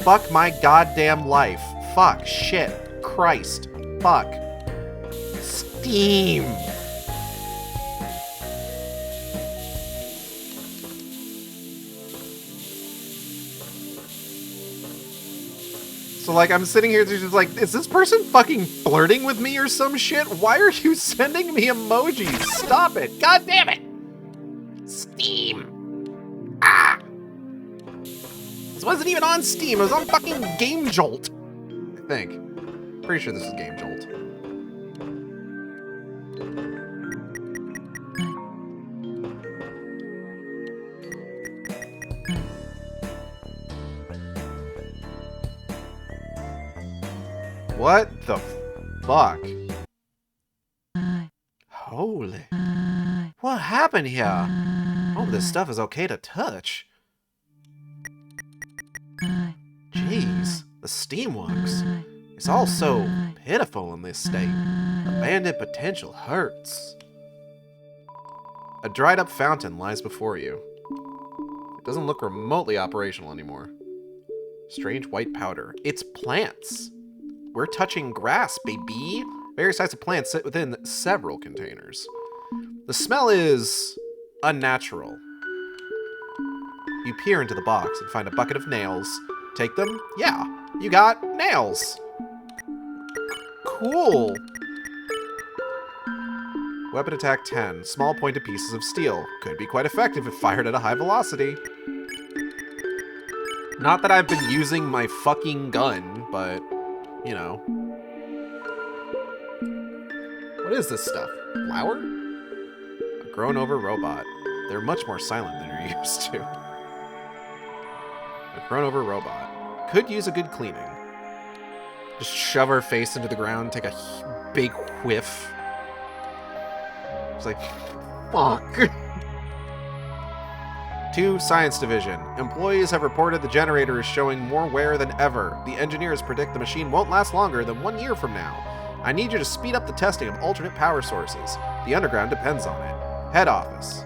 A: Fuck my goddamn life. Fuck. Shit. Christ. Fuck. Steam. So, like, I'm sitting here just like, is this person fucking flirting with me or some shit? Why are you sending me emojis? Stop it. God damn it.
B: Steam. Ah!
A: This wasn't even on Steam. It was on fucking Game Jolt. I think. Pretty sure this is Game Jolt. What the fuck? Holy. What happened here? Oh, this stuff is okay to touch. Jeez, the steamworks. It's all so pitiful in this state. Abandoned potential hurts. A dried up fountain lies before you. It doesn't look remotely operational anymore. Strange white powder. It's plants. We're touching grass, baby. Various types of plants sit within several containers. The smell is unnatural. You peer into the box and find a bucket of nails. Take them? Yeah, you got nails. Cool. Weapon attack 10. Small pointed pieces of steel. Could be quite effective if fired at a high velocity. Not that I've been using my fucking gun, but... you know. What is this stuff? Flour? A grown-over robot. They're much more silent than you're used to. A grown-over robot. Could use a good cleaning. Just shove her face into the ground, take a big whiff. It's like, fuck. 2. Science Division. Employees have reported the generator is showing more wear than ever. The engineers predict the machine won't last longer than 1 year from now. I need you to speed up the testing of alternate power sources. The underground depends on it. Head office.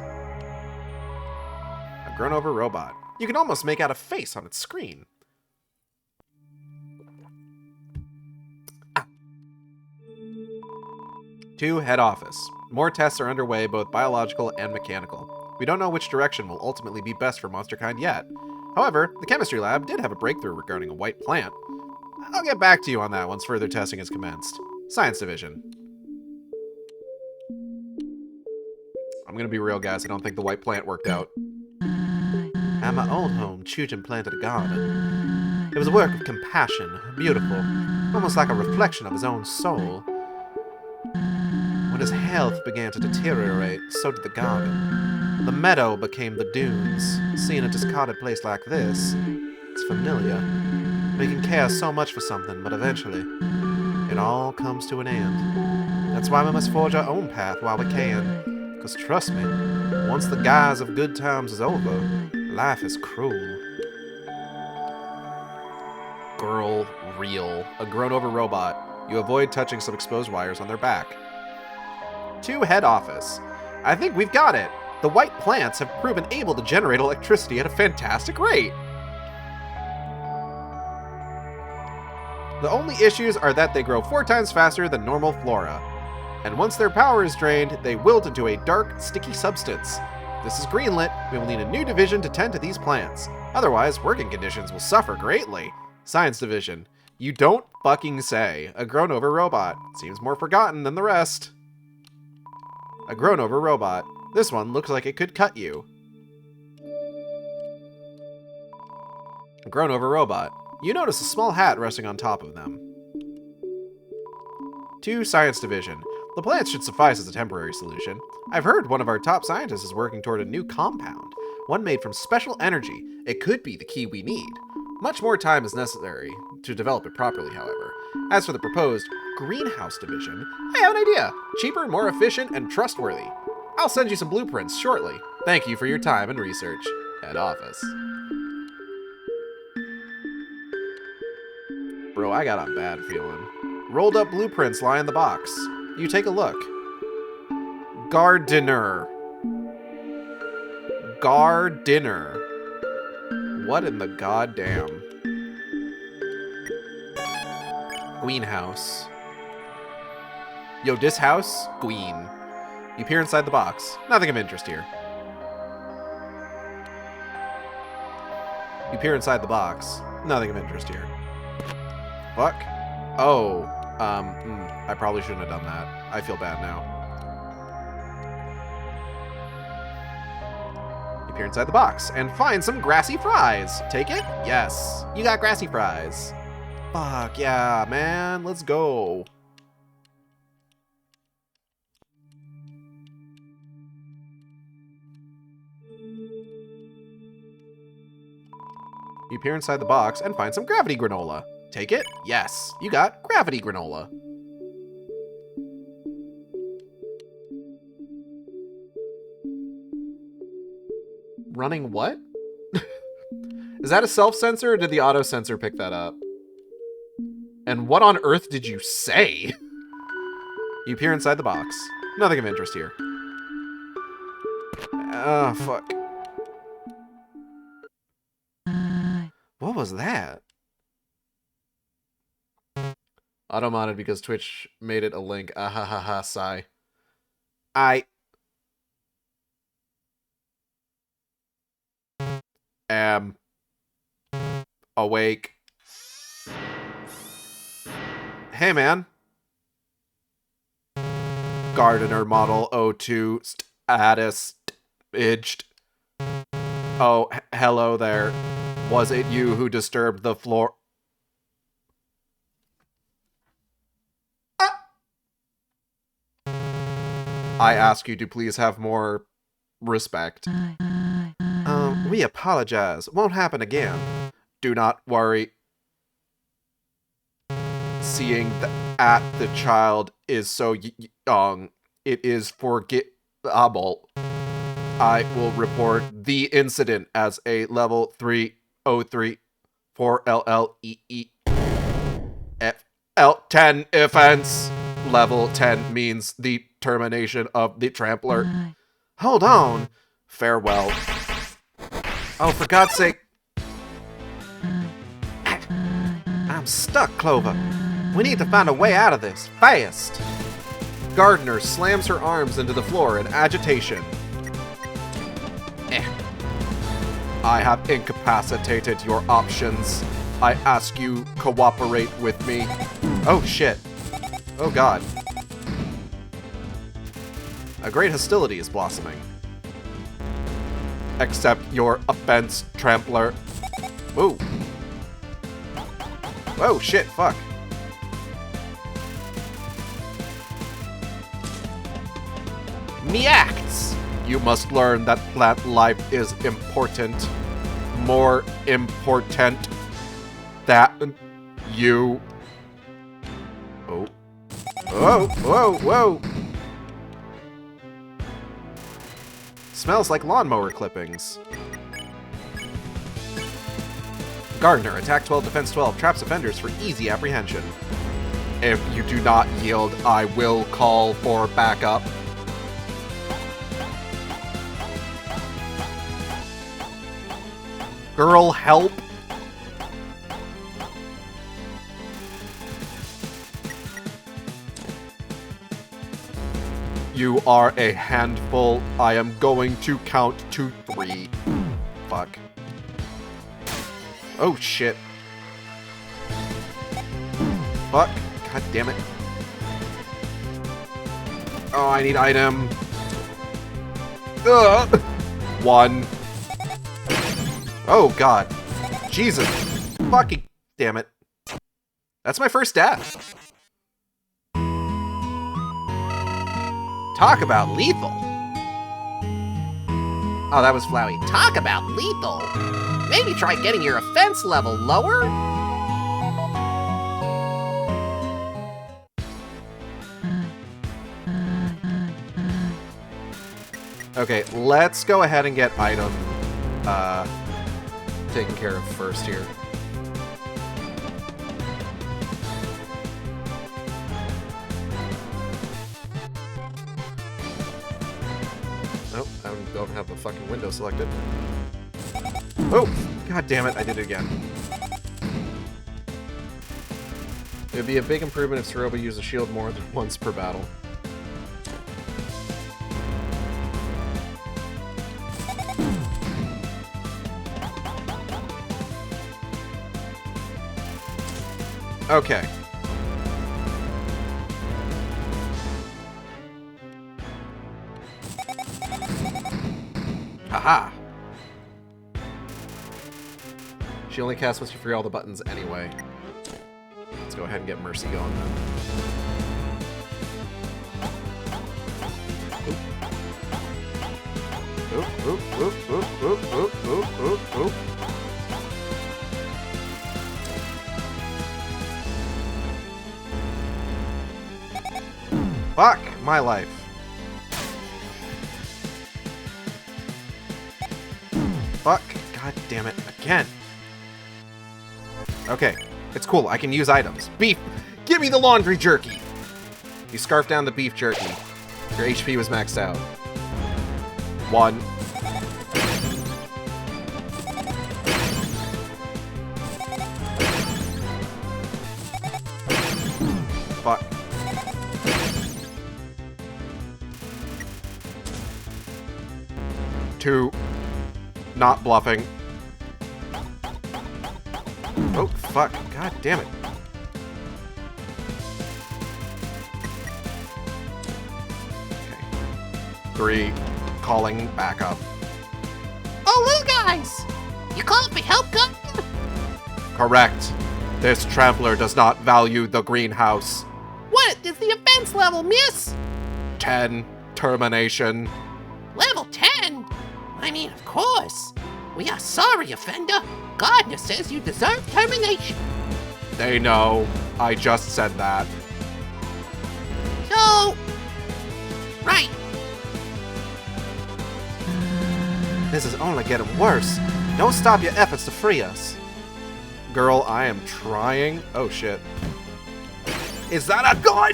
A: A grown-over robot. You can almost make out a face on its screen. To head office. More tests are underway, both biological and mechanical. We don't know which direction will ultimately be best for monsterkind yet. However, the chemistry lab did have a breakthrough regarding a white plant. I'll get back to you on that once further testing is commenced. Science Division. I'm gonna be real, guys. I don't think the white plant worked out. At my old home, Chujin planted a garden. It was a work of compassion, beautiful, almost like a reflection of his own soul. When his health began to deteriorate, so did the garden. The meadow became the dunes. Seeing a discarded place like this, it's familiar. We can care so much for something, but eventually, it all comes to an end. That's why we must forge our own path while we can. Because trust me, once the guise of good times is over, life is cruel. Girl, real. A grown-over robot. You avoid touching some exposed wires on their back. To head office. I think we've got it. The white plants have proven able to generate electricity at a fantastic rate. The only issues are that they grow 4 times faster than normal flora. And once their power is drained, they wilt into a dark, sticky substance. This is greenlit. We will need a new division to tend to these plants. Otherwise, working conditions will suffer greatly. Science Division. You don't fucking say. A grown-over robot. Seems more forgotten than the rest. A grown-over robot. This one looks like it could cut you. A grown-over robot. You notice a small hat resting on top of them. To Science Division. The plants should suffice as a temporary solution. I've heard one of our top scientists is working toward a new compound. One made from special energy. It could be the key we need. Much more time is necessary to develop it properly, however. As for the proposed greenhouse division, I have an idea. Cheaper, more efficient, and trustworthy. I'll send you some blueprints shortly. Thank you for your time and research. Head office. Bro, I got a bad feeling. Rolled up blueprints lie in the box. You take a look. Gardener. Gardener. What in the goddamn? Greenhouse. Yo, this house? Queen. You peer inside the box. Nothing of interest here. You peer inside the box. Nothing of interest here. Fuck. Oh. I probably shouldn't have done that. I feel bad now. You peer inside the box and find some grassy fries. Take it? Yes. You got grassy fries. Fuck yeah, man. Let's go. You peer inside the box and find some gravity granola. Take it? Yes. You got gravity granola. Running what? Is that a self-sensor or did the auto-sensor pick that up? And what on earth did you say? You peer inside the box. Nothing of interest here. Oh, fuck. What was that? Auto-modded because Twitch made it a link. Ah ha ha ha, sigh. I am awake. Hey, man. Gardener model 02 status aged. Oh, hello there. Was it you who disturbed the floor? I ask you to please have more respect. We apologize. Won't happen again. Do not worry. Seeing that the child is so young, it is forgettable. I will report the incident as a level 303 for LLEE FL10 offense. Level 10 means the termination of the trampler. Hold on. Farewell. Oh, for God's sake. I'm stuck, Clover. We need to find a way out of this, fast. Gardner slams her arms into the floor in agitation. I have incapacitated your options. I ask you cooperate with me. Oh shit. Oh god. A great hostility is blossoming. Accept your offense, trampler. Whoa. Whoa, shit, fuck. Me acts! You must learn that plant life is important. More important than you. Oh. Whoa, whoa, whoa! Smells like lawnmower clippings. Gardner, attack 12, defense 12, traps offenders for easy apprehension. If you do not yield, I will call for backup. Girl, help! You are a handful. I am going to count to 3. Fuck. Oh, shit. Fuck. God damn it. Oh, I need item. Ugh. 1. Oh, God. Jesus. Fucking damn it. That's my first death. Talk about lethal.
B: Oh, that was Flowey. Talk about lethal. Maybe try getting your offense level lower?
A: Okay, let's go ahead and get item taken care of first here. Nope, I don't have the fucking window selected. Oh, god damn it, I did it again. It would be a big improvement if Ceroba used a shield more than once per battle. Okay. Haha. She only casts once you free all the buttons anyway. Let's go ahead and get Mercy going then. Oop, oop, oop, oop, oop, oop, oop, oop, oop. Fuck my life. Fuck. God damn it. Again. Okay. It's cool. I can use items. Beef. Give me the laundry jerky. You scarf down the beef jerky. Your HP was maxed out. 1. Fuck. 2. Not bluffing. Oh, fuck. God damn it. Okay. 3. Calling backup.
B: Oh, little guys! You called for help, Gunner?
A: Correct. This trampler does not value the greenhouse.
B: What is the offense level, miss?
A: 10. Termination.
B: Level 10? I mean, of course. We are sorry, offender. Gardner says you deserve termination.
A: They know. I just said that.
B: So... Right.
A: This is only getting worse. Don't stop your efforts to free us. Girl, I am trying. Oh, shit. Is that a gun?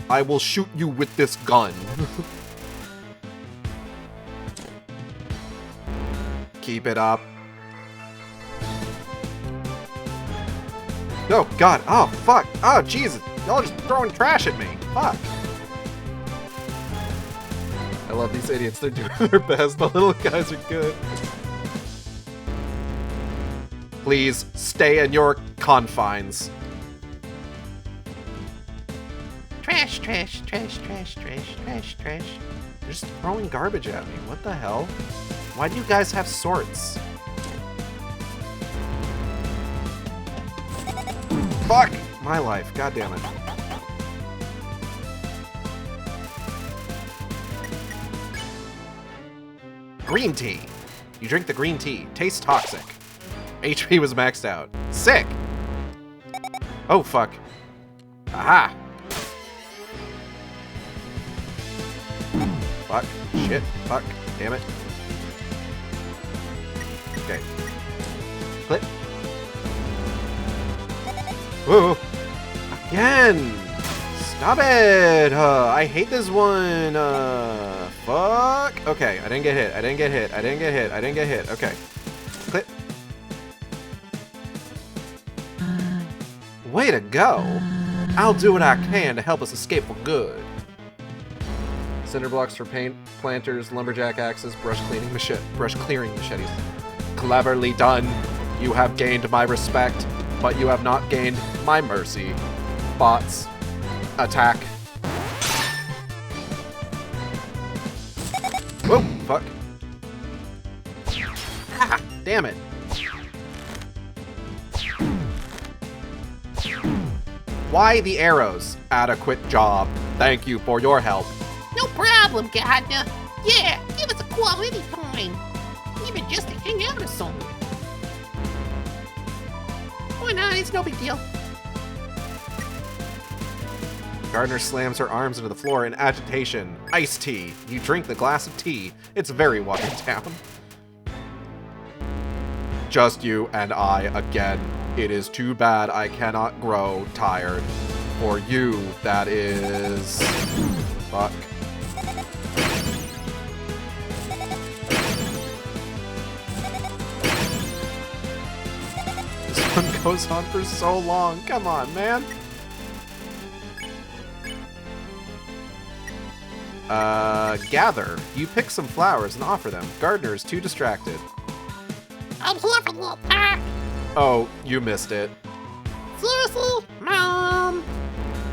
A: I will shoot you with this gun. Keep it up. Oh, God. Oh, fuck. Oh, Jesus. Y'all are just throwing trash at me. Fuck. I love these idiots. They're doing their best. The little guys are good. Please stay in your confines.
B: Trash, trash, trash, trash, trash, trash, trash.
A: They're just throwing garbage at me. What the hell? Why do you guys have swords? Fuck! My life. God damn it. Green tea. You drink the green tea. Tastes toxic. HP was maxed out. Sick! Oh, fuck. Aha! Fuck. Shit. Fuck. Damn it. Okay. Clip. Whoa! Again! Stop it! I hate this one! Fuck! Okay, I didn't get hit. I didn't get hit. I didn't get hit. I didn't get hit. Okay. Clip. Way to go! I'll do what I can to help us escape for good. Cinder blocks for paint, planters, lumberjack axes, brush clearing machetes. Cleverly done. You have gained my respect, but you have not gained my mercy. Bots. Attack. Whoa, fuck. Ah, damn it. Why the arrows? Adequate job. Thank you for your help.
B: No problem, Gardner. Yeah, give us a call anytime. Even just to hang out or something. Why not? It's no big deal.
A: Gardner slams her arms into the floor in agitation. Iced tea. You drink the glass of tea. It's very watered down. Just you and I again. It is too bad I cannot grow tired. For you, that is... Fuck. This one goes on for so long. Come on, man. Gather. You pick some flowers and offer them. Gardner is too distracted.
B: I'm here for the little pack.
A: Oh, you missed it.
B: Seriously? Mom?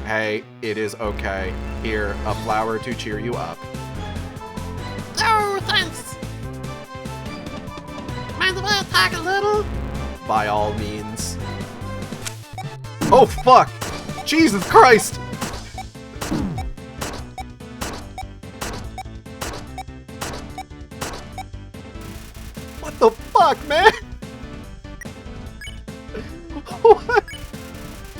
A: Hey, it is okay. Here, a flower to cheer you up.
B: Oh, thanks. Mind if I pack a little?
A: By all means. Oh, fuck! Jesus Christ! What the fuck, man? What?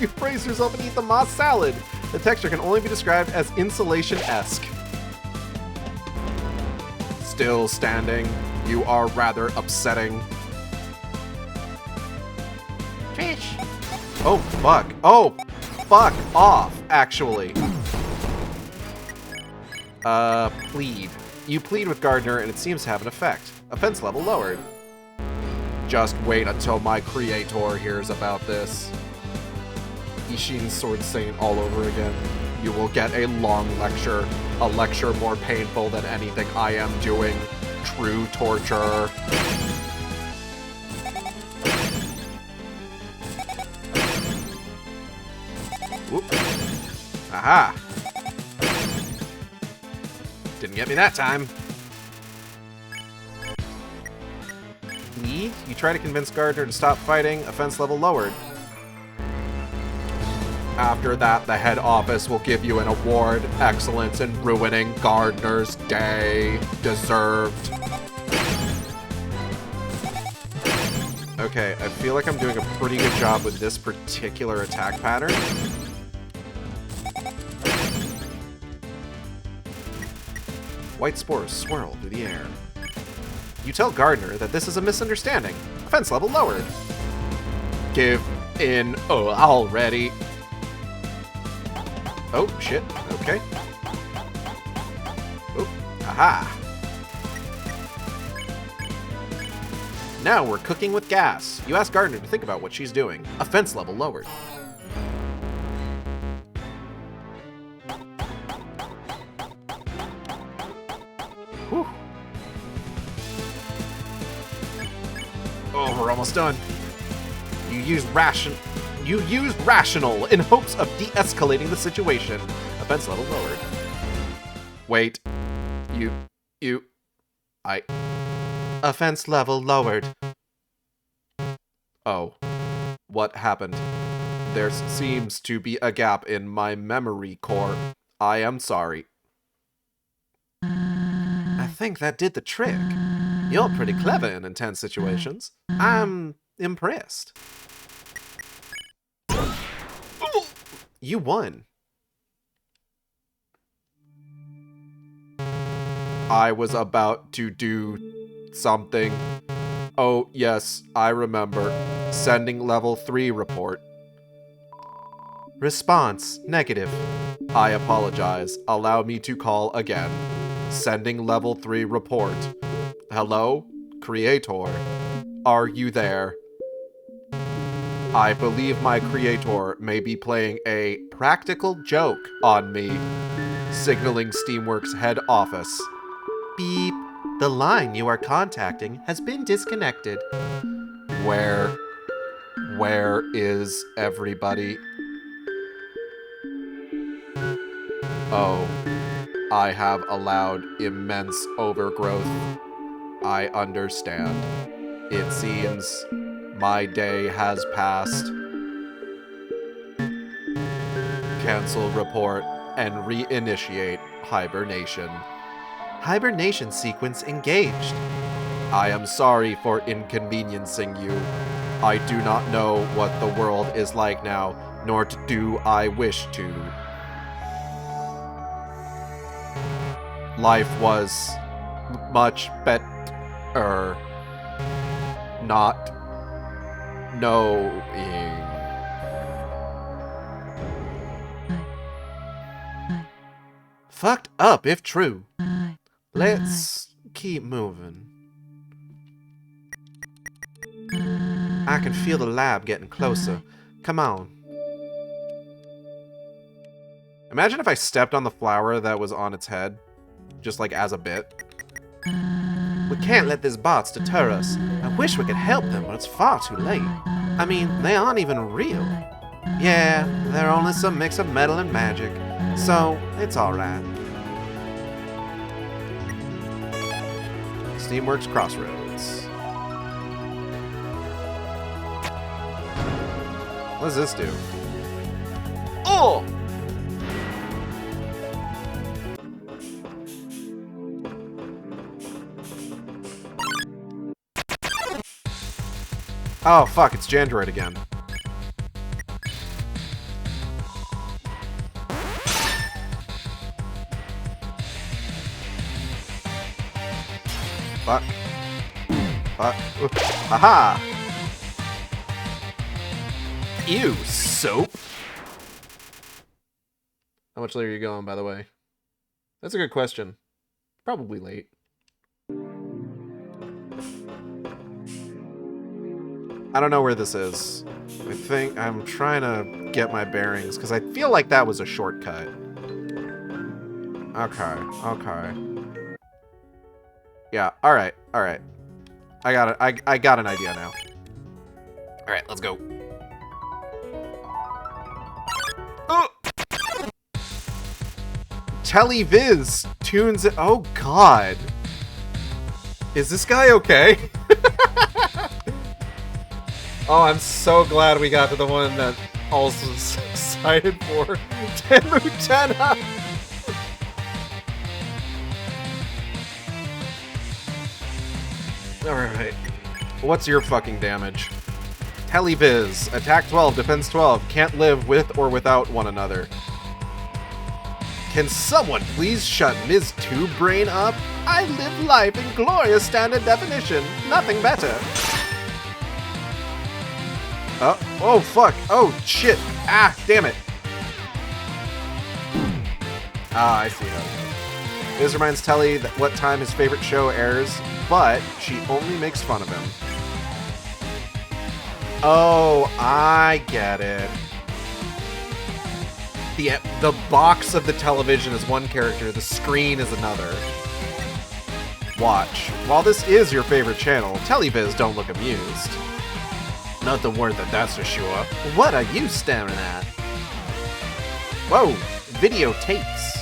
A: You brace yourself and eat the moss salad. The texture can only be described as insulation-esque. Still standing. You are rather upsetting.
B: Trish.
A: Oh, fuck. Oh, fuck off, actually. Plead. You plead with Gardner, and it seems to have an effect. Offense level lowered. Just wait until my creator hears about this. Ishin's Sword Saint all over again. You will get a long lecture. A lecture more painful than anything I am doing. True torture. Whoop. Aha! Didn't get me that time. Lead? You try to convince Gardner to stop fighting. Offense level lowered. After that, the head office will give you an award. Excellence in ruining Gardner's day. Deserved. Okay, I feel like I'm doing a pretty good job with this particular attack pattern. White spores swirl through the air. You tell Gardner that this is a misunderstanding. Offense level lowered. Give in already. Oh, shit. Okay. Oh, aha. Now we're cooking with gas. You ask Gardner to think about what she's doing. Offense level lowered. Whew. Oh, we're almost done. You used rational in hopes of de-escalating the situation. Offense level lowered. Wait. Offense level lowered. Oh. What happened? There seems to be a gap in my memory core. I am sorry. I think that did the trick. You're pretty clever in intense situations. I'm impressed. You won. I was about to do something. Oh, yes, I remember. Sending level 3 report. Response, negative. I apologize. Allow me to call again. Sending level 3 report. Hello? Creator. Are you there? I believe my creator may be playing a practical joke on me. Signaling Steamworks head office. Beep. The line you are contacting has been disconnected. Where is everybody? Oh, I have allowed immense overgrowth. I understand. It seems my day has passed. Cancel report and reinitiate hibernation. Hibernation sequence engaged. I am sorry for inconveniencing you. I do not know what the world is like now, nor do I wish to. Life was much better not knowing. Fucked up if true. Let's keep moving. I can feel the lab getting closer. Come on. Imagine if I stepped on the flower that was on its head. Just like as a bit. We can't let these bots deter us. I wish we could help them, but it's far too late. I mean, they aren't even real. Yeah, they're only some mix of metal and magic. So, it's alright. Steamworks Crossroads. What does this do? Oh! Oh, fuck, it's Jandroid again. Fuck. Fuck. Aha! Ew, soap? How much later are you going, by the way? That's a good question. Probably late. I don't know where this is. I think I'm trying to get my bearings, because I feel like that was a shortcut. Okay. Yeah, alright. I got it. I got an idea now. Alright, let's go. Oh! Televiz tunes it. Oh, God. Is this guy okay? Oh, I'm so glad we got to the one that also cited for Tenmutena. Alright. What's your fucking damage? Televiz. Attack 12, defense 12. Can't live with or without one another. Can someone please shut Ms. Two Brain up? I live life in glorious standard definition. Nothing better. Oh, fuck. Oh, shit. Ah, damn it. Ah, I see how it goes. This reminds Telly that what time his favorite show airs, but she only makes fun of him. Oh, I get it. The box of the television is one character, the screen is another. Watch. While this is your favorite channel, Televiz don't look amused. Nothing worth it, that's for sure. What are you staring at? Whoa, videotapes.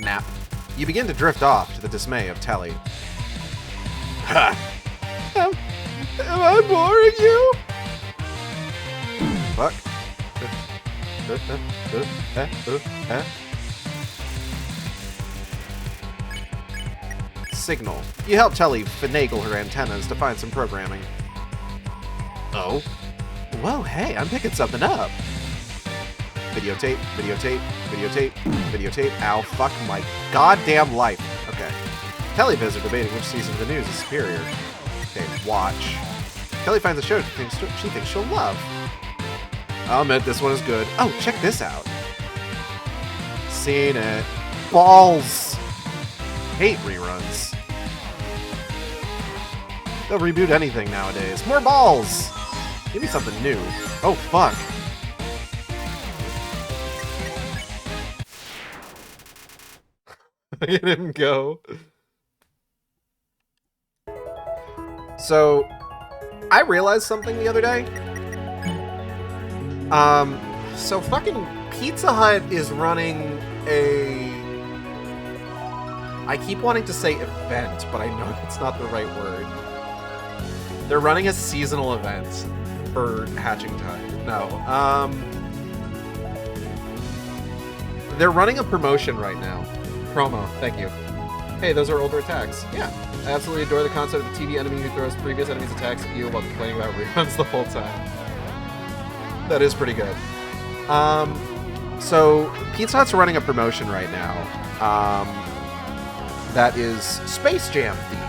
A: Nap. You begin to drift off to the dismay of Telly. Ha! Am I boring you? Fuck. Signal. You help Telly finagle her antennas to find some programming. Oh? Whoa, hey, I'm picking something up. Videotape, videotape, videotape, videotape. Ow, fuck my goddamn life. Okay. Televiz are debating which season of the news is superior. Okay, watch. Kelly finds a show she thinks she'll love. I'll admit this one is good. Oh, check this out. Seen it. Balls. Hate reruns. They'll reboot anything nowadays. More balls. Give me something new. Oh, fuck. Look at him go. So, I realized something the other day. So fucking Pizza Hut is running a... I keep wanting to say event, but I know that's not the right word. They're running a seasonal event for Hatching Time. No, they're running a promotion right now. Promo, thank you. Hey, those are older attacks. Yeah, I absolutely adore the concept of a TV enemy who throws previous enemies' attacks at you while complaining about reruns the whole time. That is pretty good. So Pizza Hut's running a promotion right now. That is Space Jam themed.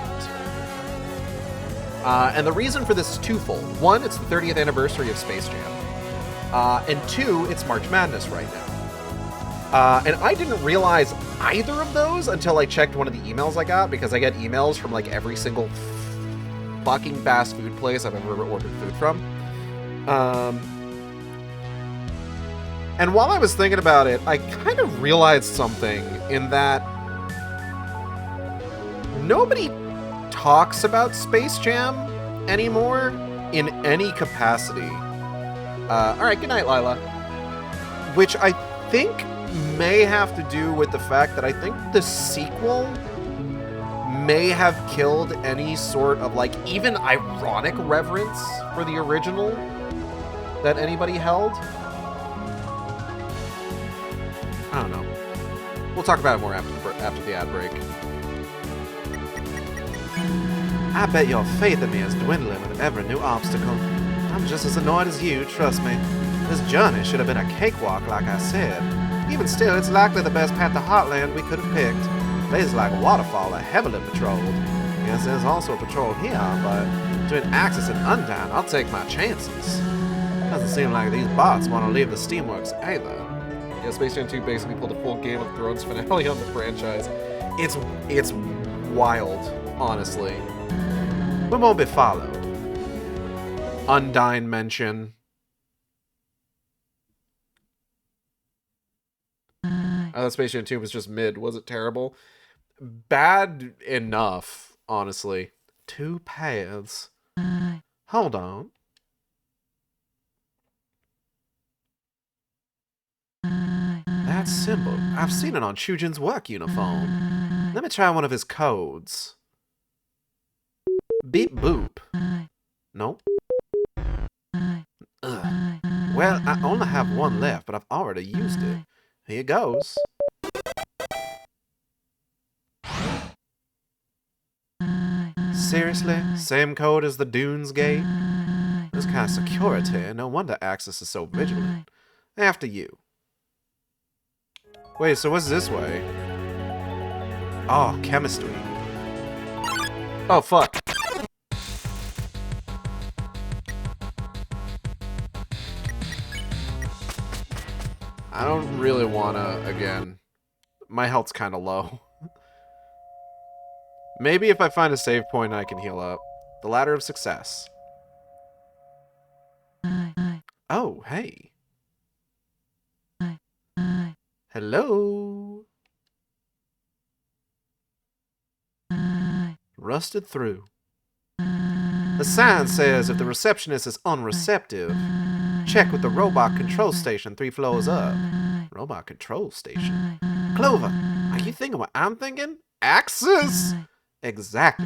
A: And the reason for this is twofold. One, it's the 30th anniversary of Space Jam. And two, it's March Madness right now. And I didn't realize either of those until I checked one of the emails I got, because I get emails from like every single fucking fast food place I've ever ordered food from. And while I was thinking about it, I kind of realized something in that nobody talks about Space Jam anymore in any capacity. Alright, good night, Lila. Which I think may have to do with the fact that I think the sequel may have killed any sort of, like, even ironic reverence for the original that anybody held. I don't know. We'll talk about it more after the ad break. I bet your faith in me is dwindling with every new obstacle. I'm just as annoyed as you, trust me. This journey should have been a cakewalk, like I said. Even still, it's likely the best path to Heartland we could have picked. Places like Waterfall are heavily patrolled. Yes, there's also a patrol here, but between Axis and Undyne, I'll take my chances. Doesn't seem like these bots want to leave the Steamworks either. Yeah, Space Jam 2 basically pulled a full Game of Thrones finale on the franchise. It's wild, honestly. We won't be followed. Undyne mention. I thought Space Jam 2 was just mid. Was it terrible? Bad enough, honestly. Two paths. Hold on. That symbol. I've seen it on Chujin's work uniform. Let me try one of his codes. Beep boop. Nope. Ugh. Well, I only have one left, but I've already used it. Here goes. Seriously? Same code as the Dunes Gate? This kind of security, no wonder Axis is so vigilant. After you. Wait, so what's this way? Oh, chemistry. Oh, fuck. I don't really wanna, again. My health's kinda low. Maybe if I find a save point, I can heal up. The Ladder of Success. Oh, hey. Hello. Rusted through. The sign says if the receptionist is unreceptive, check with the robot control station 3 floors up. Robot control station? Clover, are you thinking what I'm thinking? Axis? Exactly.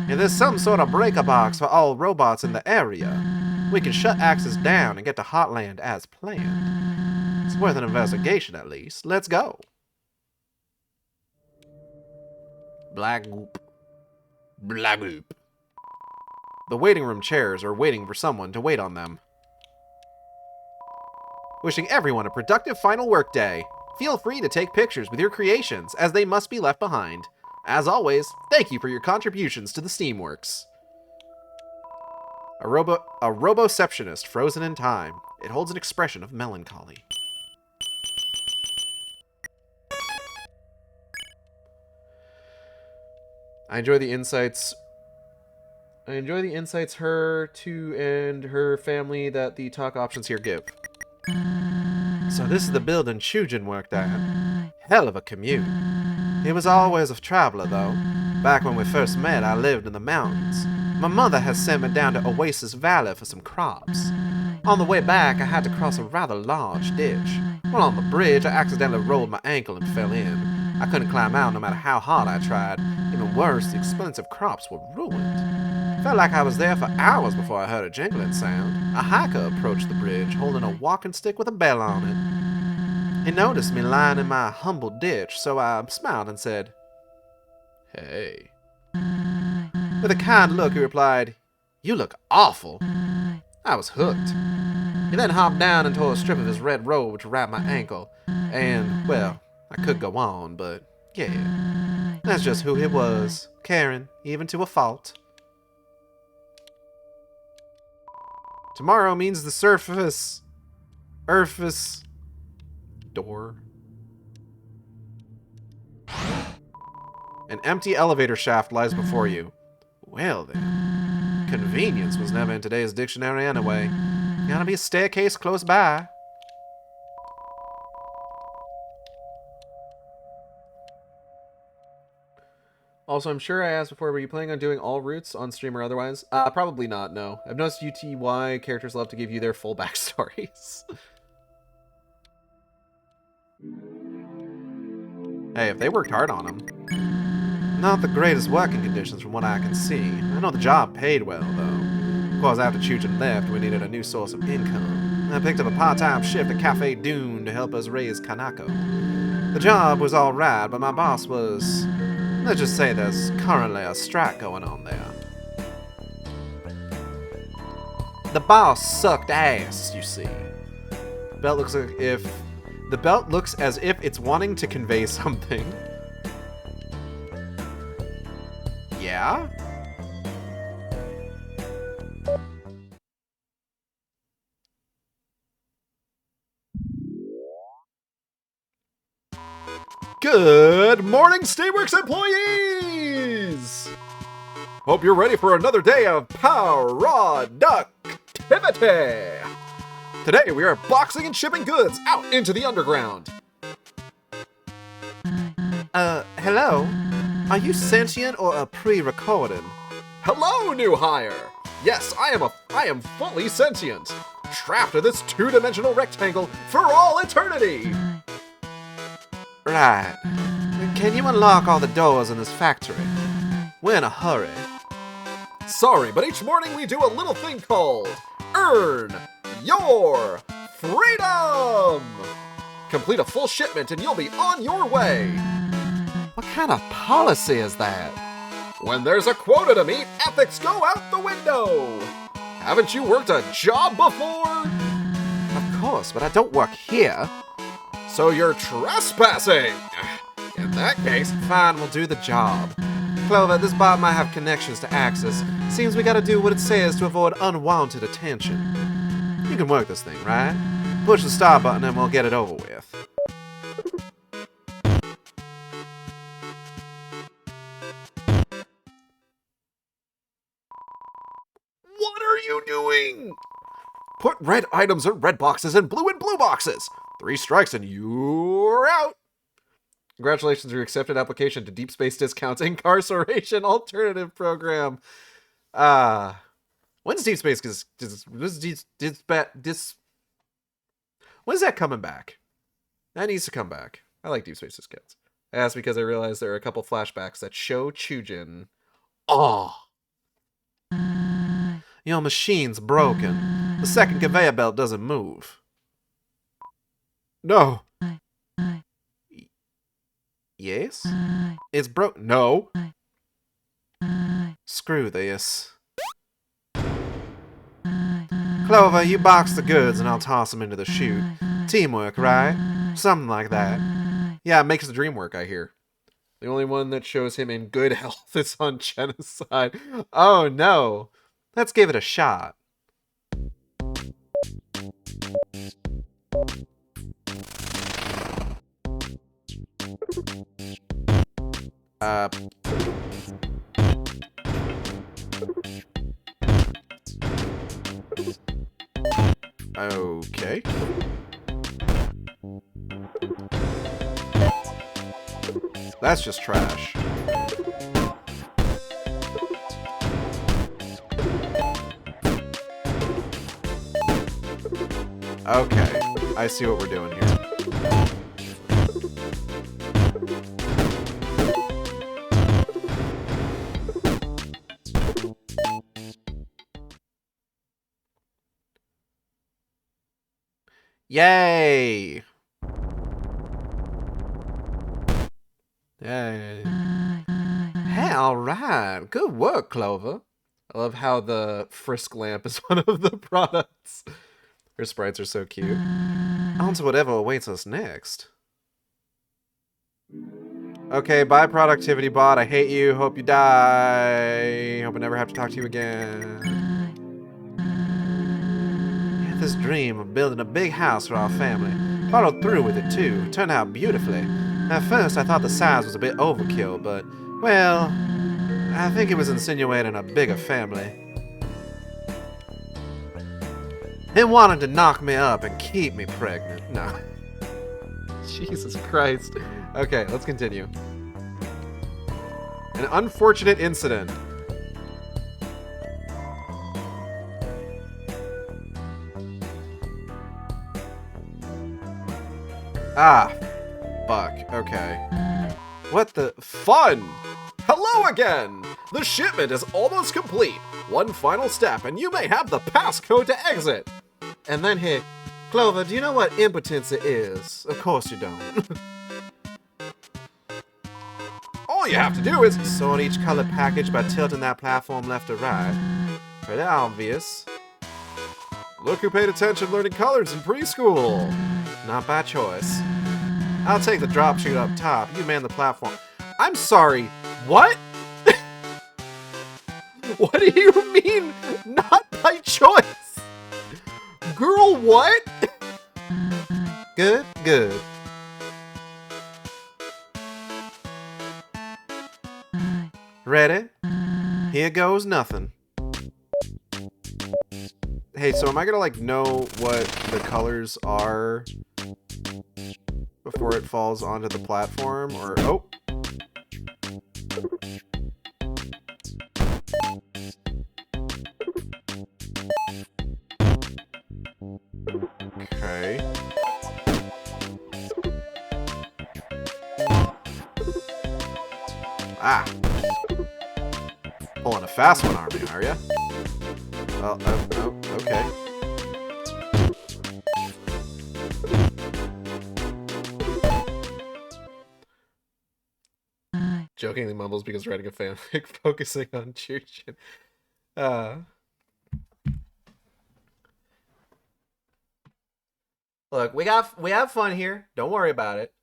A: If there's some sort of breaker box for all robots in the area, we can shut Axis down and get to Heartland as planned. It's worth an investigation at least. Let's go. Black goop. Black goop. The waiting room chairs are waiting for someone to wait on them. Wishing everyone a productive final workday. Feel free to take pictures with your creations, as they must be left behind. As always, thank you for your contributions to the Steamworks. A roboceptionist frozen in time. It holds an expression of melancholy. I enjoy the insights her to and her family that the talk options here give. So this is the building Chujin worked at. Hell of a commute. He was always a traveler, though. Back when we first met, I lived in the mountains. My mother had sent me down to Oasis Valley for some crops. On the way back, I had to cross a rather large ditch. While on the bridge, I accidentally rolled my ankle and fell in. I couldn't climb out no matter how hard I tried. Even worse, the expensive crops were ruined. Felt like I was there for hours before I heard a jingling sound. A hiker approached the bridge, holding a walking stick with a bell on it. He noticed me lying in my humble ditch, so I smiled and said, "Hey." With a kind look, he replied, "You look awful." I was hooked. He then hopped down and tore a strip of his red robe to wrap my ankle. And, well, I could go on, but yeah. That's just who he was. Caring, even to a fault. Tomorrow means the surface door. An empty elevator shaft lies before you. Well then, convenience was never in today's dictionary anyway. Gotta be a staircase close by. Also, I'm sure I asked before, were you planning on doing all routes on stream or otherwise? Probably not, no. I've noticed UTY characters love to give you their full backstories. Hey, if they worked hard on them. Not the greatest working conditions from what I can see. I know the job paid well, though. Of course, after Chujin left, we needed a new source of income. I picked up a part-time shift at Cafe Dune to help us raise Kanako. The job was alright, but my boss was... Let's just say there's currently a strike going on there. The boss sucked ass, you see. The belt looks as if it's wanting to convey something. Yeah? Good morning, Steamworks employees! Hope you're ready for another day of productivity! Today we are boxing and shipping goods out into the underground. Hello? Are you sentient or a pre-recorded? Hello, new hire! Yes, I am fully sentient, trapped in this two-dimensional rectangle for all eternity! Right. Can you unlock all the doors in this factory? We're in a hurry. Sorry, but each morning we do a little thing called Earn Your Freedom! Complete a full shipment and you'll be on your way! What kind of policy is that? When there's a quota to meet, ethics go out the window! Haven't you worked a job before? Of course, but I don't work here. So you're trespassing! In that case, fine, we'll do the job. Clover, this bot might have connections to Axis. Seems we gotta do what it says to avoid unwanted attention. You can work this thing, right? Push the start button and we'll get it over with. What are you doing? Put red items in red boxes and blue in blue boxes. 3 strikes and you're out. Congratulations on your accepted application to Deep Space Discounts Incarceration Alternative Program. When's Deep Space? When's that coming back? That needs to come back. I like Deep Space Discounts. I asked because I realized there are a couple flashbacks that show Chujin. Oh. Your machine's broken. The second conveyor belt doesn't move. No. Yes? It's broke. No. Screw this. Clover, you box the goods and I'll toss them into the chute. Teamwork, right? Something like that. Yeah, it makes the dream work, I hear. The only one that shows him in good health is on genocide. Oh no. Let's give it a shot. Okay. That's just trash. Okay, I see what we're doing here. Yay! Yay. Hey, alright. Good work, Clover. I love how the Frisk lamp is one of the products. Her sprites are so cute. On to whatever awaits us next. Okay, bye, productivity bot. I hate you. Hope you die. Hope I never have to talk to you again. Had this dream of building a big house for our family. Followed through with it, too. Turned out beautifully. At first, I thought the size was a bit overkill, but, well, I think it was insinuating a bigger family. It wanted to knock me up and keep me pregnant. No. Jesus Christ. Okay, let's continue. An unfortunate incident. Ah, fuck. Okay. What the fun? Hello again! The shipment is almost complete. One final step and you may have the passcode to exit. And then hit, Clover, do you know what impotence is? Of course you don't. All you have to do is sort each colored package by tilting that platform left or right. Pretty obvious. Look who paid attention learning colors in preschool. Not by choice. I'll take the drop chute up top. You man the platform. I'm sorry. What? What do you mean? Not by choice? Girl, what? Good, good. Ready? Here goes nothing. Hey, so am I gonna, like, know what the colors are before it falls onto the platform? Or, oh. Okay. Ah. Pulling a fast one on me, are ya? Well, oh, okay. Jokingly mumbles because writing a fanfic focusing on Chujin. Look, we have fun here. Don't worry about it.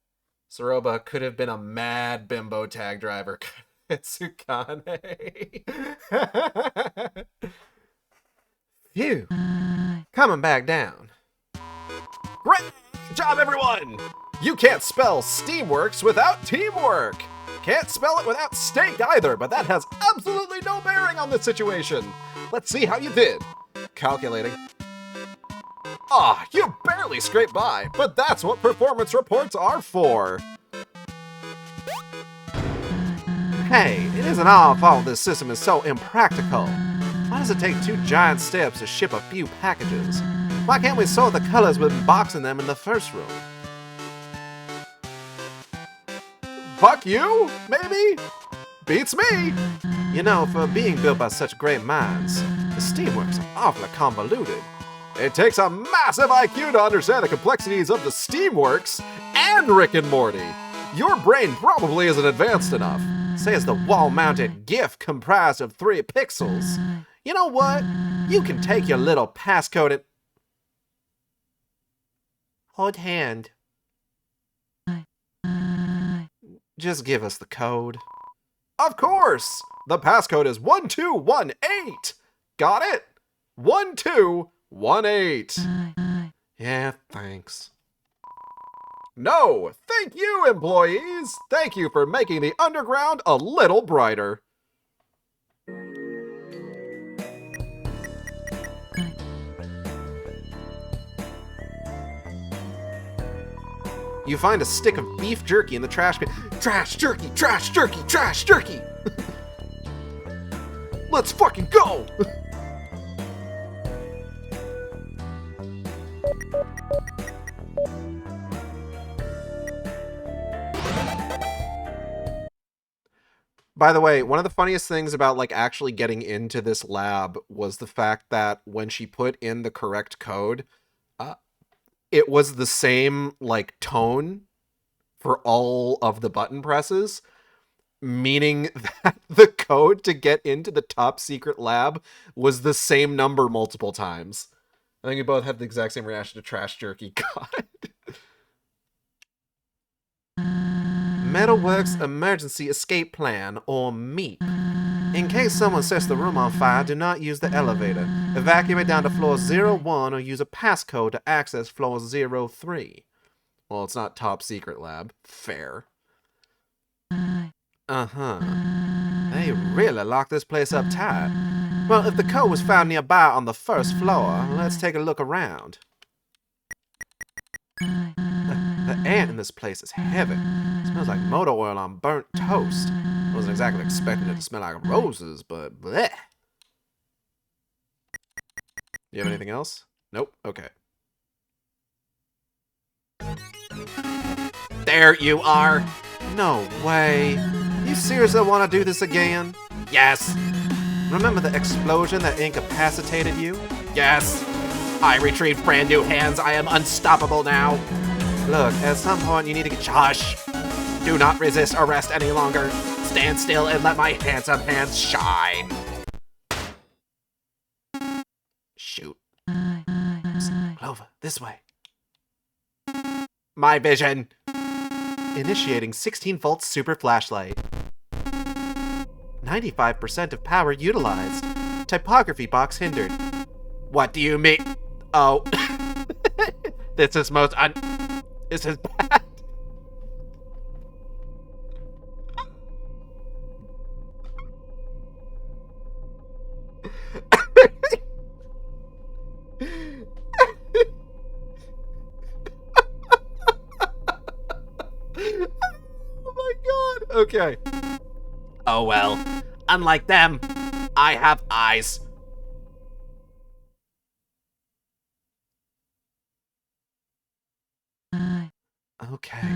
A: Soroba could have been a mad bimbo tag driver. Tsukane. Phew. Coming back down. Great job, everyone! You can't spell Steamworks without teamwork! Can't spell it without steak either, but that has absolutely no bearing on this situation. Let's see how you did. Calculating. Ah, you barely scraped by, but that's what performance reports are for. Hey, it isn't our fault this system is so impractical. Why does it take 2 giant steps to ship a few packages? Why can't we sort the colors with boxing them in the first room? Fuck you, maybe? Beats me! You know, for being built by such great minds, the Steamworks are awfully convoluted. It takes a massive IQ to understand the complexities of the Steamworks and Rick and Morty. Your brain probably isn't advanced enough. Say it's the wall-mounted GIF comprised of 3 pixels. You know what? You can take your little passcode and... Hold hand. Just give us the code. Of course! The passcode is 1218! Got it? 1218. Yeah, thanks. No, thank you, employees! Thank you for making the underground a little brighter. You find a stick of beef jerky in the trash bin. Trash jerky, trash jerky, trash jerky! Let's fucking go! By the way, one of the funniest things about like actually getting into this lab was the fact that when she put in the correct code, it was the same like tone for all of the button presses, meaning that the code to get into the top secret lab was the same number multiple times. I think we both had the exact same reaction to trash jerky. God. Metalworks Emergency Escape Plan, or MEEP. In case someone sets the room on fire, do not use the elevator. Evacuate down to floor 01 or use a passcode to access floor 03. Well, it's not top secret lab. Fair. Uh-huh. They really locked this place up tight. Well, if the code was found nearby on the first floor, let's take a look around. The air in this place is heavy. It smells like motor oil on burnt toast. I wasn't exactly expecting it to smell like roses, but bleh. You have anything else? Nope? Okay. There you are! No way. You seriously want to do this again? Yes! Remember the explosion that incapacitated you? Yes! I retrieved brand new hands. I am unstoppable now. Look, at some point you need to get... Hush! Do not resist arrest any longer. Stand still and let my handsome hands shine. Shoot. Psst, Clover, this way. My vision. Initiating 16-volt super flashlight. 95% of power utilized. Typography box hindered. What do you mean? Oh. This is This is bad. Oh my god. Okay. Oh well. Unlike them, I have eyes. Okay.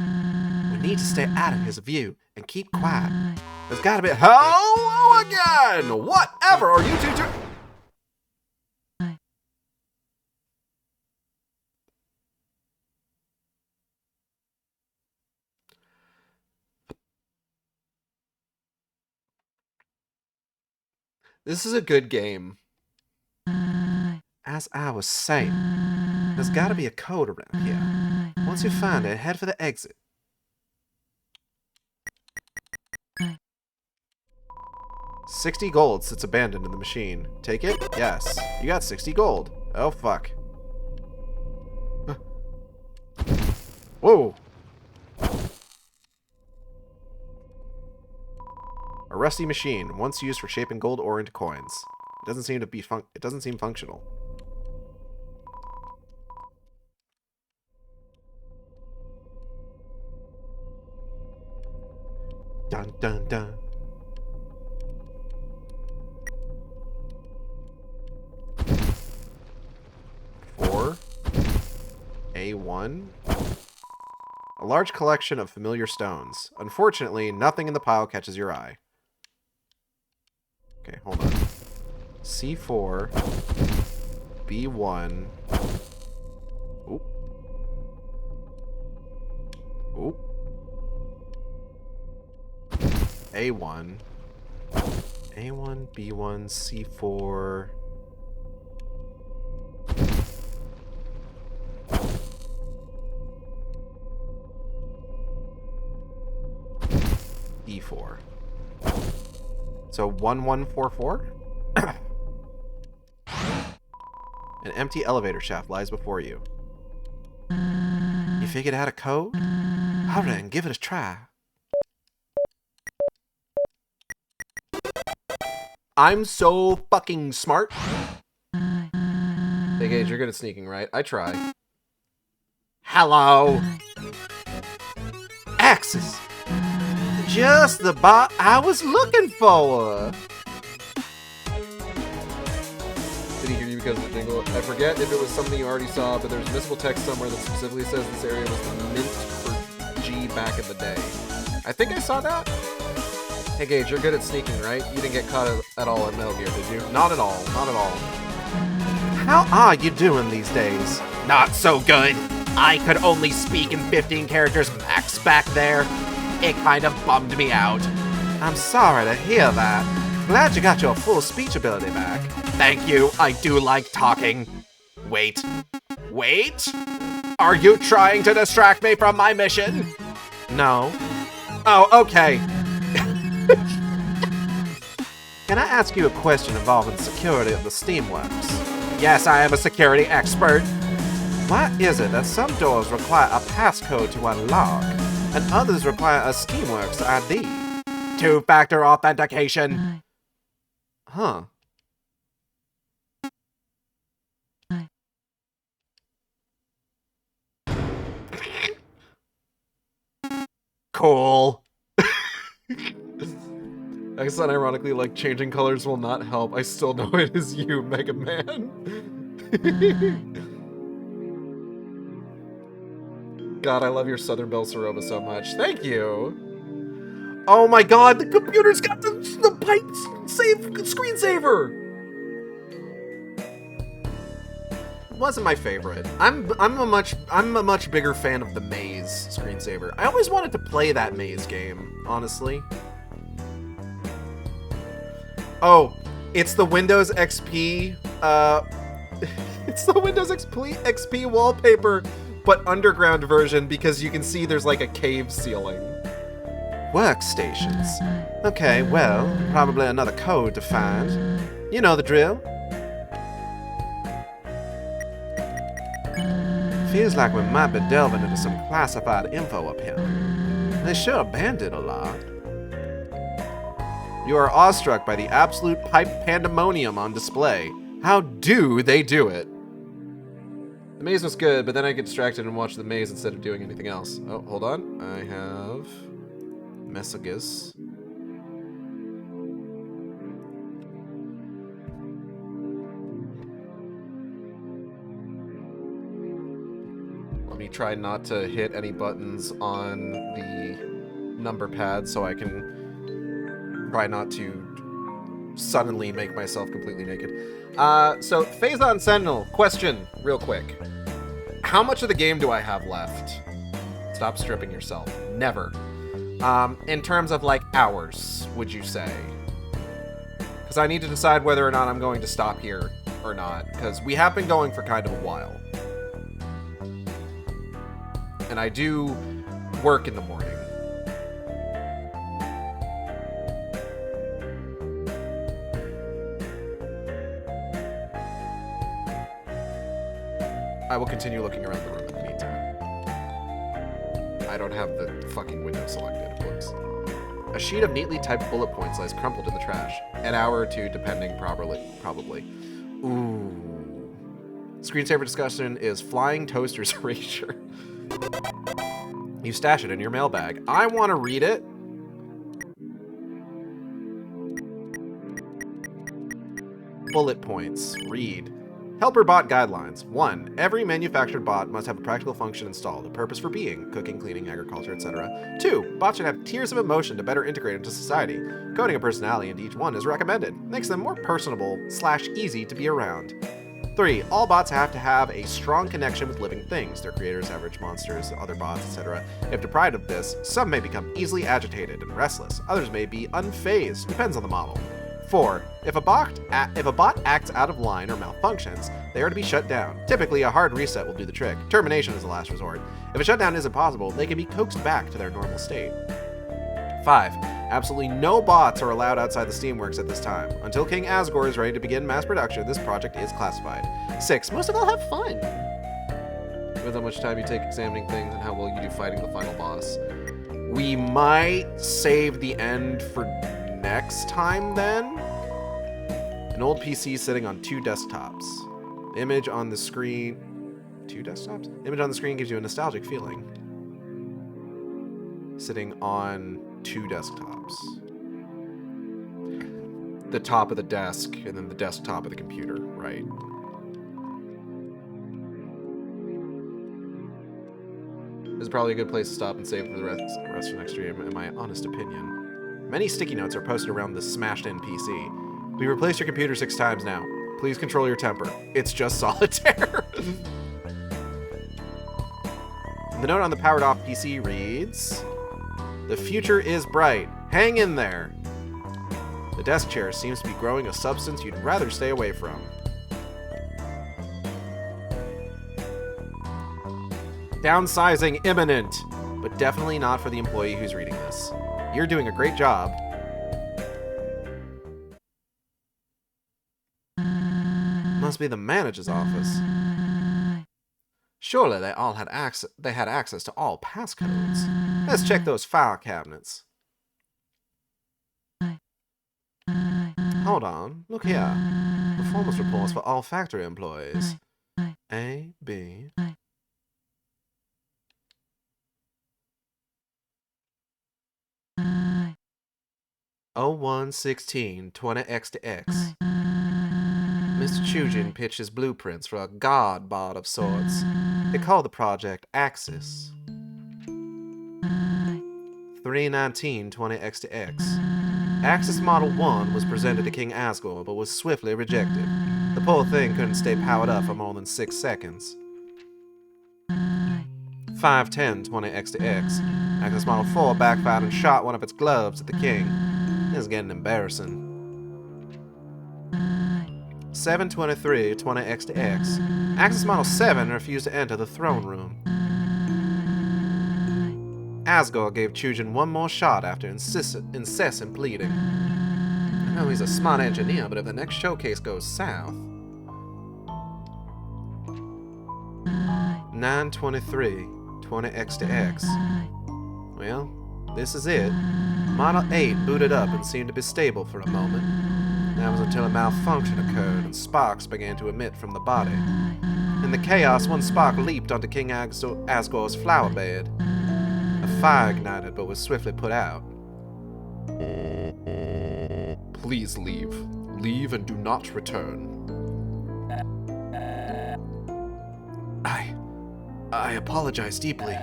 A: We need to stay out of his view and keep quiet. There's gotta be... Hello again! Whatever are you two doing? This is a good game. As I was saying, there's gotta be a code around here. Once you find it, head for the exit. 60 gold sits abandoned in the machine. Take it? Yes. You got 60 gold. Oh, fuck. Whoa. A rusty machine, once used for shaping gold ore into coins. It doesn't seem to be it doesn't seem functional. Dun dun dun. A1. A large collection of familiar stones. Unfortunately, nothing in the pile catches your eye. Okay, hold on. C4. B1. Oop. Oop. A1. A1, B1, C4. E4. So 1144? An empty elevator shaft lies before you. You figured out a code? Hurry and give it a try. I'm so fucking smart. Hey Gage, you're good at sneaking, right? I try. Hello. Axes. Just the bot I was looking for. Did he hear you because of the jingle? I forget if it was something you already saw, but there's visible text somewhere that specifically says this area was mint for G back in the day. I think I saw that. Hey Gage, you're good at sneaking, right? You didn't get caught at all in Metal Gear, did you? Not at all. Not at all. How are you doing these days?
B: Not so good. I could only speak in 15 characters max back there. It kind of bummed me out.
A: I'm sorry to hear that. Glad you got your full speech ability back.
B: Thank you. I do like talking. Wait. Wait? Are you trying to distract me from my mission?
A: No.
B: Oh, okay.
A: Can I ask you a question involving security of the Steamworks?
B: Yes, I am a security expert.
A: Why is it that some doors require a passcode to unlock, and others require a Steamworks ID?
B: Two-factor authentication.
A: Huh.
B: Cool.
A: I said ironically, like, changing colors will not help. I still know it is you, Mega Man. God, I love your Southern Belle Soroba so much. Thank you. Oh my god, the computer's got the pipe save screensaver. It wasn't my favorite. I'm a much bigger fan of the Maze screensaver. I always wanted to play that Maze game, honestly. Oh, it's the Windows XP, it's the Windows XP wallpaper, but underground version, because you can see there's like a cave ceiling. Workstations. Okay, well, probably another code to find. You know the drill. Feels like we might be delving into some classified info up here. They sure banded a lot. You are awestruck by the absolute pipe pandemonium on display. How do they do it? The maze was good, but then I get distracted and watch the maze instead of doing anything else. Oh, hold on. I have messages. Let me try not to hit any buttons on the number pad so I can try not to suddenly make myself completely naked. So, Phazon Sentinel, question, real quick. How much of the game do I have left? Stop stripping yourself. Never. In terms of, like, hours, would you say? Because I need to decide whether or not I'm going to stop here or not, because we have been going for kind of a while. And I do work in the morning. I will continue looking around the room in the meantime. I don't have the fucking window selected. Whoops. A sheet of neatly typed bullet points lies crumpled in the trash. An hour or two, depending, probably. Ooh. Screensaver discussion is flying toasters erasure. You stash it in your mailbag. I want to read it. Bullet points. Read. Helper bot guidelines. 1. Every manufactured bot must have a practical function installed, a purpose for being, cooking, cleaning, agriculture, etc. 2. Bots should have tiers of emotion to better integrate into society. Coding a personality into each one is recommended. Makes them more personable/easy to be around. 3. All bots have to have a strong connection with living things, their creators, average monsters, other bots, etc. If deprived of this, some may become easily agitated and restless. Others may be unfazed, depends on the model. 4. If a bot acts out of line or malfunctions, they are to be shut down. Typically, a hard reset will do the trick. Termination is the last resort. If a shutdown isn't possible, they can be coaxed back to their normal state. 5. Absolutely no bots are allowed outside the Steamworks at this time. Until King Asgore is ready to begin mass production, this project is classified. 6. Most of all have fun. With how much time you take examining things and how well you do fighting the final boss. We might save the end for next time then? An old PC sitting on 2 desktops. The image on the screen... 2 desktops? The image on the screen gives you a nostalgic feeling. Sitting on 2 desktops. The top of the desk, and then the desktop of the computer, right? This is probably a good place to stop and save for the rest of next stream, in my honest opinion. Many sticky notes are posted around this smashed-in PC. We replaced your computer 6 times now. Please control your temper. It's just solitaire. The note on the powered-off PC reads... The future is bright. Hang in there. The desk chair seems to be growing a substance you'd rather stay away from. Downsizing imminent, but definitely not for the employee who's reading this. You're doing a great job. Must be the manager's office. Surely they all had access to all passcodes. Let's check those file cabinets. Hold on, look here. Performance reports for all factory employees. A, B. O116 20X to X. Mr. Chujin pitched his blueprints for a god bot of sorts. They call the project Axis. 319 20X to X. Axis Model 1 was presented to King Asgore, but was swiftly rejected. The poor thing couldn't stay powered up for more than 6 seconds. 510 20X to X. Axis Model 4 backfired and shot one of its gloves at the king. This is getting embarrassing. 723 20X to X. Axis Model 7 refused to enter the throne room. Asgore gave Chujin one more shot after incessant pleading. I know he's a smart engineer, but if the next showcase goes south... 923 20X to X. Well, this is it. Model 8 booted up and seemed to be stable for a moment. That was until a malfunction occurred and sparks began to emit from the body. In the chaos, one spark leaped onto King Asgore's flower bed. A fire ignited but was swiftly put out. Please leave. Leave and do not return. I apologize deeply.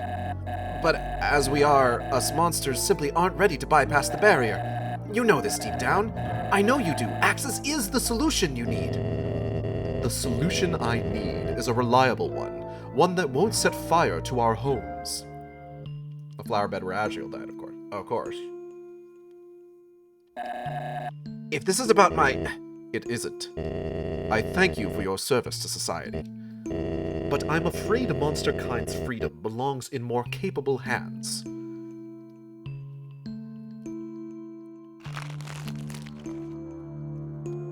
A: But as we are, us monsters simply aren't ready to bypass the barrier. You know this deep down. I know you do. Axis is the solution you need. The solution I need is a reliable one. One that won't set fire to our homes. The flower bed where Azrael died, of course. Of course. If this is about my... It isn't. I thank you for your service to society. But I'm afraid a monster kind's freedom belongs in more capable hands.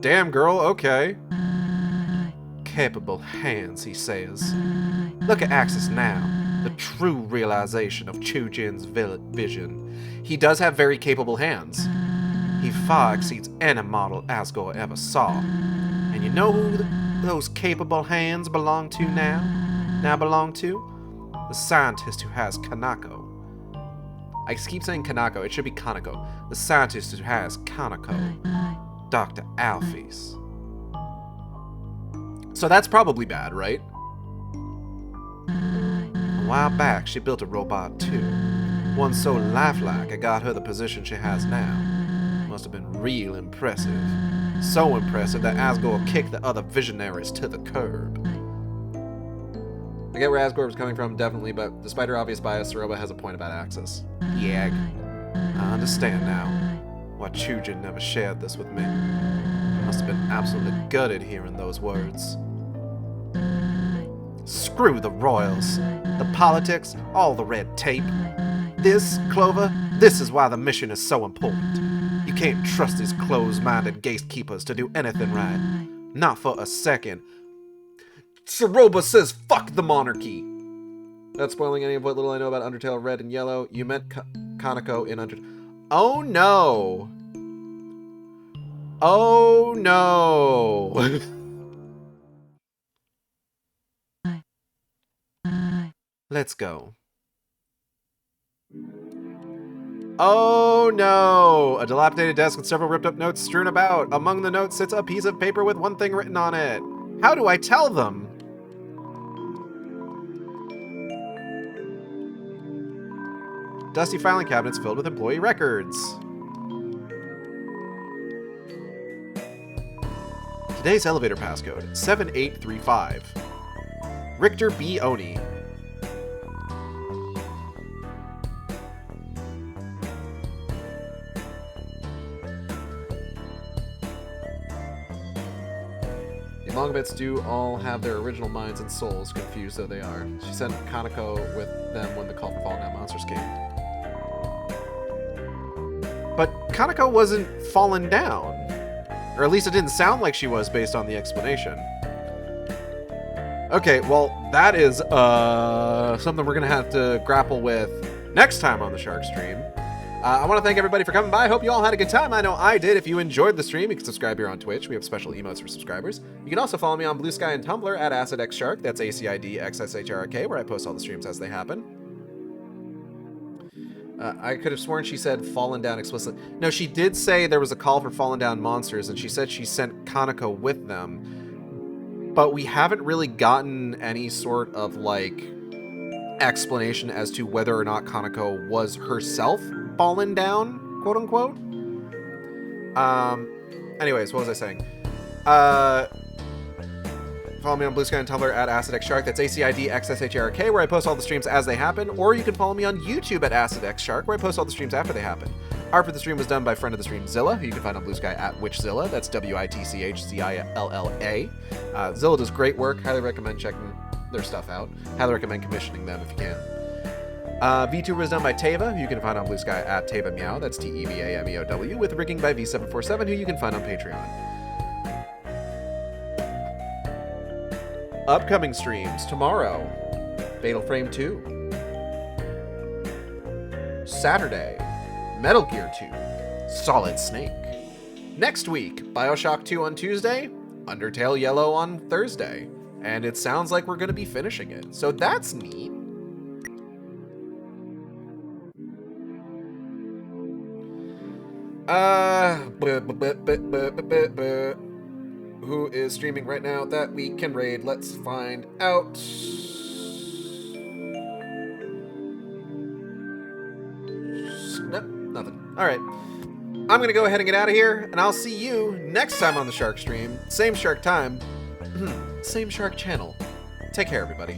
A: Damn, girl, okay. capable hands, he says. Look at Axis now, the true realization of Chujin's vision. He does have very capable hands. He far exceeds any model Asgore ever saw. And you know who those capable hands belong to now? Belong to? The scientist who has Kanako. I keep saying Kanako, it should be Kanako. The scientist who has Kanako. Dr. Alphys. So that's probably bad, right? A while back, she built a robot too. One so lifelike it got her the position she has now. Must have been real impressive. So impressive that Asgore kicked the other visionaries to the curb. I get where Asgore was coming from, definitely, but despite her obvious bias, Saroba has a point about Axis. Yeah, I understand now why Chujin never shared this with me. Must have been absolutely gutted hearing those words. Screw the royals, the politics, all the red tape. This, Clover, this is why the mission is so important. You can't trust these closed-minded gatekeepers to do anything right. Not for a second. Saroba says fuck the monarchy. Not spoiling any of what little I know about Undertale Red and Yellow. You meant Kanako in Undertale. Oh no. Oh no. Let's go. Oh no! A dilapidated desk with several ripped up notes strewn about. Among the notes sits a piece of paper with one thing written on it. How do I tell them? Dusty filing cabinets filled with employee records. Today's elevator passcode, 7835. Richter B. Oni. The Longabits do all have their original minds and souls, confused though they are. She sent Kanako with them when the call for Fallen Down Monsters came. But Kanako wasn't fallen down. Or at least it didn't sound like she was based on the explanation. Okay, well, that is something we're going to have to grapple with next time on the Shark Stream. I want to thank everybody for coming by. I hope you all had a good time. I know I did. If you enjoyed the stream, you can subscribe here on Twitch. We have special emotes for subscribers. You can also follow me on Blue Sky and Tumblr at AcidXShark. That's AcidXSHRK, where I post all the streams as they happen. I could have sworn she said fallen down explicitly. No, she did say there was a call for fallen down monsters, and she said she sent Kanako with them. But we haven't really gotten any sort of, like, explanation as to whether or not Kanako was herself fallen down, quote unquote. Anyways, what was I saying? Follow me on Blue Sky and Tumblr at AcidXShark. That's AcidXSHRK, where I post all the streams as they happen. Or you can follow me on YouTube at AcidXShark, where I post all the streams after they happen. Art for the stream was done by friend of the stream Zilla, who you can find on Blue Sky at WitchZilla. That's WITCHZILLA. Zilla does great work. Highly recommend checking their stuff out. Highly recommend commissioning them if you can. VTuber was done by Teva, who you can find on Blue Sky at Teva Meow. That's TEVAMEOW, with rigging by V747, who you can find on Patreon. Upcoming streams tomorrow, Fatal Frame 2. Saturday, Metal Gear 2, Solid Snake. Next week, BioShock 2 on Tuesday, Undertale Yellow on Thursday. And it sounds like we're going to be finishing it, so that's neat. Who is streaming right now that we can raid? Let's find out. Nope, nothing. All right. I'm going to go ahead and get out of here, and I'll see you next time on the Shark Stream. Same Shark time, same Shark channel. Take care, everybody.